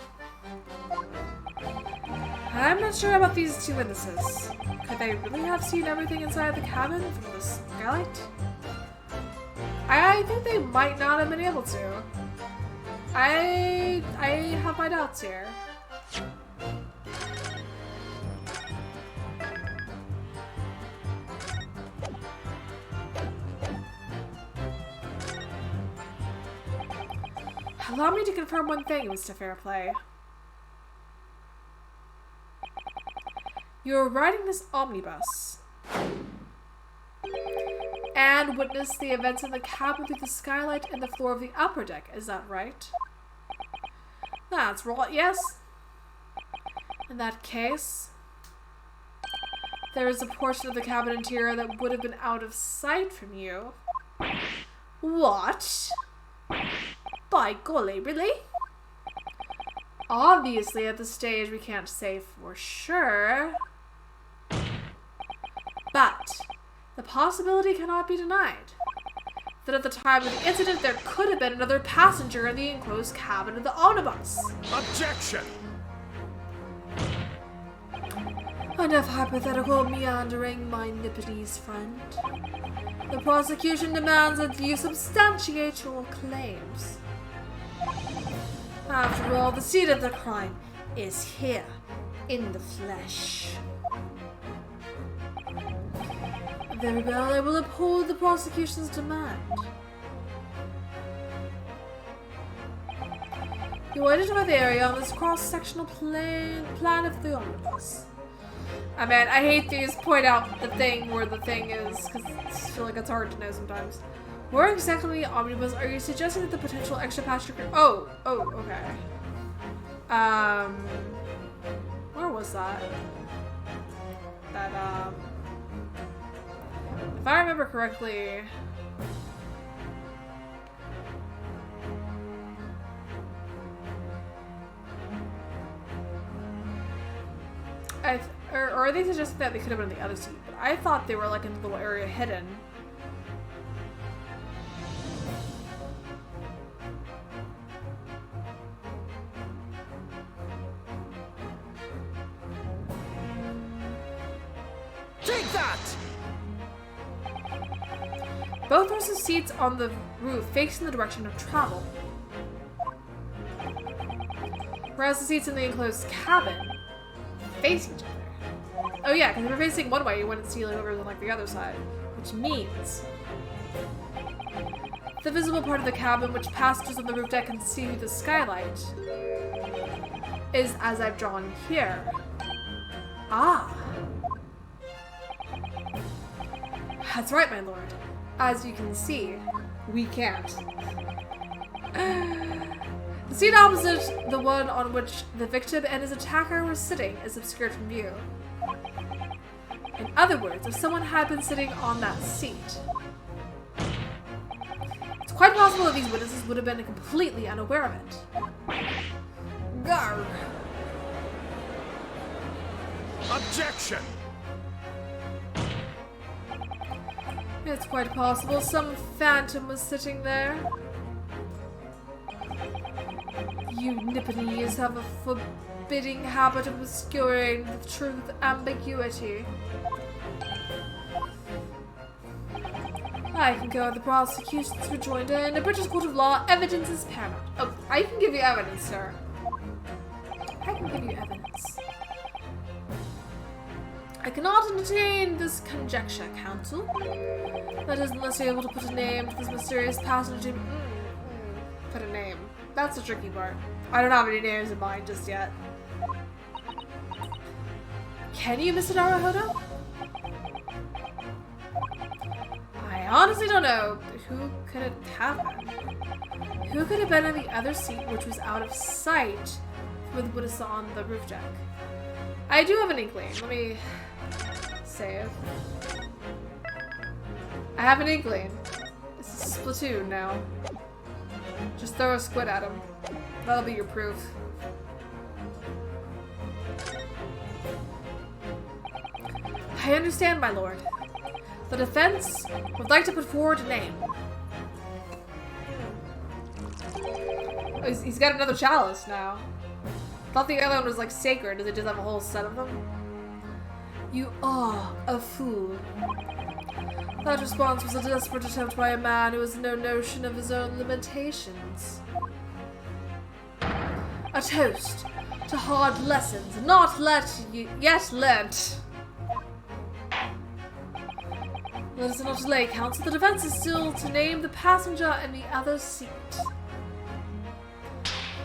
I'm not sure about these two witnesses. Could they really have seen everything inside the cabin from the skylight? I think they might not have been able to. I have my doubts here. Allow me to confirm one thing, Mr. Fairplay. You're riding this omnibus and witnessed the events in the cabin through the skylight and the floor of the upper deck. Is that right? That's right, yes. In that case, there is a portion of the cabin interior that would have been out of sight from you. What? By golly, really? Obviously, at this stage, we can't say for sure. But the possibility cannot be denied that at the time of the incident, there could have been another passenger in the enclosed cabin of the omnibus. Objection! Enough hypothetical meandering, my Nipponese friend. The prosecution demands that you substantiate your claims. After all, the seat of the crime is here, in the flesh. Very well, I will uphold the prosecution's demand. You identify the area on this cross-sectional plan of the omnibus. I mean, I hate these point out the thing where the thing is, because I feel like it's hard to know sometimes. Where exactly in the omnibus are you suggesting that the potential extra passenger... Oh, okay. Where was that? If I remember correctly... Or are they suggesting that they could have been on the other seat? But I thought they were like in the little area hidden. Take that! Both rows of seats on the roof facing the direction of travel. Whereas the seats in the enclosed cabin face each other. Oh yeah, because if you're facing one way, you wouldn't see over than like the other side. Which means the visible part of the cabin, which passengers on the roof deck can see through the skylight, is as I've drawn here. Ah. That's right, my lord. As you can see, we can't. The seat opposite the one on which the victim and his attacker were sitting is obscured from view. In other words, if someone had been sitting on that seat, it's quite possible that these witnesses would have been completely unaware of it. Garg. Objection! It's quite possible some phantom was sitting there. You Nipponese have a forbidding habit of obscuring the truth with ambiguity. I can go with the prosecution's rejoinder. In a British court of law, evidence is paramount. Oh, I can give you evidence, sir. I can give you evidence. I cannot entertain this conjecture, counsel. That is, unless you're able to put a name to this mysterious passenger. Put a name. That's the tricky part. I don't have any names in mind just yet. Can you, Mr. Naruhodo? I honestly don't know. Who could it have been? Who could have been in the other seat, which was out of sight with what is on the roof deck? I do have an inkling. Let me save. I have an inkling. This is Splatoon now. Just throw a squid at him. That'll be your proof. I understand, my lord. The defense would like to put forward a name. Oh, he's got another chalice now. Thought the other one was like sacred. Does it just have a whole set of them? You are a fool. That response was a desperate attempt by a man who has no notion of his own limitations. A toast to hard lessons, not yet learnt. Let us not delay, counsel. The defense is still to name the passenger in the other seat.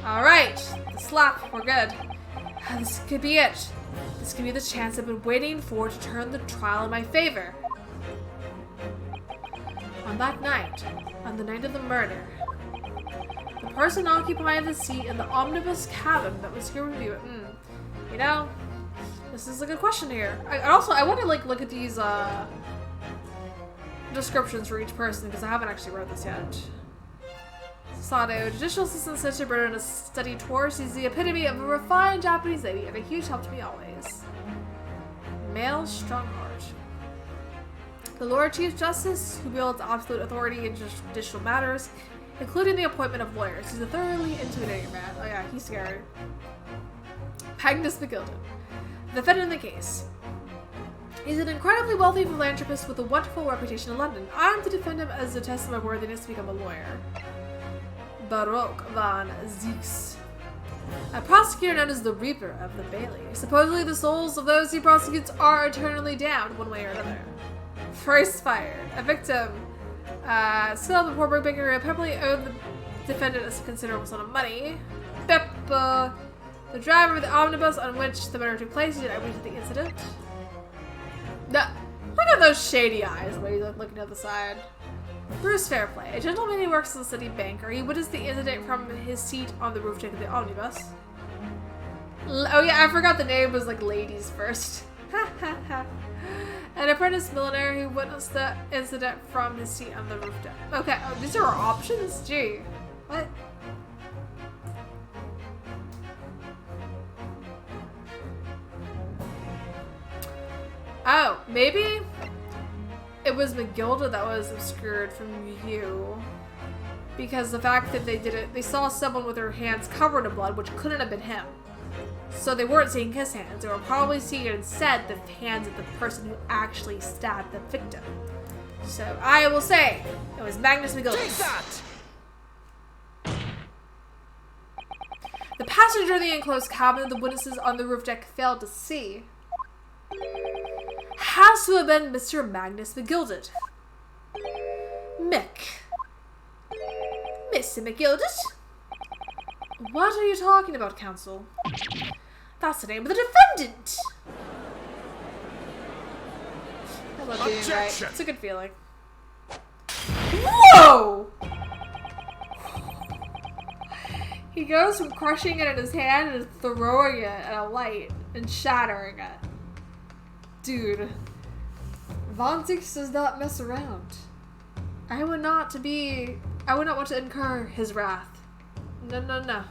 Alright, the slap, we're good. This could be it. This could be the chance I've been waiting for to turn the trial in my favor. On that night, on the night of the murder, the person occupying the seat in the omnibus cabin that was here with you. You know, this is a good question here. I want to like look at these descriptions for each person because I haven't actually read this yet. Sato, judicial assistant such a burden a study tour. She's the epitome of a refined Japanese lady and a huge help to me always. Male Strongheart. The Lord Chief Justice, who wields absolute authority in judicial matters, including the appointment of lawyers. He's a thoroughly intimidating man. Oh yeah, he's scary. Magnus McGilded. The defendant in the case. He's an incredibly wealthy philanthropist with a wonderful reputation in London. I'm to defend him as a test of my worthiness to become a lawyer. Baroque van Zieks. A prosecutor known as the Reaper of the Bailey. Supposedly the souls of those he prosecutes are eternally damned one way or another. First fired. A victim. Still of the poor brickmaker who apparently owed the defendant a considerable sum of money. Peppa. The driver of the omnibus on which the murder took place did I witness the incident. No. Look at those shady eyes when he's looking at the side. Bruce Fairplay, a gentleman who works in the city bank, or he witnessed the incident from his seat on the roof deck of the omnibus. Oh yeah, I forgot the name was like ladies first. An apprentice millionaire who witnessed the incident from his seat on the roof deck. Okay, oh, these are our options? Gee. What? Oh, maybe it was McGilda that was obscured from you. Because the fact that they saw someone with their hands covered in blood, which couldn't have been him. So they weren't seeing his hands. They were probably seeing instead the hands of the person who actually stabbed the victim. So I will say it was Magnus McGilda. Take that! The passenger in the enclosed cabin the witnesses on the roof deck failed to see has to have been Mr. Magnus McGilded. Mick. Mr. McGilded? What are you talking about, counsel? That's the name of the defendant! I love being right. It's a good feeling. Whoa! He goes from crushing it in his hand and throwing it at a light and shattering it. Dude, Von Zieks does not mess around. I would not want to incur his wrath. No.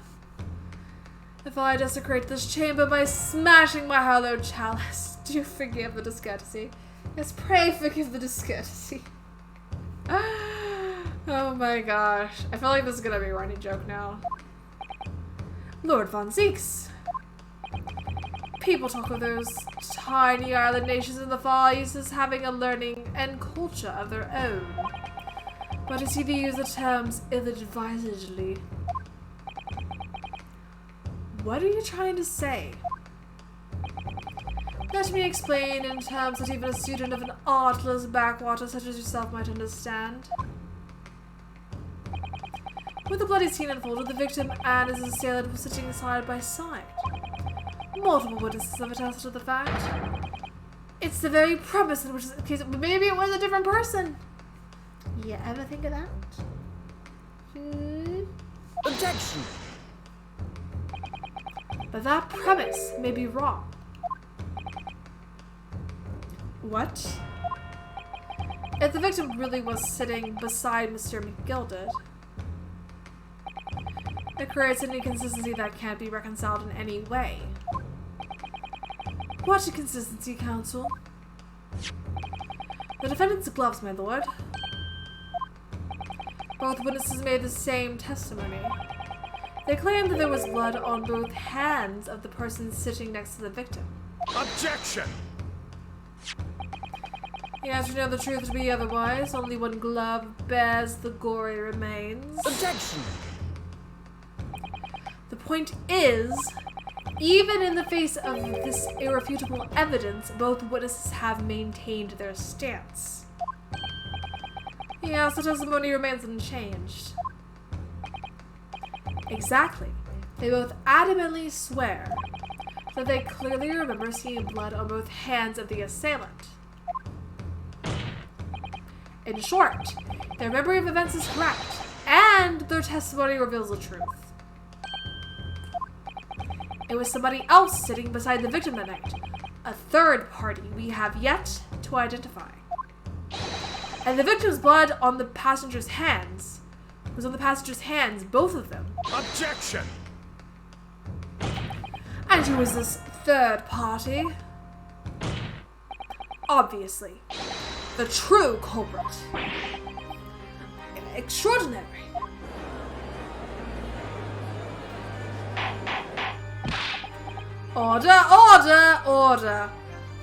If I desecrate this chamber by smashing my hallowed chalice, do forgive the discourtesy. Yes, pray forgive the discourtesy. Oh my gosh. I feel like this is gonna be a running joke now. Lord Von Zieks. People talk of those tiny island nations in the Far East as having a learning and culture of their own. But it's either use the terms ill-advisedly. What are you trying to say? Let me explain in terms that even a student of an artless backwater such as yourself might understand. With the bloody scene unfolded, the victim and his assailant were sitting side by side. Multiple witnesses have attested to the fact. It's the very premise in which the case. Maybe it was a different person. You ever think of that? Objection! But that premise may be wrong. What? If the victim really was sitting beside Mr. McGilded, it creates an inconsistency that can't be reconciled in any way. What inconsistency, counsel? The defendant's gloves, my lord. Both witnesses made the same testimony. They claimed that there was blood on both hands of the person sitting next to the victim. Objection! Yes, you know the truth to be otherwise. Only one glove bears the gory remains. Objection! The point is, even in the face of this irrefutable evidence, both witnesses have maintained their stance. Yes, the testimony remains unchanged. Exactly. They both adamantly swear that they clearly remember seeing blood on both hands of the assailant. In short, their memory of events is correct, and their testimony reveals the truth. It was somebody else sitting beside the victim that night, a third party we have yet to identify. And the victim's blood on the passenger's hands was on the passenger's hands, both of them. Objection! And who was this third party? Obviously, the true culprit. Extraordinary. Order, order, order.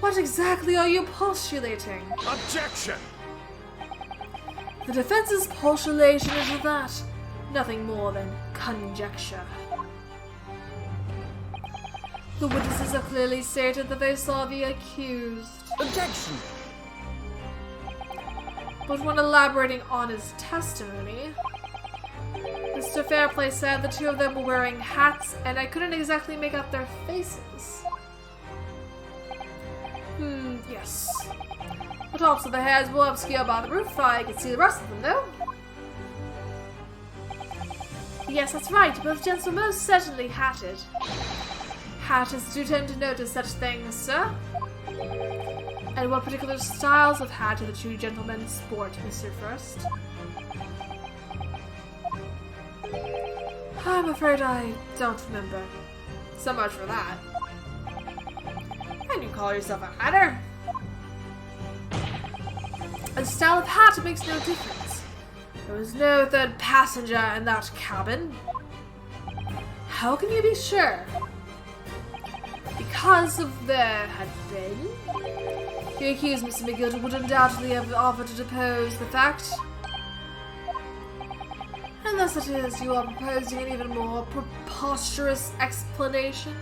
What exactly are you postulating? Objection! The defense's postulation is that nothing more than conjecture. The witnesses have clearly stated that they saw the accused. Objection! But when elaborating on his testimony, Mr. Fairplay said the two of them were wearing hats and I couldn't exactly make out their faces. Yes. The tops of the heads were obscured by the roof, I could see the rest of them though. Yes, that's right, both gents were most certainly hatted. Hatters do tend to notice such things, sir. And what particular styles of hat do the two gentlemen sport, Mr. First? I'm afraid I don't remember. So much for that. And you call yourself a hatter? A style of hat makes no difference. There was no third passenger in that cabin. How can you be sure? Because if there had been, the accused Mr. McGill would undoubtedly have offered to depose the fact. And thus it is you are proposing an even more preposterous explanation.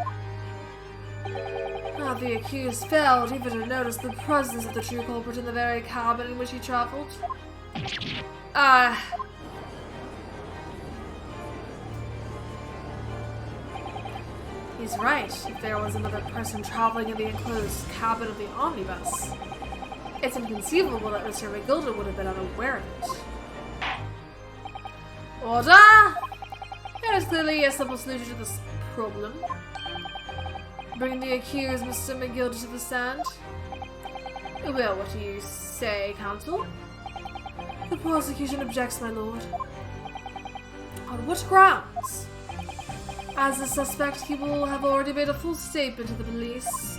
The accused failed even to notice the presence of the true culprit in the very cabin in which he traveled. He's right. If there was another person traveling in the enclosed cabin of the omnibus, it's inconceivable that Mr. McGilder would have been unaware of it. Order! There is clearly a simple solution to this problem. Bring the accused Mr. McGilder to the stand. Well, what do you say, counsel? The prosecution objects, my lord. On what grounds? As a suspect, he will have already made a full statement to the police.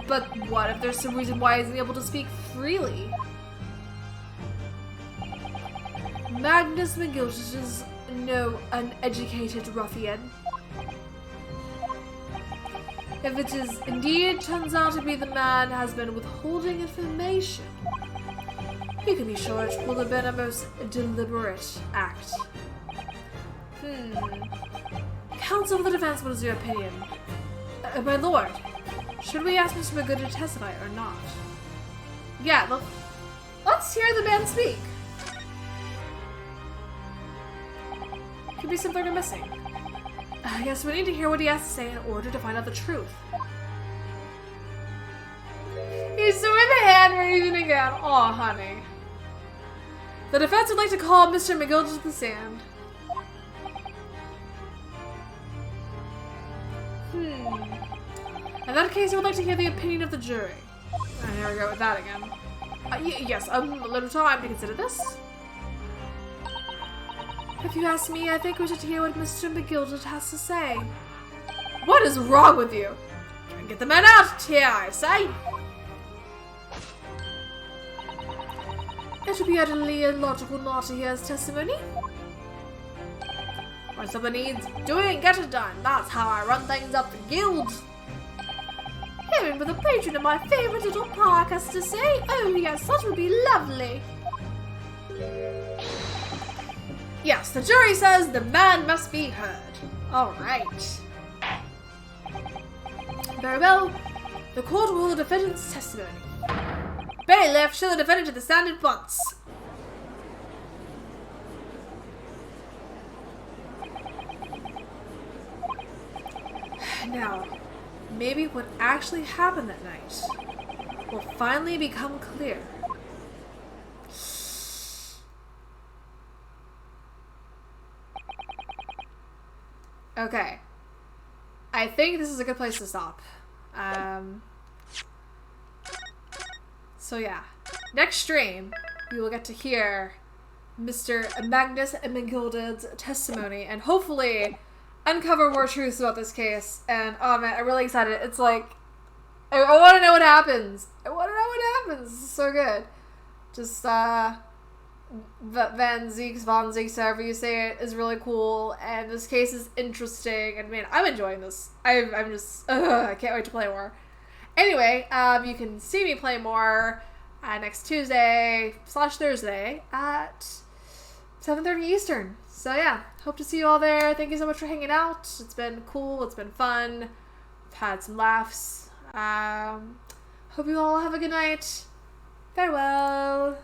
But what if there's some reason why he isn't able to speak freely? Magnus McGilder is no uneducated ruffian. If it is indeed turns out to be the man has been withholding information, you can be sure it will have been a most deliberate act. Counsel for the defense, what is your opinion? My lord, should we ask Mr. McGood to testify or not? Yeah, let's hear the man speak. Could be something we're missing. I guess we need to hear what he has to say in order to find out the truth. He's doing the hand raising again. Aw, honey. The defense would like to call Mr. McGill to the stand. In that case, I would like to hear the opinion of the jury. And here we go with that again. Yes, a little time to consider this. If you ask me, I think we should hear what Mr. McGilded has to say. What is wrong with you? Get the men out here, I say! It would be utterly illogical not to hear his testimony. When someone needs doing, get it done. That's how I run things up the guild. Hearing what the patron of my favorite little park has to say. Oh yes, that would be lovely. Yes, the jury says the man must be heard. Alright. Very well. The court will hear the defendant's testimony. Bailiff, show the defendant to the stand at once. Now, maybe what actually happened that night will finally become clear. Okay. I think this is a good place to stop. So yeah. Next stream, we will get to hear Mr. Magnus Mengilded's testimony and hopefully uncover more truths about this case. And oh man, I'm really excited. It's like, I want to know what happens. I want to know what happens. This is so good. Just, von Zieks, however you say it, is really cool, and this case is interesting, and man, I'm enjoying this. I'm just, I can't wait to play more. Anyway, you can see me play more next Tuesday/Thursday at 7:30 Eastern. So yeah, hope to see you all there. Thank you so much for hanging out. It's been cool. It's been fun. I've had some laughs. Hope you all have a good night. Farewell.